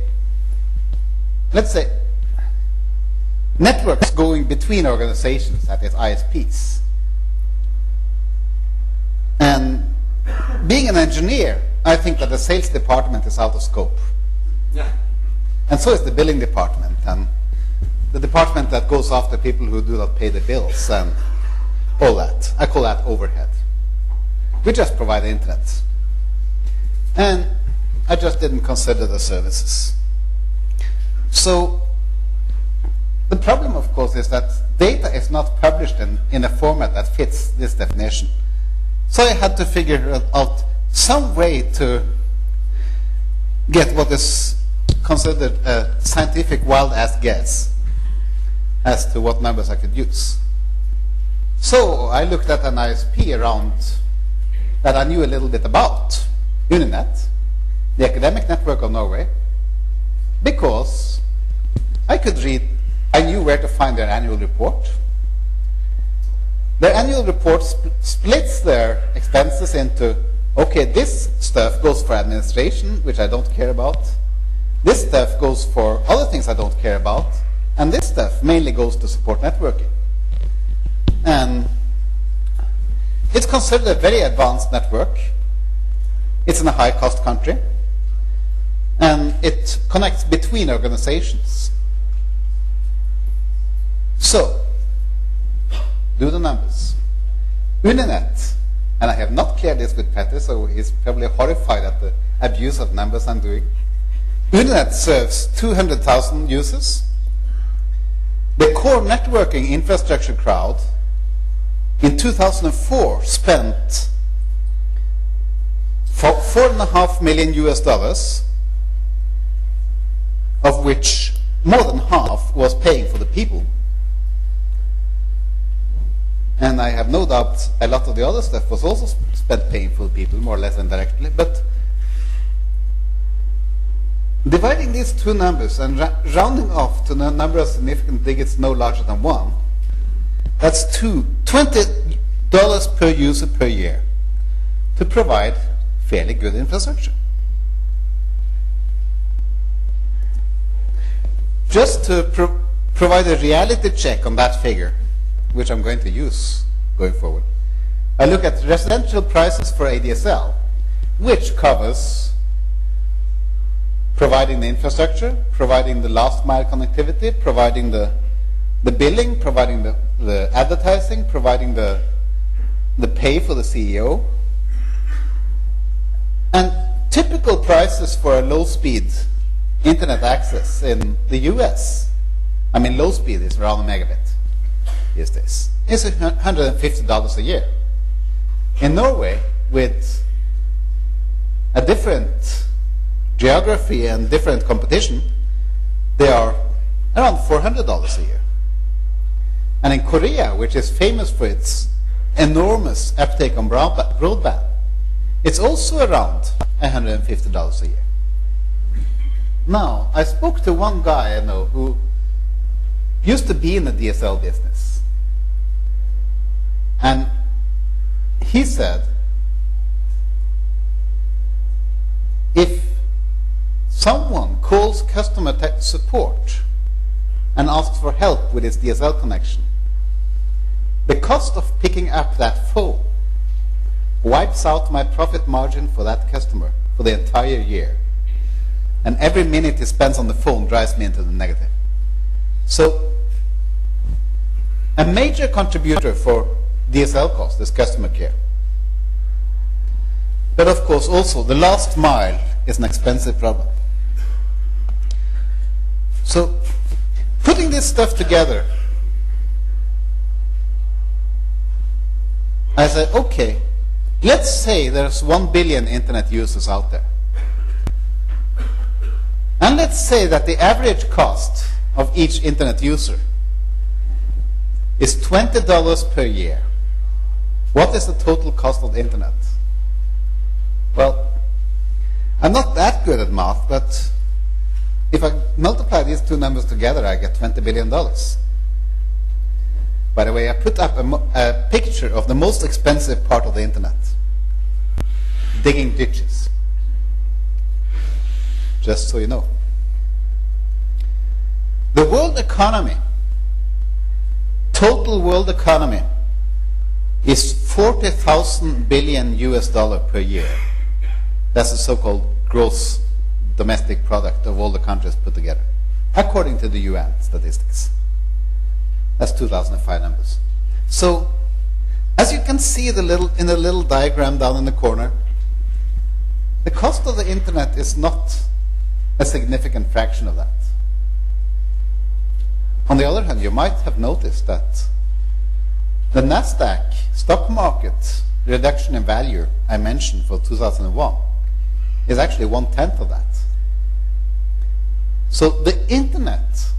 let's say networks going between organizations, that is ISPs. And being an engineer, I think that the sales department is out of scope. Yeah. And so is the billing department, and the department that goes after people who do not pay the bills and all that. I call that overhead. We just provide the internet. And I just didn't consider the services. So the problem, of course, is that data is not published in a format that fits this definition. So I had to figure out some way to get what is considered a scientific wild-ass guess as to what numbers I could use. So I looked at an ISP around that I knew a little bit about, Uninet, the academic network of Norway, because I knew where to find their annual report. Their annual report splits their expenses into, okay, this stuff goes for administration, which I don't care about. This stuff goes for other things I don't care about. And this stuff mainly goes to support networking. And it's considered a very advanced network. It's in a high-cost country. And it connects between organizations. So, do the numbers. Uninet, and I have not cleared this with Petter, so he's probably horrified at the abuse of numbers I'm doing. Uninet serves 200,000 users. The core networking infrastructure crowd in 2004 spent $4.5 million US, of which more than half was paying for the people. And I have no doubt a lot of the other stuff was also spent paying for the people, more or less indirectly. But dividing these two numbers and rounding off to the number of significant digits no larger than 1, that's $20 per user per year to provide fairly good infrastructure. Just to provide a reality check on that figure, which I'm going to use going forward, I look at residential prices for ADSL, which covers providing the infrastructure, providing the last mile connectivity, providing the billing, providing the advertising, providing the pay for the CEO. And typical prices for a low-speed internet access in the US, I mean low speed is around a megabit these days, is $150 a year. In Norway, with a different geography and different competition, they are around $400 a year. And in Korea, which is famous for its enormous uptake on broadband, it's also around $150 a year. Now, I spoke to one guy I know who used to be in the DSL business. And he said, if someone calls customer support and asks for help with his DSL connection, the cost of picking up that phone wipes out my profit margin for that customer for the entire year. And every minute he spends on the phone drives me into the negative. So, a major contributor for DSL cost is customer care. But of course also the last mile is an expensive problem. So, putting this stuff together, I said, okay, let's say there's 1 billion internet users out there. And let's say that the average cost of each internet user is $20 per year. What is the total cost of the internet? Well, I'm not that good at math, but if I multiply these two numbers together, I get $20 billion. By the way, I put up a picture of the most expensive part of the internet, digging ditches. Just so you know. The world economy, total world economy, is 40,000 billion US dollar per year. That's the so-called gross domestic product of all the countries put together, according to the UN statistics. That's 2005 numbers. So, as you can see in the little diagram down in the corner, the cost of the internet is not a significant fraction of that. On the other hand, you might have noticed that the Nasdaq stock market reduction in value I mentioned for 2001 is actually 1/10 of that. So the internet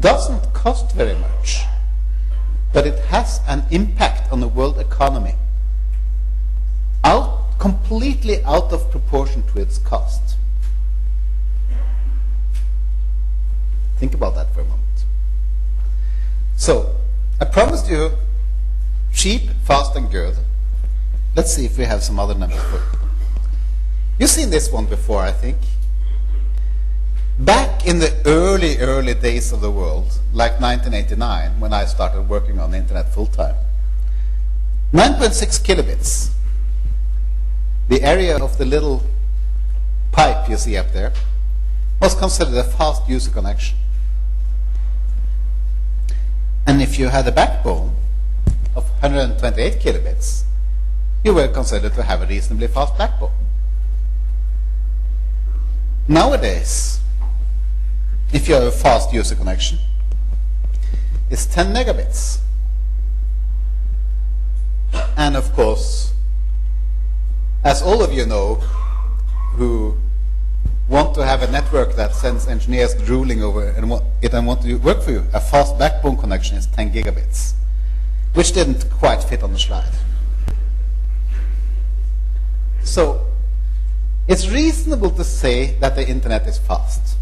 doesn't cost very much, but it has an impact on the world economy completely out of proportion to its cost. Think about that for a moment. So, I promised you cheap, fast, and good. Let's see if we have some other numbers for you. You've seen this one before, I think. Back in the early days of the world, like 1989, when I started working on the internet full-time, 9.6 kilobits, the area of the little pipe you see up there, was considered a fast user connection. And if you had a backbone of 128 kilobits, you were considered to have a reasonably fast backbone. Nowadays, if you have a fast user connection, it's 10 megabits. And of course, as all of you know, who want to have a network that sends engineers drooling over and want to work for you, a fast backbone connection is 10 gigabits, which didn't quite fit on the slide. So, it's reasonable to say that the internet is fast.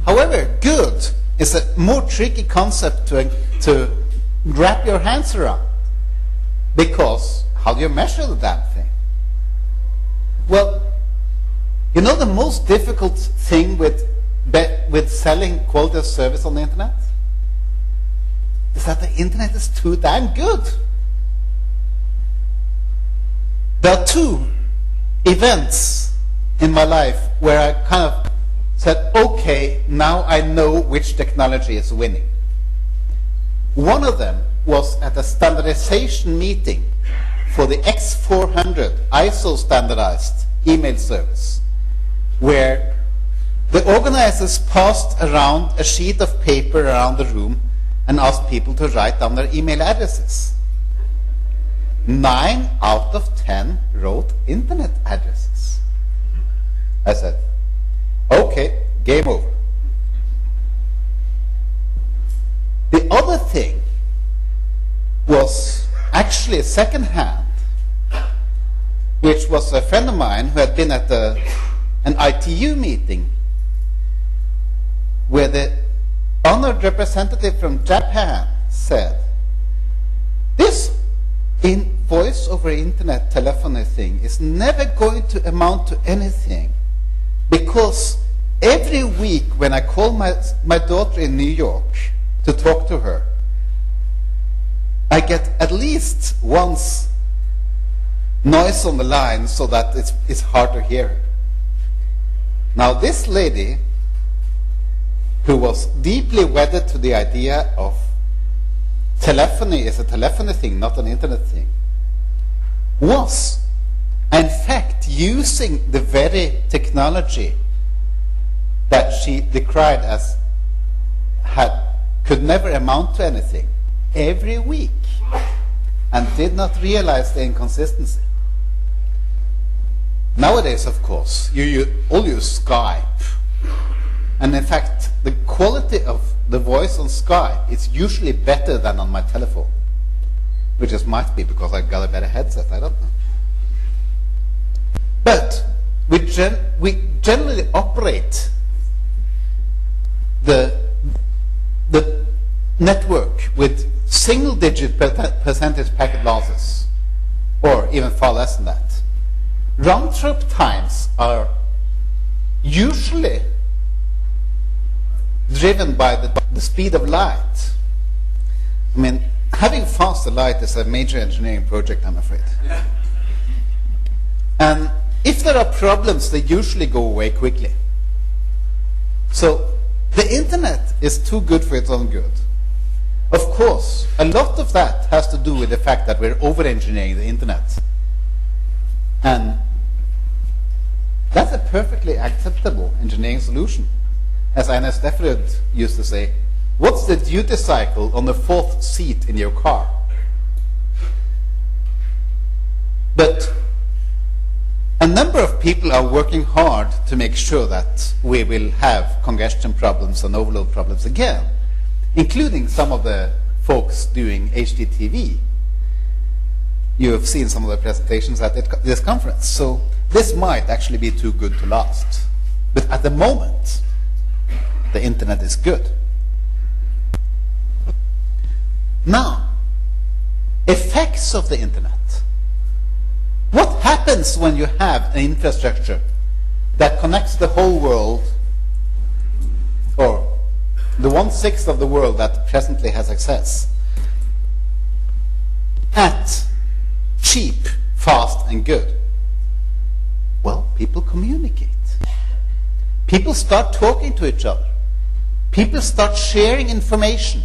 However, good is a more tricky concept to wrap your hands around, because how do you measure the damn thing? Well, you know the most difficult thing with selling quality of service on the internet? Is that the internet is too damn good. There are two events in my life where I kind of said, okay, now I know which technology is winning. One of them was at a standardization meeting for the X400 ISO standardized email service, where the organizers passed around a sheet of paper around the room and asked people to write down their email addresses. 9 out of 10 wrote internet addresses. I said, okay, game over. second hand, which was a friend of mine who had been at an ITU meeting where the honored representative from Japan said, this voice over internet telephony thing is never going to amount to anything, because every week when I call my daughter in New York to talk to her, I get at least once noise on the line so that it's hard to hear her. Now this lady, who was deeply wedded to the idea of telephony is a telephony thing, not an internet thing, was in fact using the very technology that she decried as could never amount to anything every week, and did not realize the inconsistency. Nowadays, of course, you all use Skype, and in fact the quality of the voice on Skype is usually better than on my telephone, which just might be because I got a better headset, I don't know. But we generally operate the network with single-digit percentage packet losses, or even far less than that. Round-trip times are usually driven by the speed of light. I mean, having faster light is a major engineering project, I'm afraid. Yeah. And if there are problems, they usually go away quickly. So the internet is too good for its own good. Of course, a lot of that has to do with the fact that we're over-engineering the internet. And that's a perfectly acceptable engineering solution. As Ines Steffrud used to say, what's the duty cycle on the fourth seat in your car? But a number of people are working hard to make sure that we will have congestion problems and overload problems again, including some of the folks doing HDTV. You have seen some of the presentations at this conference. So this might actually be too good to last. But at the moment, the internet is good. Now, effects of the internet. What happens when you have an infrastructure that connects the whole world, or the 1/6 of the world that presently has access, at cheap, fast, and good? Well, people communicate. People start talking to each other. People start sharing information.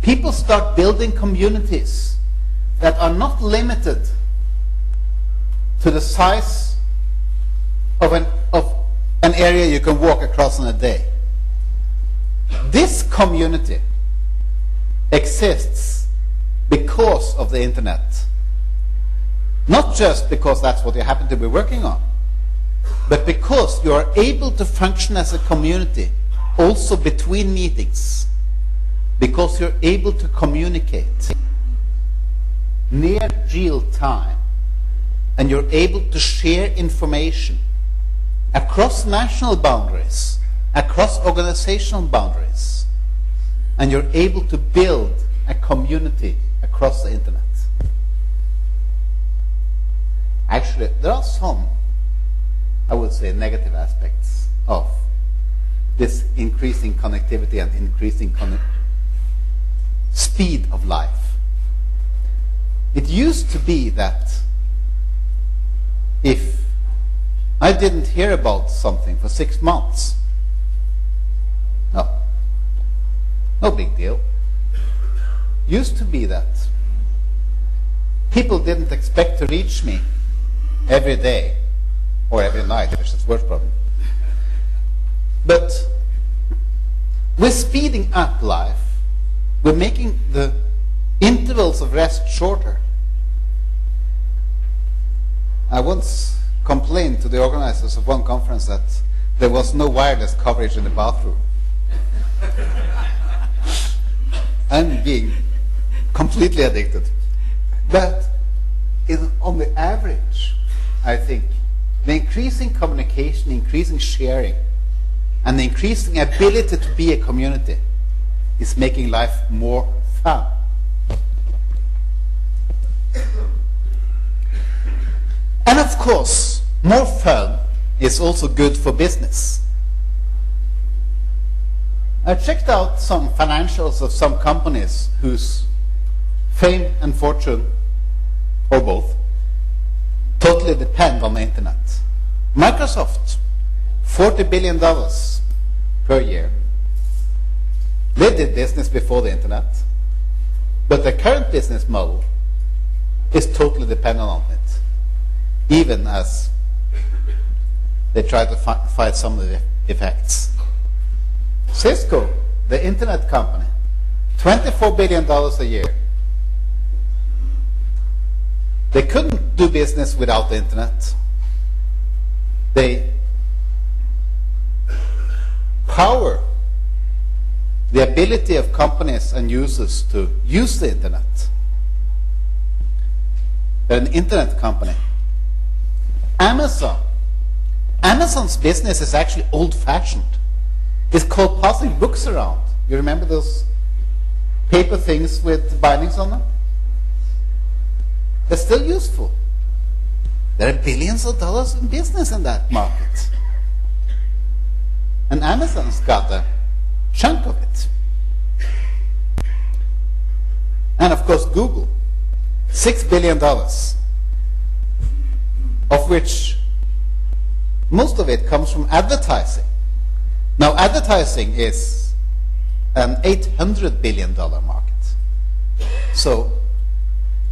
People start building communities that are not limited to the size of an area you can walk across in a day. This community exists because of the internet. Not just because that's what you happen to be working on, but because you are able to function as a community also between meetings, because you're able to communicate near real time, and you're able to share information across national boundaries, across organizational boundaries, and you're able to build a community across the internet. Actually, there are some, I would say, negative aspects of this increasing connectivity and increasing speed of life. It used to be that if I didn't hear about something for 6 months, no big deal. Used to be that people didn't expect to reach me every day or every night, which is worse problem. But we're speeding up life. We're making the intervals of rest shorter. I once complained to the organizers of one conference that there was no wireless coverage in the bathroom. I'm being completely addicted. But on the average, I think, the increasing communication, increasing sharing, and the increasing ability to be a community is making life more fun. And of course, more fun is also good for business. I checked out some financials of some companies whose fame and fortune, or both, totally depend on the internet. Microsoft, $40 billion per year. They did business before the internet, but their current business model is totally dependent on it, even as they try to fight some of the effects. Cisco, the internet company, $24 billion a year. They couldn't do business without the internet. They power the ability of companies and users to use the internet. They're an internet company. Amazon's business is actually old-fashioned. It's called passing books around. You remember those paper things with bindings on them? They're still useful. There are billions of dollars in business in that market. And Amazon's got a chunk of it. And of course Google, $6 billion, of which most of it comes from advertising. Now advertising is an $800 billion market. So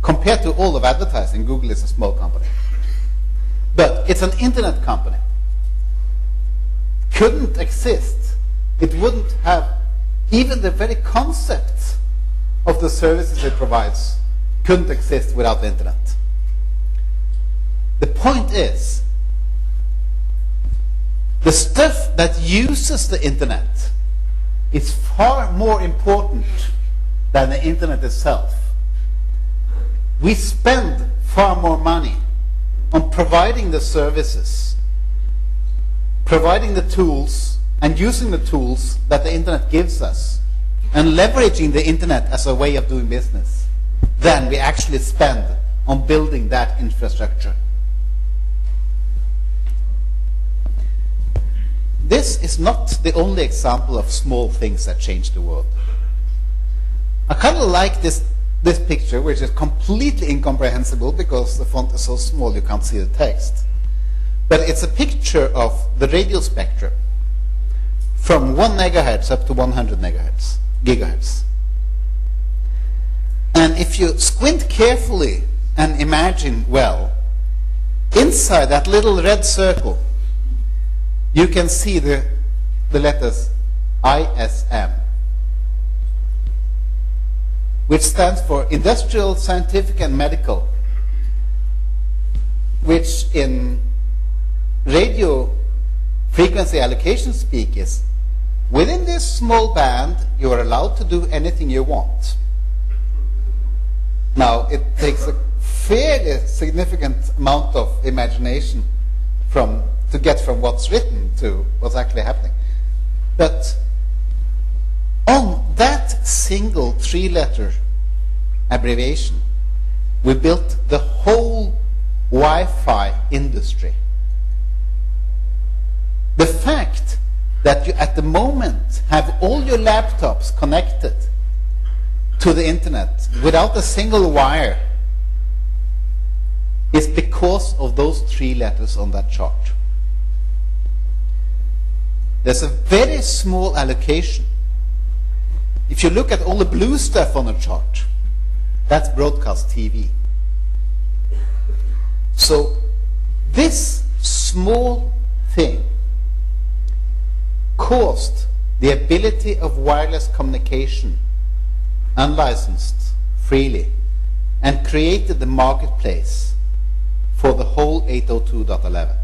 compared to all of advertising, Google is a small company. But it's an internet company. Couldn't exist. It wouldn't have even the very concept of the services it provides couldn't exist without the internet. The point is, the stuff that uses the internet is far more important than the internet itself. We spend far more money on providing the services, providing the tools, and using the tools that the internet gives us, and leveraging the internet as a way of doing business, than we actually spend on building that infrastructure. This is not the only example of small things that change the world. I kind of like this picture, which is completely incomprehensible because the font is so small you can't see the text. But it's a picture of the radio spectrum from 1 megahertz up to 100 gigahertz. And if you squint carefully and imagine well, inside that little red circle, you can see the letters ISM, which stands for Industrial, Scientific and Medical, which in radio frequency allocation speak is, within this small band, you are allowed to do anything you want. Now, it takes a fairly significant amount of imagination to get from what's written to what's actually happening. But on that single 3-letter abbreviation, we built the whole Wi-Fi industry. The fact that you at the moment have all your laptops connected to the internet without a single wire is because of those 3 letters on that chart. There's a very small allocation. If you look at all the blue stuff on the chart, that's broadcast TV. So this small thing caused the ability of wireless communication unlicensed freely and created the marketplace for the whole 802.11.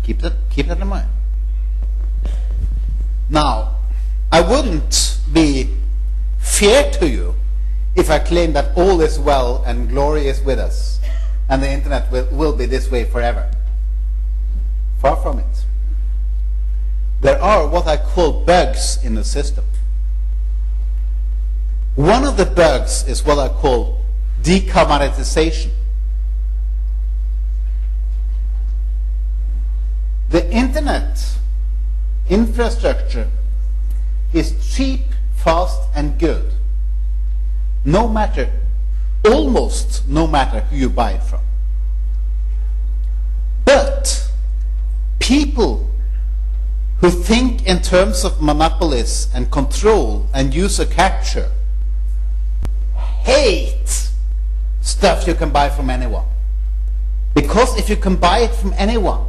Keep that in mind. Now, I wouldn't be fair to you if I claim that all is well and glory is with us, and the internet will be this way forever. Far from it. There are what I call bugs in the system. One of the bugs is what I call decommoditization. The internet infrastructure is cheap, fast, and good. No matter, almost no matter who you buy it from. But people who think in terms of monopolies and control and user capture hate stuff you can buy from anyone. Because if you can buy it from anyone,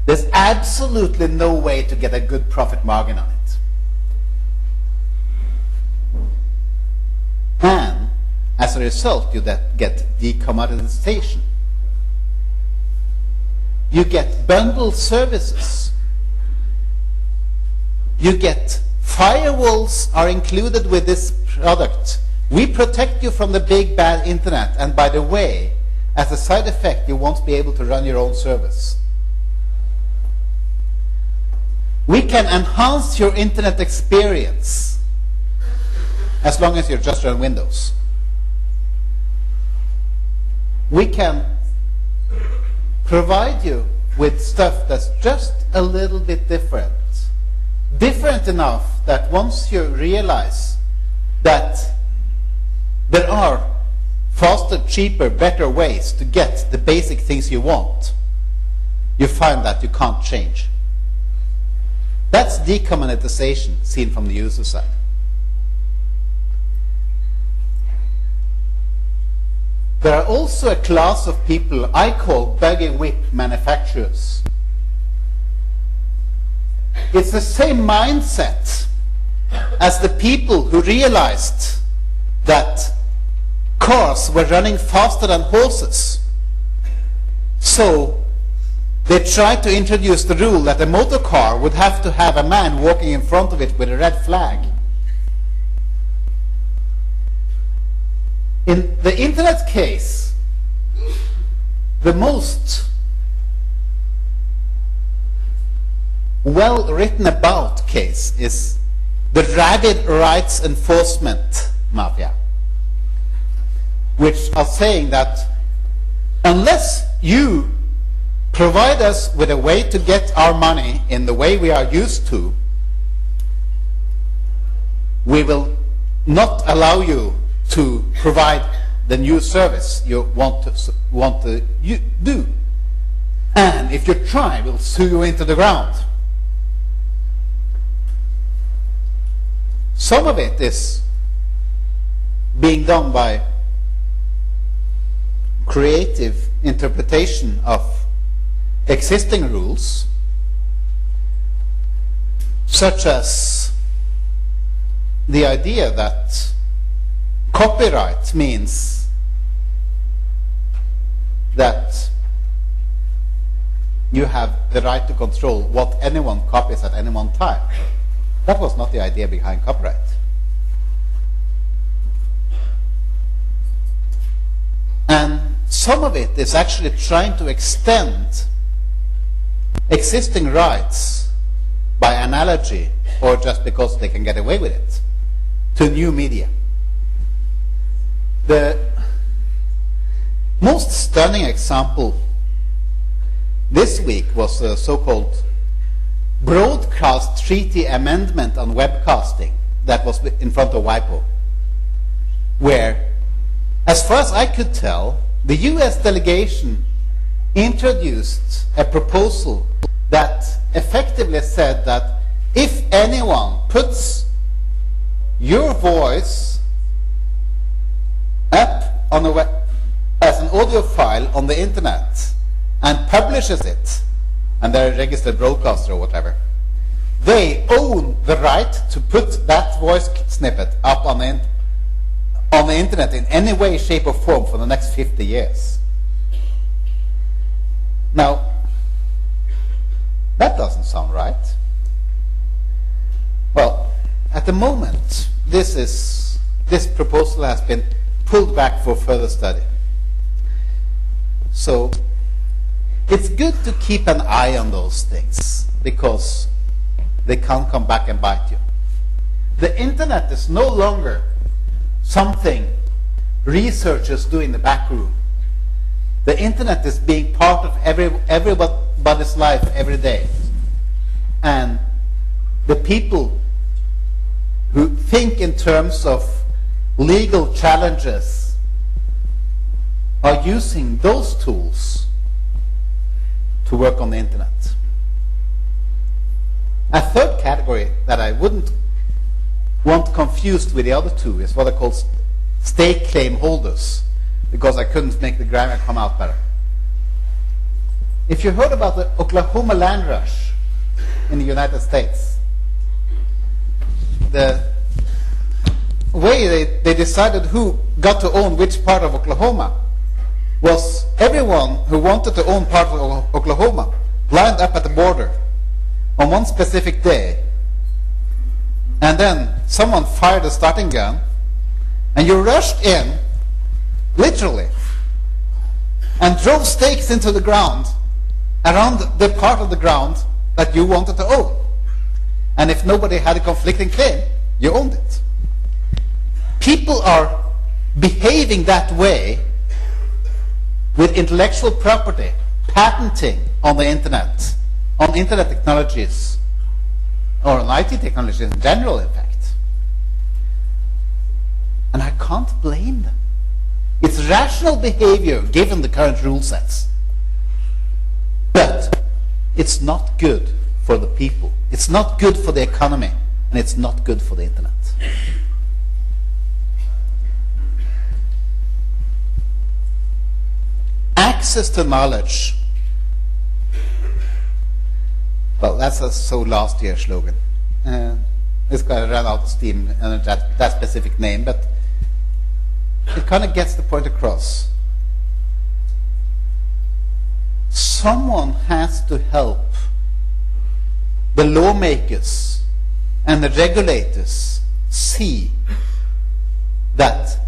there's absolutely no way to get a good profit margin on it. And as a result, you get decommoditization. You get bundled services. You get firewalls are included with this product. We protect you from the big bad internet, and by the way, as a side effect, you won't be able to run your own service. We can enhance your internet experience as long as you just run Windows. We can provide you with stuff that's just a little bit different. Different enough that once you realize that there are faster, cheaper, better ways to get the basic things you want, you find that you can't change. That's decommoditization seen from the user side. There are also a class of people I call buggy whip manufacturers. It's the same mindset as the people who realized that cars were running faster than horses. So they tried to introduce the rule that a motor car would have to have a man walking in front of it with a red flag. In the internet case, the most well written about case is the rabid rights enforcement mafia, which are saying that unless you provide us with a way to get our money in the way we are used to, we will not allow you to provide the new service you want to do. And if you try, we'll sue you into the ground. Some of it is being done by creative interpretation of existing rules, such as the idea that copyright means that you have the right to control what anyone copies at any one time. That was not the idea behind copyright. And some of it is actually trying to extend existing rights by analogy, or just because they can get away with it, to new media. The most stunning example this week was the so-called Broadcast Treaty Amendment on webcasting that was in front of WIPO, where, as far as I could tell, the US delegation introduced a proposal that effectively said that if anyone puts your voice up on a as an audio file on the internet and publishes it, and they're a registered broadcaster or whatever, they own the right to put that voice snippet up on the internet in any way, shape, or form for the next 50 years. Now, that doesn't sound right. Well, at the moment, this is this proposal has been pulled back for further study. So it's good to keep an eye on those things because they can't come back and bite you. The internet is no longer something researchers do in the back room. The internet is being part of everybody's life every day. And the people who think in terms of legal challenges are using those tools to work on the internet. A third category that I wouldn't want confused with the other two is what I call stake claim holders, because I couldn't make the grammar come out better. If you heard about the Oklahoma land rush in the United States, the way they decided who got to own which part of Oklahoma was everyone who wanted to own part of Oklahoma lined up at the border on one specific day, and then someone fired a starting gun, and you rushed in, literally, and drove stakes into the ground around the part of the ground that you wanted to own. And if nobody had a conflicting claim, you owned it. People are behaving that way with intellectual property, patenting on the internet, on internet technologies, or on IT technologies in general, in fact. And I can't blame them. It's rational behavior given the current rule sets. But it's not good for the people. It's not good for the economy. And it's not good for the internet. Access to knowledge. Well, that's a so last year's slogan. It's going to run out of steam and that specific name, but it kind of gets the point across. Someone has to help the lawmakers and the regulators see that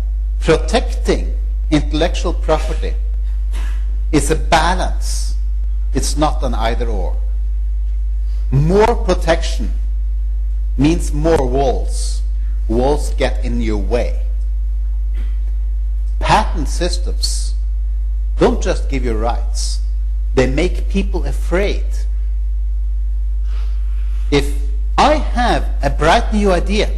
protecting intellectual property is a balance. It's not an either-or. More protection means more walls. Walls get in your way. Patent systems don't just give you rights. They make people afraid. If I have a bright new idea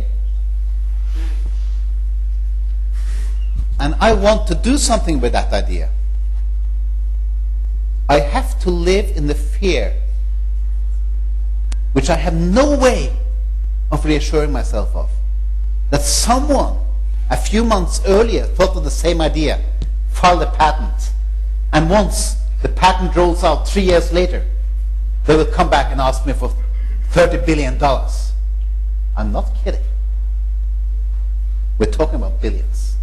and I want to do something with that idea, I have to live in the fear, which I have no way of reassuring myself of, that someone a few months earlier thought of the same idea, filed a patent, and once the patent rolls out 3 years later, they will come back and ask me for $30 billion. I'm not kidding. We're talking about billions.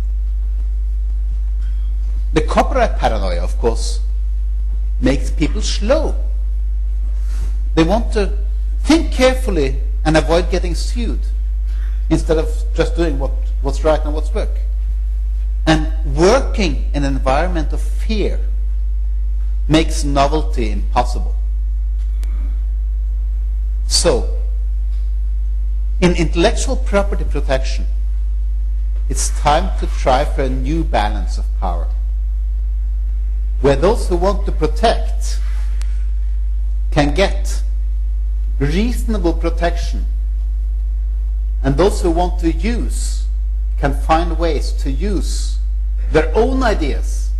The copyright paranoia, of course, makes people slow. They want to think carefully and avoid getting sued instead of just doing what's right and what's work. And working in an environment of fear makes novelty impossible. So, in intellectual property protection, it's time to try for a new balance of power, where those who want to protect can get reasonable protection, and those who want to use can find ways to use their own ideas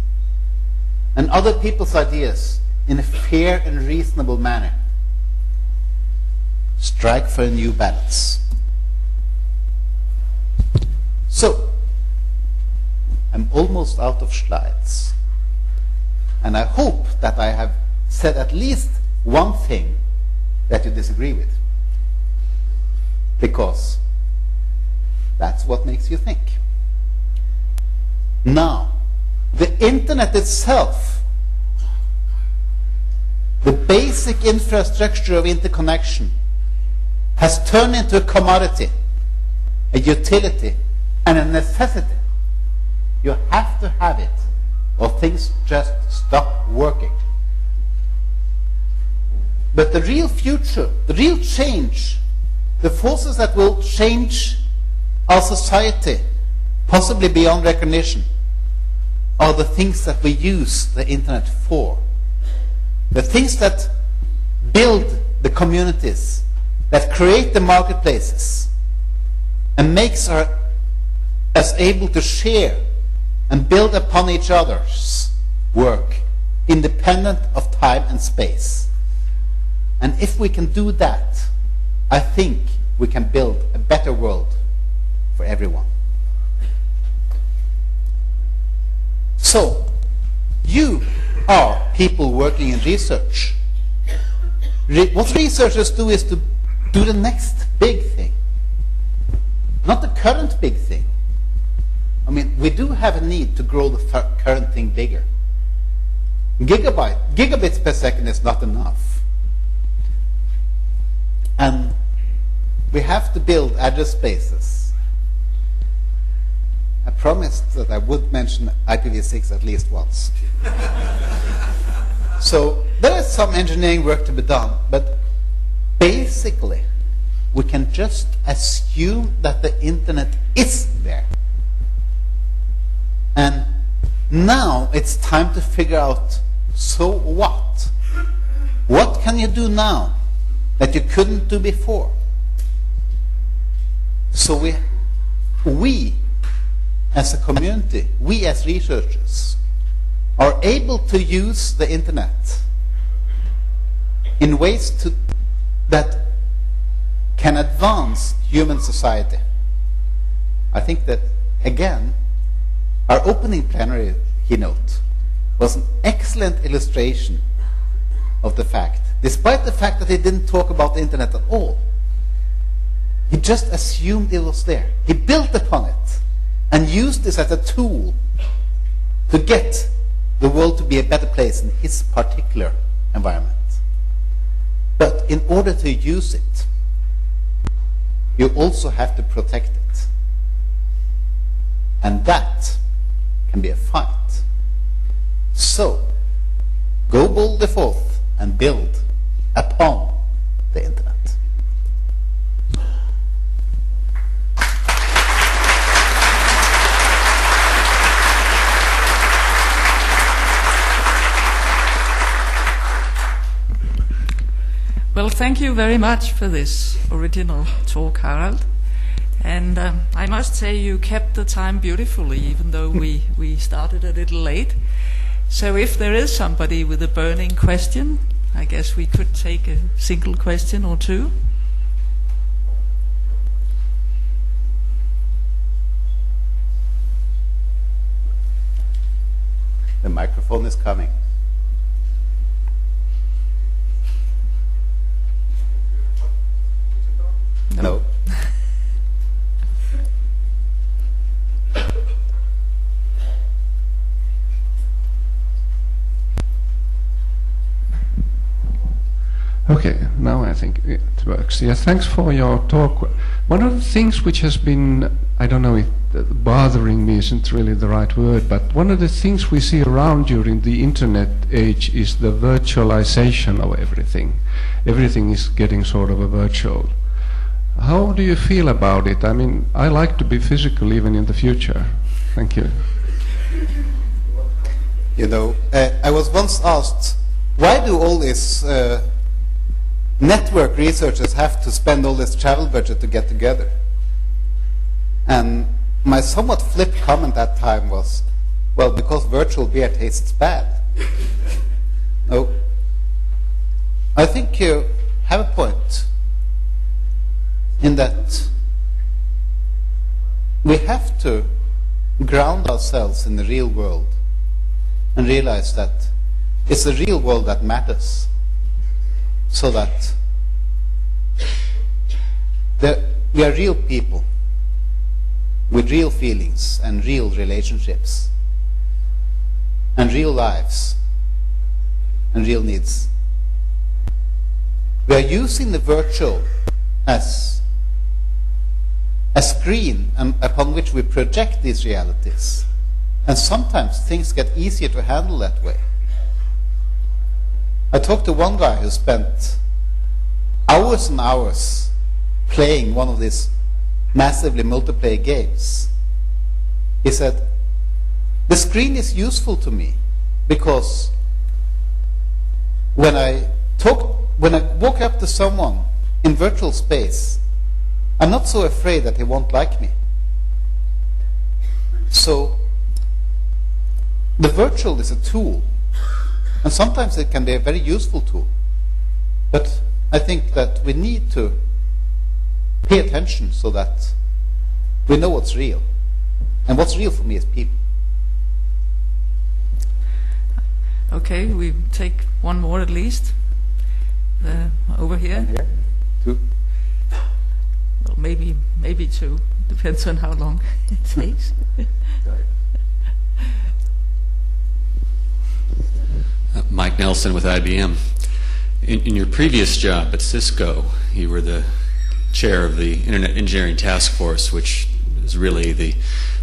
and other people's ideas in a fair and reasonable manner. Strike for a new balance. So, I'm almost out of slides. And I hope that I have said at least one thing that you disagree with. Because that's what makes you think. Now, the internet itself, the basic infrastructure of interconnection, has turned into a commodity, a utility, and a necessity. You have to have it, or things just stop working. But the real future, the real change, the forces that will change our society, possibly beyond recognition, are the things that we use the internet for. The things that build the communities, that create the marketplaces, and makes us able to share and build upon each other's work, independent of time and space. And if we can do that, I think we can build a better world for everyone. So, you are people working in research. What researchers do is to do the next big thing, not the current big thing. I mean, we do have a need to grow the current thing bigger. Gigabits per second is not enough. And we have to build address spaces. I promised that I would mention IPv6 at least once. So there is some engineering work to be done, but basically we can just assume that the internet is there. And now it's time to figure out, so what? What can you do now that you couldn't do before? So we as a community, we as researchers, are able to use the internet in ways that can advance human society. I think that, again, our opening plenary keynote was an excellent illustration of the fact, despite the fact that he didn't talk about the internet at all. He just assumed it was there. He built upon it and used this as a tool to get the world to be a better place in his particular environment. But in order to use it, you also have to protect it. And that can be a fight. So, go boldly forth and build upon the internet. Well, thank you very much for this original talk, Harald. And I must say you kept the time beautifully, even though we started a little late. So if there is somebody with a burning question, I guess we could take a single question or two. The microphone is coming. No. Okay, now I think it works. Yeah, thanks for your talk. One of the things which has been, I don't know if bothering me isn't really the right word, but one of the things we see around during the internet age is the virtualization of everything. Everything is getting sort of a virtual. How do you feel about it? I mean, I like to be physical even in the future. Thank you. You know, I was once asked, why do all these network researchers have to spend all this travel budget to get together? And my somewhat flip comment that time was, well, because virtual beer tastes bad. No, I think you have a point in that we have to ground ourselves in the real world and realize that it's the real world that matters, so that we are real people with real feelings and real relationships and real lives and real needs. We are using the virtual as a screen upon which we project these realities. And sometimes things get easier to handle that way. I talked to one guy who spent hours and hours playing one of these massively multiplayer games. He said, the screen is useful to me because when I walk up to someone in virtual space, I'm not so afraid that he won't like me. So the virtual is a tool, and sometimes it can be a very useful tool. But I think that we need to pay attention so that we know what's real. And what's real for me is people. Okay, we take one more at least. Over here. Here. Two. Well, maybe two. Depends on how long it takes. Mike Nelson with IBM. In your previous job at Cisco, you were the chair of the Internet Engineering Task Force, which is really the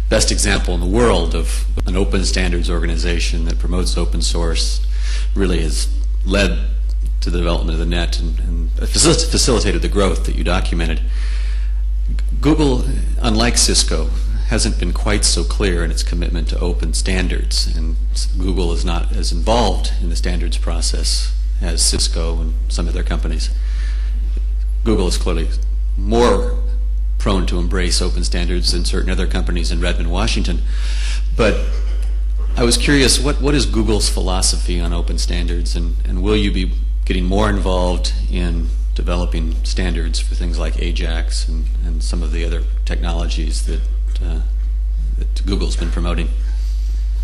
best example in the world of an open standards organization that promotes open source, really has led to the development of the net and facilitated the growth that you documented. Google, unlike Cisco, hasn't been quite so clear in its commitment to open standards, and Google is not as involved in the standards process as Cisco and some other companies. Google is clearly more prone to embrace open standards than certain other companies in Redmond, Washington. But I was curious, what is Google's philosophy on open standards, and will you be getting more involved in developing standards for things like AJAX and some of the other technologies that Google's been promoting?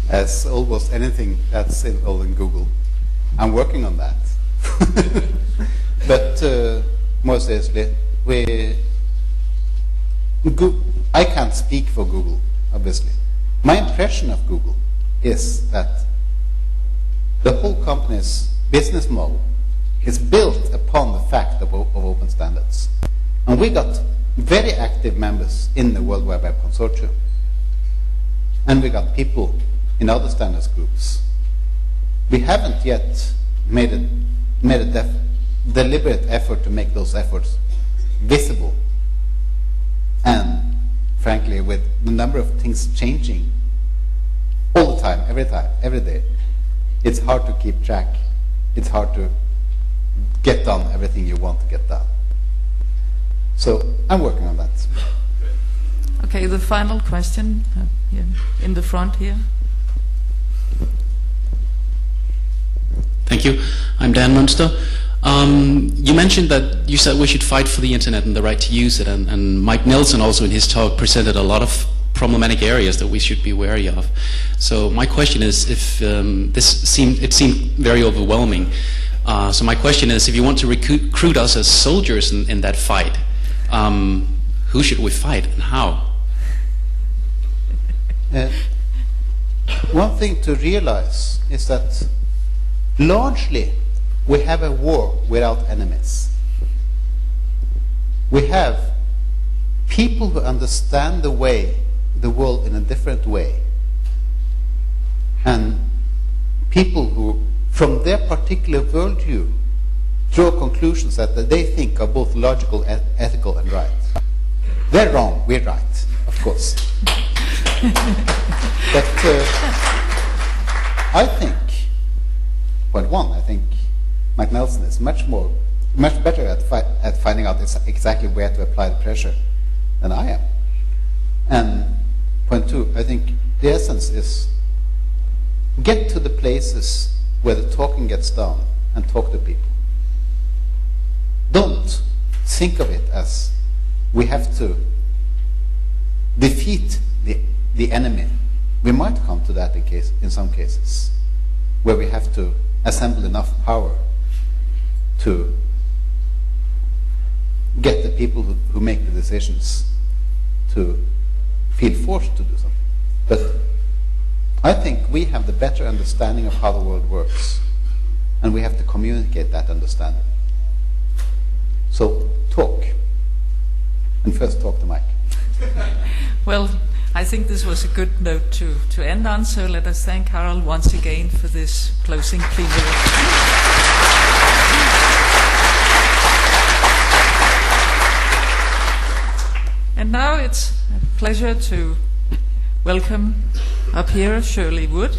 As almost anything that's involved in Google, I'm working on that. But more seriously, I can't speak for Google, obviously. My impression of Google is that the whole company's business model is built upon the fact of open standards. And we got very active members in the World Wide Web Consortium. And we got people in other standards groups. We haven't yet made a deliberate effort to make those efforts visible. And frankly, with the number of things changing all the time, every day, it's hard to keep track. It's hard to get done everything you want to get done. So I'm working on that. Okay, the final question here in the front here. Thank you. I'm Dan Munster. You mentioned that you said we should fight for the internet and the right to use it, and Mike Nelson also in his talk presented a lot of problematic areas that we should be wary of. So my question is, if it seemed very overwhelming. So my question is, if you want to recruit us as soldiers in that fight, who should we fight and how? One thing to realize is that largely we have a war without enemies. We have people who understand the world in a different way, and people who, from their particular worldview, draw conclusions that they think are both logical, ethical, and right. They're wrong, we're right, of course. But I think, I think Mike Nelson is much better at finding out exactly where to apply the pressure than I am. And point two, I think the essence is get to the places where the talking gets done and talk to people. Don't think of it as we have to defeat the enemy. We might come to that in some cases, where we have to assemble enough power to get the people who make the decisions to feel forced to do something. But I think we have the better understanding of how the world works, and we have to communicate that understanding. So talk, and first talk to Mike. Well, I think this was a good note to end on, so let us thank Carol once again for this closing plenary. And now it's a pleasure to welcome up here Shirley Wood,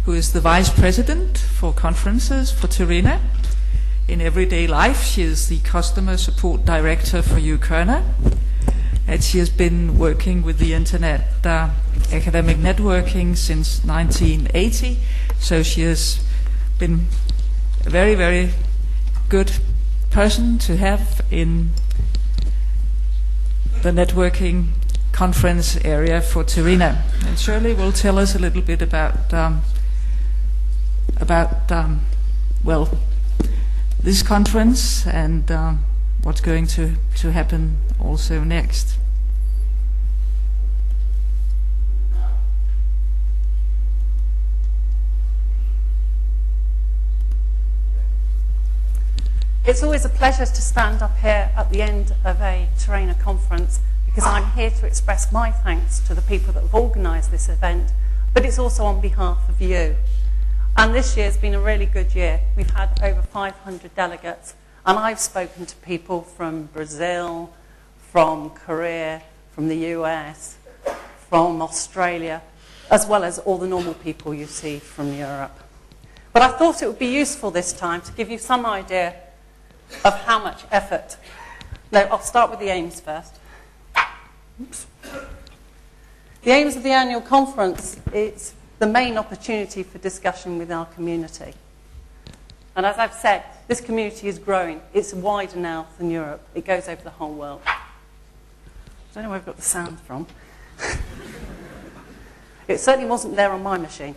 who is the Vice President for Conferences for Terena. In everyday life, she is the Customer Support Director for Ukraine, and she has been working with the Internet academic networking since 1980, so she has been a very, very good person to have in the networking conference area for Terena. And Shirley will tell us a little bit about well, this conference and what's going to happen also next. It's always a pleasure to stand up here at the end of a Terena conference, because I'm here to express my thanks to the people that have organised this event, but it's also on behalf of you. And this year's been a really good year. We've had over 500 delegates, and I've spoken to people from Brazil, from Korea, from the US, from Australia, as well as all the normal people you see from Europe. But I thought it would be useful this time to give you some idea of how much effort. No, I'll start with the aims first. Oops. The aims of the annual conference, it's the main opportunity for discussion with our community. And as I've said, this community is growing. It's wider now than Europe. It goes over the whole world. I don't know where I've got the sound from. It certainly wasn't there on my machine.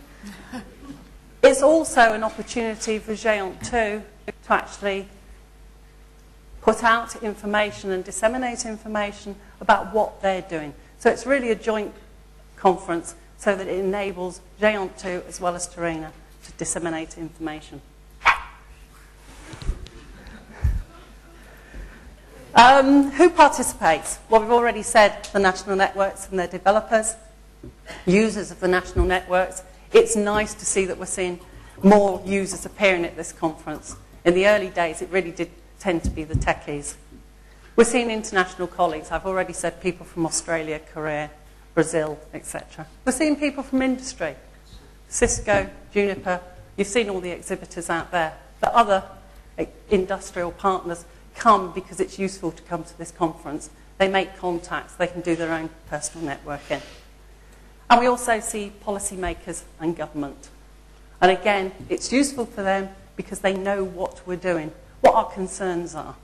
It's also an opportunity for Géant 2 to actually put out information and disseminate information about what they're doing. So it's really a joint conference so that it enables Géant 2 as well as Terena to disseminate information. Who participates? Well, we've already said the national networks and their developers, users of the national networks. It's nice to see that we're seeing more users appearing at this conference. In the early days, it really did tend to be the techies. We're seeing international colleagues. I've already said people from Australia, Korea, Brazil, etc. We're seeing people from industry, Cisco, Juniper. You've seen all the exhibitors out there. The other industrial partners come because it's useful to come to this conference. They make contacts. They can do their own personal networking. And we also see policymakers and government. And again, it's useful for them because they know what we're doing, what our concerns are.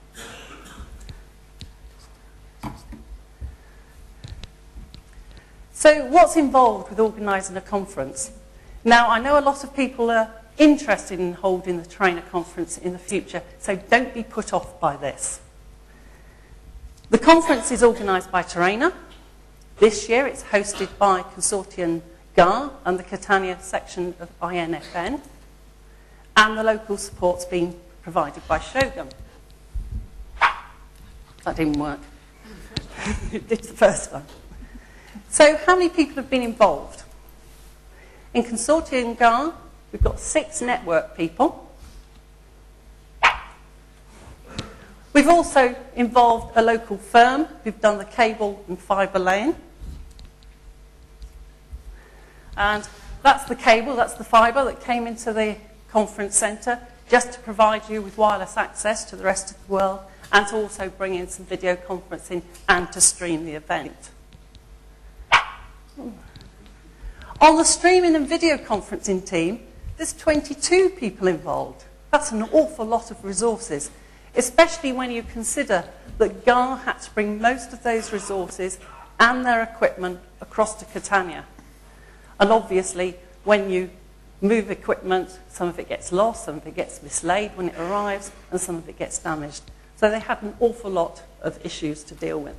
So what's involved with organising a conference? Now, I know a lot of people are interested in holding the Terena conference in the future, so don't be put off by this. The conference is organised by Terena. This year it's hosted by Consortium GAR and the Catania section of INFN, and the local support's been provided by Shogun. That didn't work. It did the first one. So how many people have been involved? In Consortium GAR, we've got 6 network people. We've also involved a local firm who've done the cable and fibre laying. And that's the cable, that's the fibre that came into the conference centre just to provide you with wireless access to the rest of the world and to also bring in some video conferencing and to stream the event. On the streaming and video conferencing team, there's 22 people involved. That's an awful lot of resources, especially when you consider that GAR had to bring most of those resources and their equipment across to Catania. And obviously, when you move equipment, some of it gets lost, some of it gets mislaid when it arrives, and some of it gets damaged. So they had an awful lot of issues to deal with.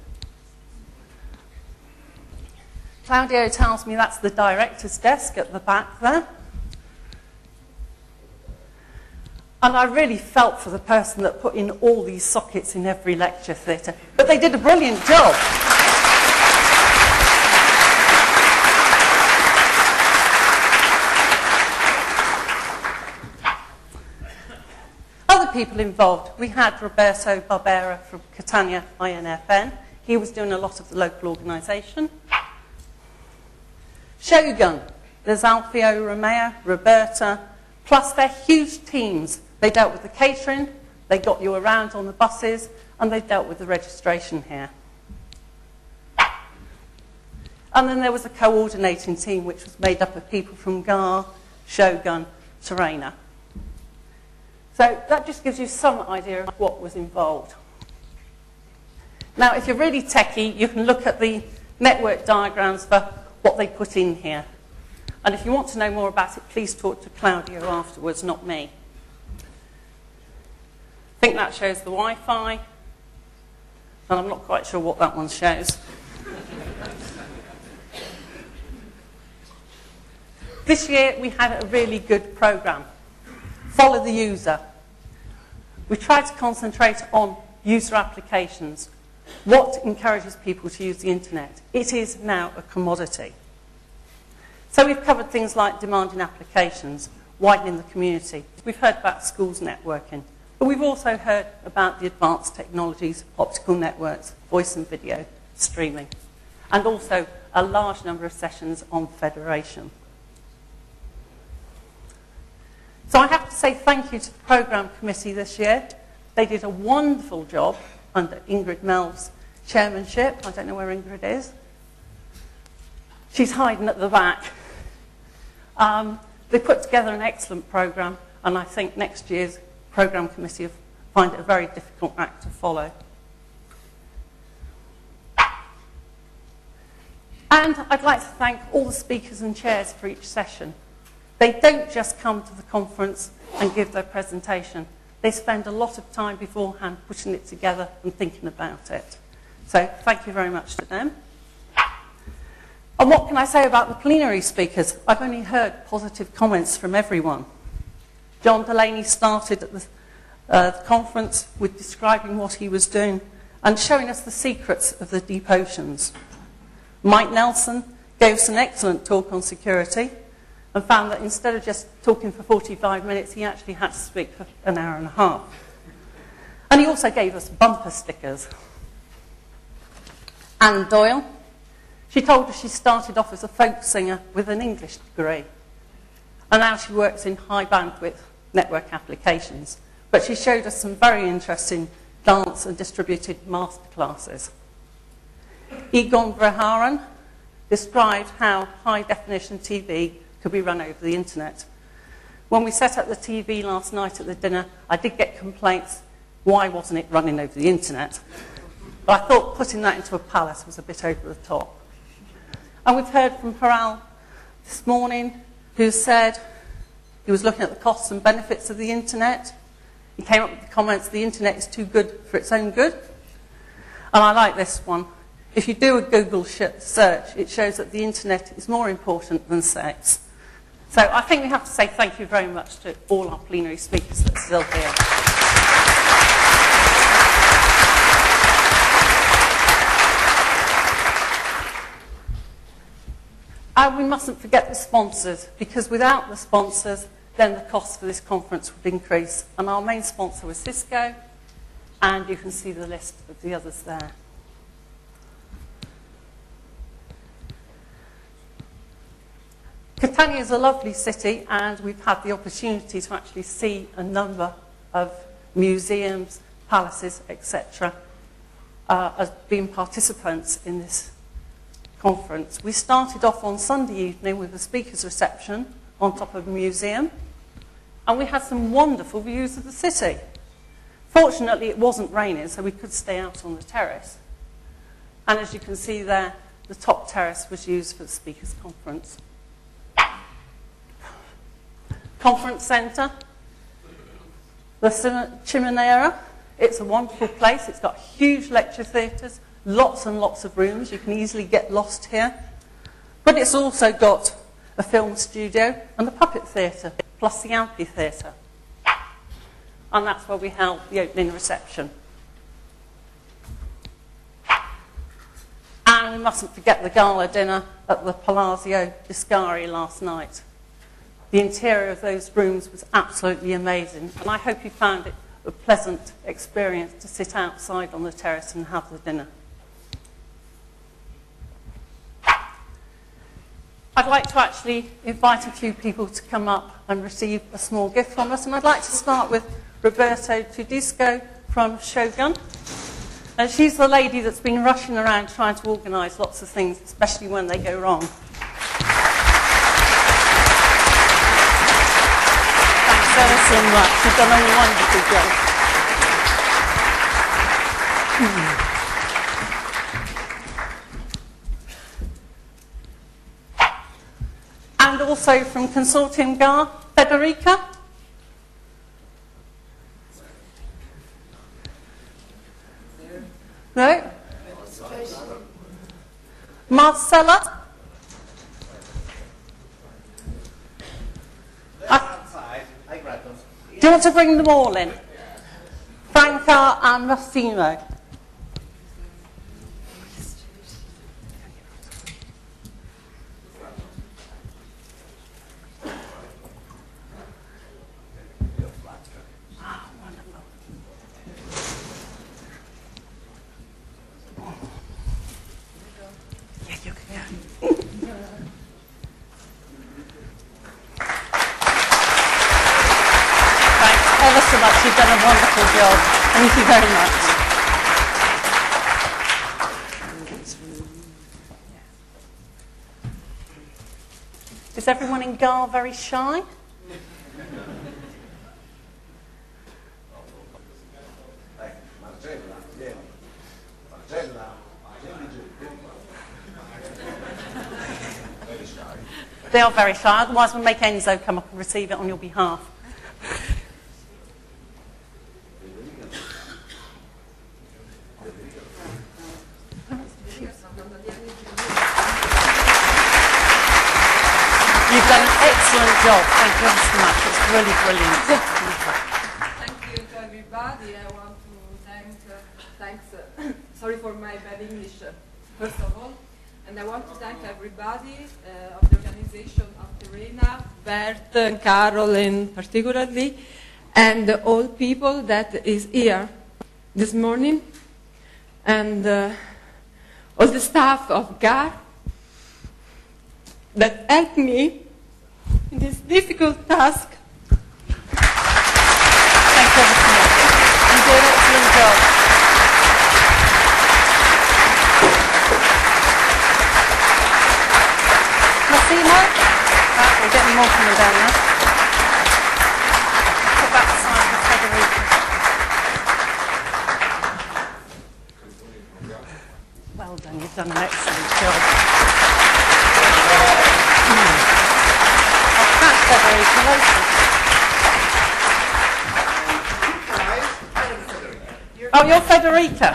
Claudio tells me that's the director's desk at the back there. And I really felt for the person that put in all these sockets in every lecture theatre. But they did a brilliant job. Other people involved, we had Roberto Barbera from Catania INFN. He was doing a lot of the local organisation. Shogun, there's Alfio Romeo, Roberta, plus their huge teams. They dealt with the catering, they got you around on the buses, and they dealt with the registration here. And then there was a coordinating team which was made up of people from GAR, Shogun, Terena. So that just gives you some idea of what was involved. Now, if you're really techie, you can look at the network diagrams for what they put in here. And if you want to know more about it, please talk to Claudio afterwards, not me. I think that shows the Wi-Fi. And I'm not quite sure what that one shows. This year, we had a really good program. Follow the user. We tried to concentrate on user applications. What encourages people to use the internet? It is now a commodity. So we've covered things like demanding applications, widening the community. We've heard about schools networking. But we've also heard about the advanced technologies, optical networks, voice and video, streaming, and also a large number of sessions on federation. So I have to say thank you to the programme committee this year. They did a wonderful job under Ingrid Melv's chairmanship. I don't know where Ingrid is. She's hiding at the back. They put together an excellent programme, and I think next year's programme committee will find it a very difficult act to follow. And I'd like to thank all the speakers and chairs for each session. They don't just come to the conference and give their presentation. They spend a lot of time beforehand putting it together and thinking about it. So thank you very much to them. And what can I say about the plenary speakers? I've only heard positive comments from everyone. John Delaney started at the conference with describing what he was doing and showing us the secrets of the deep oceans. Mike Nelson gave us an excellent talk on security and found that instead of just talking for 45 minutes, he actually had to speak for an hour and a half. And he also gave us bumper stickers. Anne Doyle, she told us she started off as a folk singer with an English degree. And now she works in high bandwidth network applications. But she showed us some very interesting dance and distributed masterclasses. Egon Verhaeren described how high-definition TV could be run over the internet. When we set up the TV last night at the dinner, I did get complaints, why wasn't it running over the internet? But I thought putting that into a palace was a bit over the top. And we've heard from Haral this morning, who said he was looking at the costs and benefits of the internet. He came up with the comments, the internet is too good for its own good. And I like this one. If you do a Google search, it shows that the internet is more important than sex. So I think we have to say thank you very much to all our plenary speakers that are still here. And we mustn't forget the sponsors, because without the sponsors, then the cost for this conference would increase. And our main sponsor was Cisco, and you can see the list of the others there. Catania is a lovely city, and we've had the opportunity to actually see a number of museums, palaces, etc., as being participants in this conference. We started off on Sunday evening with a speaker's reception on top of a museum, and we had some wonderful views of the city. Fortunately, it wasn't raining, so we could stay out on the terrace. And as you can see there, the top terrace was used for the speaker's conference. Conference centre, the Chimenea. It's a wonderful place. It's got huge lecture theatres, lots and lots of rooms. You can easily get lost here. But it's also got a film studio and a puppet theatre, plus the amphitheatre. And that's where we held the opening reception. And we mustn't forget the gala dinner at the Palazzo Biscari last night. The interior of those rooms was absolutely amazing, and I hope you found it a pleasant experience to sit outside on the terrace and have the dinner. I'd like to actually invite a few people to come up and receive a small gift from us, and I'd like to start with Roberto Tudisco from Shogun. And she's the lady that's been rushing around trying to organise lots of things, especially when they go wrong. Thanks ever so much. You've done a wonderful job. And also from Consortium GAR, Federica. No? Marcella? Do you want to bring them all in? Franca and Massimo. Ever so much. You've done a wonderful job. Thank you very much. Is everyone in GAR very shy? They are very shy, otherwise we'll make Enzo come up and receive it on your behalf. You've done an excellent job. Thank you so much. It's really brilliant. Thank you to everybody. I want to thank, sorry for my bad English, first of all. And I want to thank everybody of the organization of Terena, Bert and Caroline particularly, and all people that is here this morning, and all the staff of GAR that helped me in this difficult task. Thank you so much. You did an excellent job. Massimo? We're getting more from you down there. Put back the sign for Federica. Well done, you've done an excellent job. Federica later. Oh, you're Federica.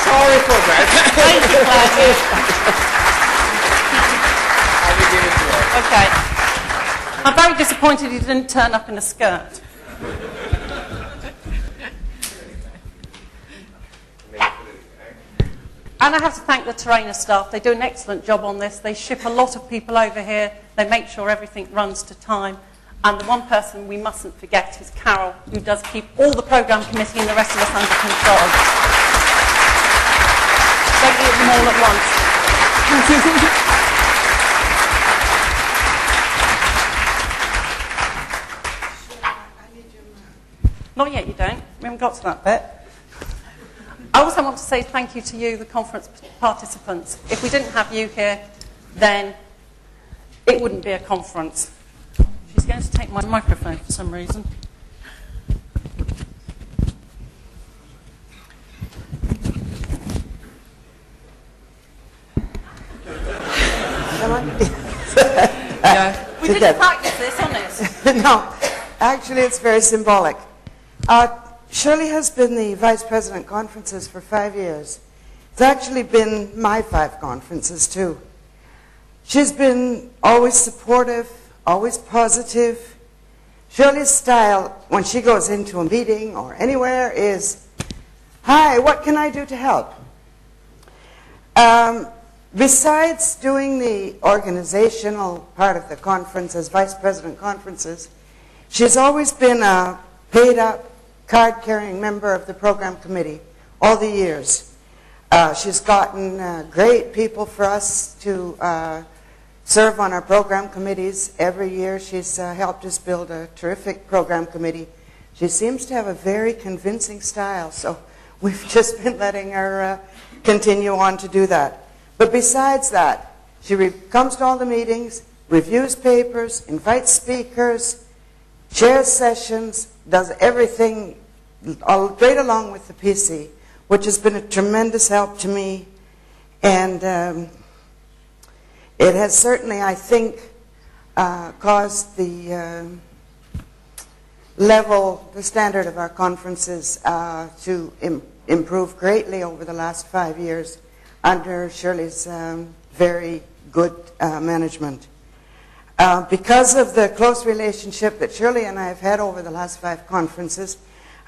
Sorry for that. Thank you, Claudia. Okay. I'm very disappointed you didn't turn up in a skirt. And I have to thank the Terena staff. They do an excellent job on this. They ship a lot of people over here. They make sure everything runs to time. And the one person we mustn't forget is Carol, who does keep all the programme committee and the rest of us under control. Don't eat them all at once. Not yet, you don't. We haven't got to that bit. I also want to say thank you to you, the conference participants. If we didn't have you here, then it wouldn't be a conference. She's going to take my microphone for some reason. We didn't practice this, honest. No, actually it's very symbolic. Shirley has been the Vice President conferences for 5 years. It's actually been my 5 conferences too. She's been always supportive, always positive. Shirley's style when she goes into a meeting or anywhere is, "Hi, what can I do to help?" Besides doing the organizational part of the conference as Vice President conferences, She's always been a paid-up, card-carrying member of the program committee all the years. She's gotten great people for us to serve on our program committees. Every year she's helped us build a terrific program committee. She seems to have a very convincing style, so we've just been letting her continue on to do that. But besides that, she comes to all the meetings, reviews papers, invites speakers, chairs sessions, does everything right along with the PC, which has been a tremendous help to me. And it has certainly, I think, caused the the standard of our conferences to improve greatly over the last 5 years under Shirley's very good management. Because of the close relationship that Shirley and I have had over the last 5 conferences,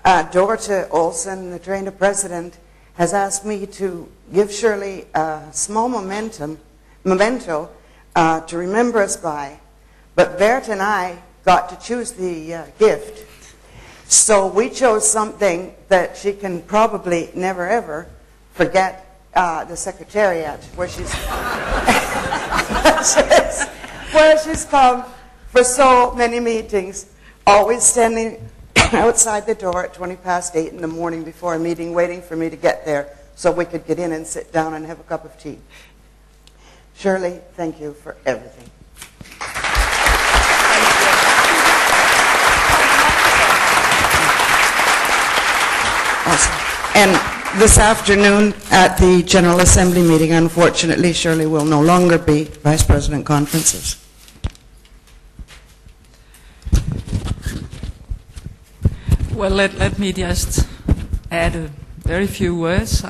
Dorota Olsen, the trainer president, has asked me to give Shirley a small memento to remember us by. But Bert and I got to choose the gift. So we chose something that she can probably never ever forget, the Secretariat, where she's where she's come for so many meetings, always standing outside the door at 8:20 in the morning before a meeting, waiting for me to get there so we could get in and sit down and have a cup of tea. Shirley, thank you for everything. Awesome. And this afternoon at the General Assembly meeting, unfortunately, Shirley will no longer be Vice President Conferences. Well, let me just add a very few words.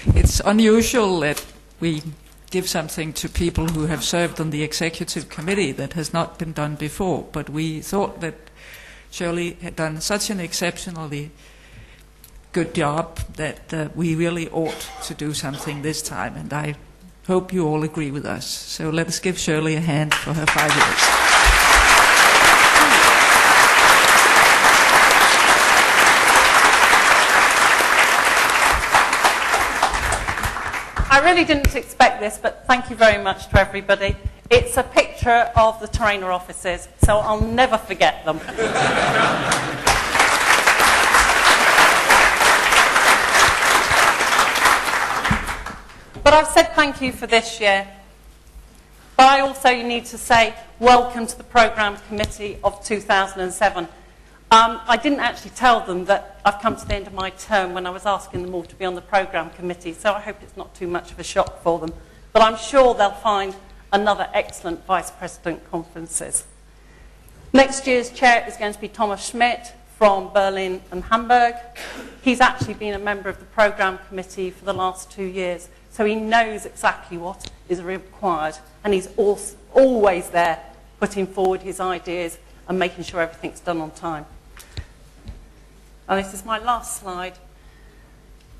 It's unusual that we give something to people who have served on the executive committee. That has not been done before, but we thought that Shirley had done such an exceptionally good job that we really ought to do something this time, and I hope you all agree with us. So let us give Shirley a hand for her 5 years. I really didn't expect this, but thank you very much to everybody. It's a picture of the trainer offices, so I'll never forget them. But I've said thank you for this year. But I also need to say welcome to the Programme Committee of 2007. I didn't actually tell them that I've come to the end of my term when I was asking them all to be on the Programme Committee, so I hope it's not too much of a shock for them. But I'm sure they'll find another excellent Vice President Conferences. Next year's chair is going to be Thomas Schmidt from Berlin and Hamburg. He's actually been a member of the Programme Committee for the last 2 years, so he knows exactly what is required, and he's always there putting forward his ideas and making sure everything's done on time. And this is my last slide.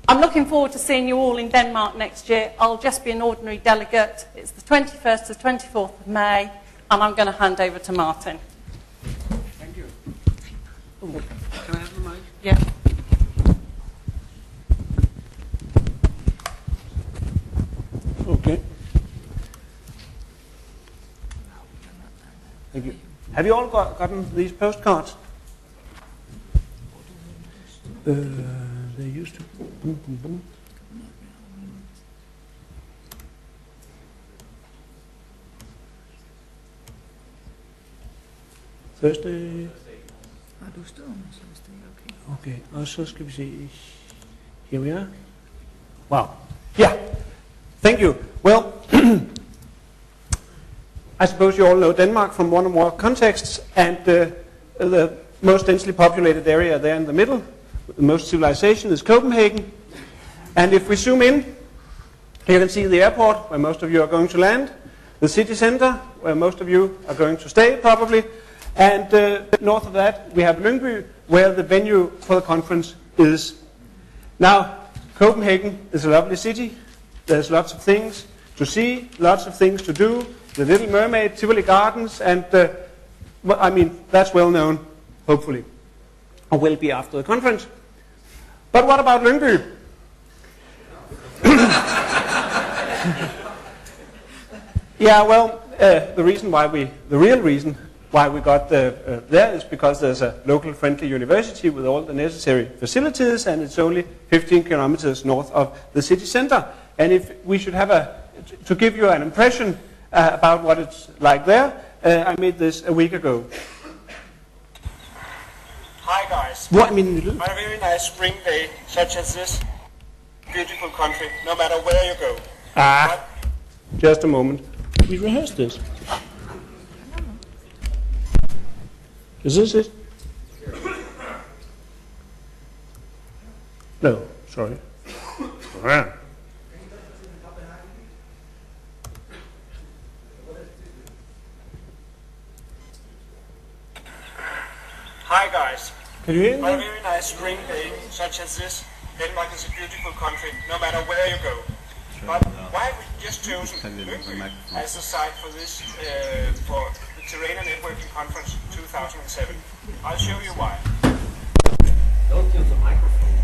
I'm looking forward to seeing you all in Denmark next year. I'll just be an ordinary delegate. It's the 21st to 24th of May, and I'm going to hand over to Martin. Thank you. Ooh. Can I have the mic? Yeah. Okay. Thank you. Have you all gotten these postcards? They used to. Boom, boom, boom. Thursday. Du står med Thursday, okay. Okay, og så skal vi se. Here we are. Wow. Yeah. Thank you. Well, I suppose you all know Denmark from one or more contexts, and the most densely populated area there in the middle, the most civilization, is Copenhagen. And if we zoom in, you can see the airport, where most of you are going to land, the city center, where most of you are going to stay, probably, and north of that, we have Lyngby, where the venue for the conference is. Now, Copenhagen is a lovely city. There's lots of things to see, lots of things to do. The Little Mermaid, Tivoli Gardens, and I mean, that's well known. hopefully, or will be after the conference. But what about Lyngby? Yeah, well, the real reason why we got there is because there's a local friendly university with all the necessary facilities, and it's only 15 kilometers north of the city center. And if we should have to give you an impression about what it's like there, I made this a week ago. Hi guys. What, I mean, on a very nice spring day such as this, beautiful country, no matter where you go. Just a moment. We rehearsed this. Is this it? No, sorry. Hi guys. Can you hear me? On a very nice spring day such as this, Denmark is a beautiful country, no matter where you go. But why have we just chosen Lyngby as the site for this, for the Terrain and Networking Conference 2007? I'll show you why. Don't use the microphone.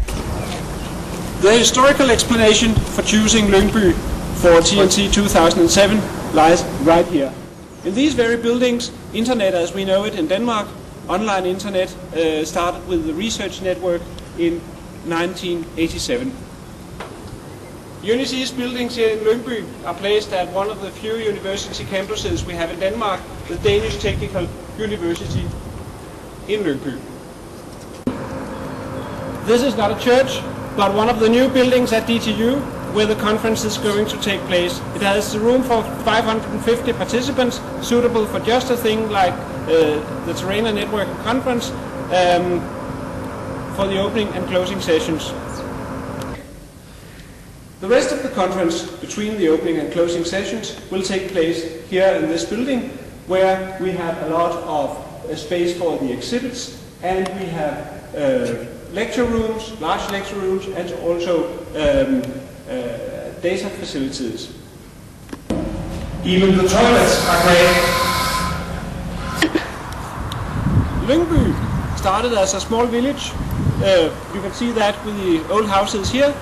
The historical explanation for choosing Lyngby for TNC 2007 lies right here. In these very buildings, internet as we know it in Denmark, online internet, started with the research network in 1987. UNICE's buildings here in Lyngby are placed at one of the few university campuses we have in Denmark, the Danish Technical University in Lyngby. This is not a church, but one of the new buildings at DTU where the conference is going to take place. It has room for 550 participants, suitable for just a thing like the Terrain and Networking Conference for the opening and closing sessions. The rest of the conference, between the opening and closing sessions, will take place here in this building, where we have a lot of space for the exhibits, and we have lecture rooms, large lecture rooms, and also data facilities. Even the toilets are great. Lyngby started as a small village. You can see that with the old houses here.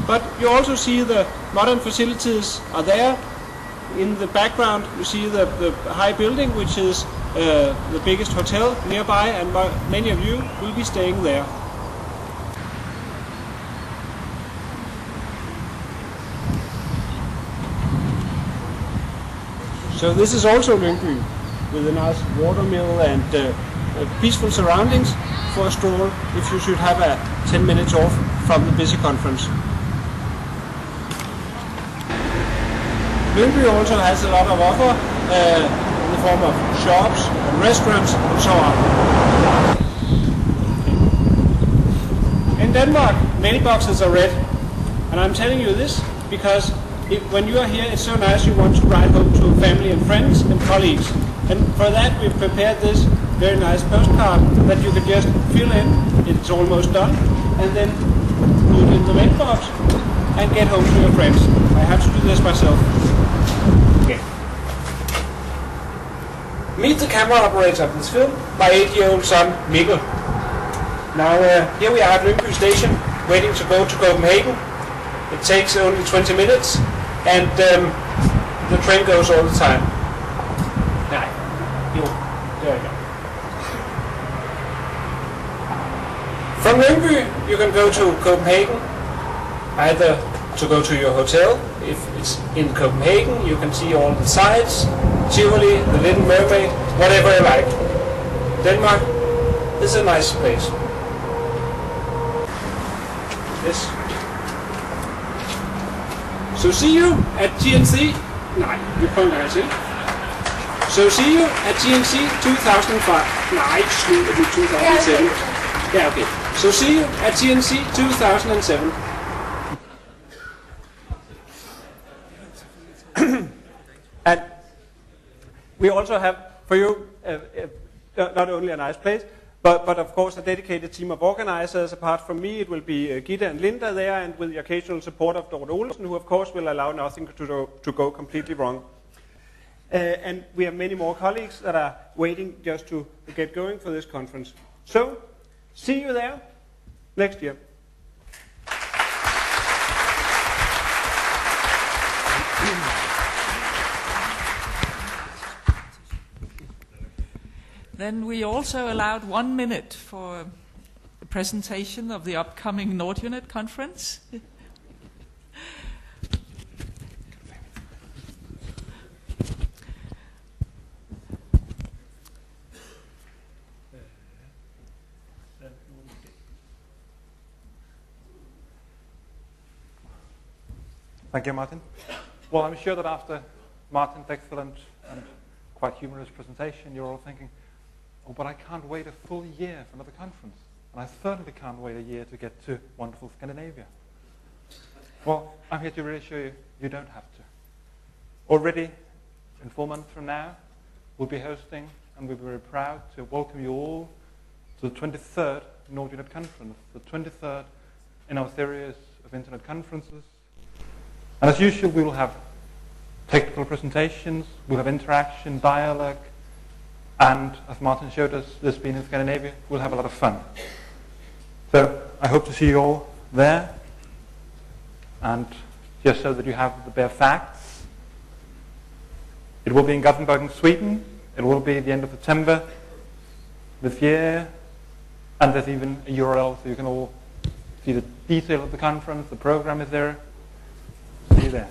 But you also see the modern facilities are there. In the background you see the high building, which is the biggest hotel nearby, and many of you will be staying there. So this is also Lyngby, with a nice water mill and peaceful surroundings for a stroll if you should have a 10 minutes off from the busy conference. Lyngby also has a lot of offer in the form of shops and restaurants and so on. In Denmark, mailboxes are red, and I'm telling you this because when you are here, it's so nice you want to write home to family and friends and colleagues. And for that we've prepared this very nice postcard that you can just fill in, it's almost done, and then put in the mailbox and get home to your friends. I have to do this myself. Okay. Meet the camera operator of this film, my 8-year-old son, Mikkel. Now, here we are at Lyngby Station, waiting to go to Copenhagen. It takes only 20 minutes, and the train goes all the time. There we go. From Lyngby, you can go to Copenhagen, either to go to your hotel. If it's in Copenhagen, you can see all the sights, Tivoli, the Little Mermaid, whatever you like. Denmark is a nice place. Yes. So see you at TNC. Nej, vi prøver en gang til. So see you at TNC 2005. Nej, slut af 2007. Yeah, okay. So see you at TNC 2007. And we also have for you not only a nice place, but of course a dedicated team of organizers. Apart from me, it will be Gitte and Linda there, and with the occasional support of Dorte Olsen, who of course will allow nothing to go completely wrong. And we have many more colleagues that are waiting just to get going for this conference. So, see you there next year. Then we also allowed 1 minute for the presentation of the upcoming NordUnit conference. Thank you, Martin. Well, I'm sure that after Martin's excellent and quite humorous presentation, you're all thinking, oh, but I can't wait a full year for another conference. And I certainly can't wait a year to get to wonderful Scandinavia. Well, I'm here to reassure you, you don't have to. Already, in 4 months from now, we'll be hosting, and we'll be very proud to welcome you all to the 23rd NordUnit conference, the 23rd in our series of internet conferences. And as usual, we will have technical presentations, we'll have interaction, dialogue, and as Martin showed us, this being in Scandinavia, we'll have a lot of fun. So I hope to see you all there. And just so that you have the bare facts, it will be in Gothenburg, Sweden. It will be at the end of September this year. And there's even a URL so you can all see the detail of the conference. The program is there. See you there.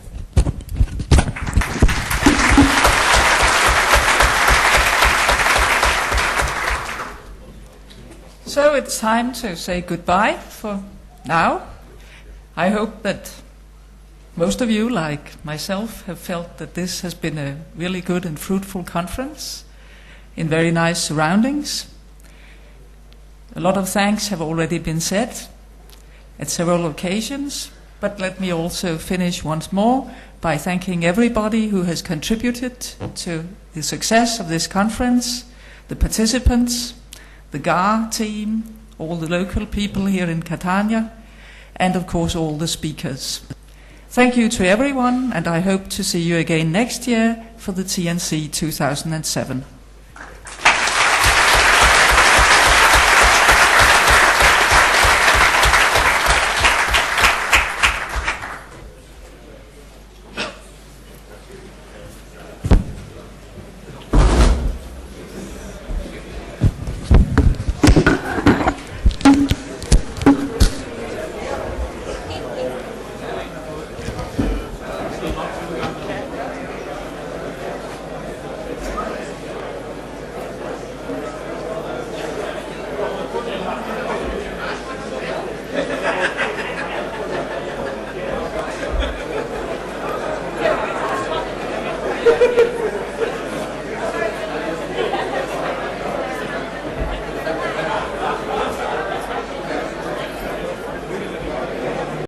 So it's time to say goodbye for now. I hope that most of you, like myself, have felt that this has been a really good and fruitful conference in very nice surroundings. A lot of thanks have already been said at several occasions, but let me also finish once more by thanking everybody who has contributed to the success of this conference, the participants, the GAR team, all the local people here in Catania, and of course all the speakers. Thank you to everyone, and I hope to see you again next year for the TNC 2007.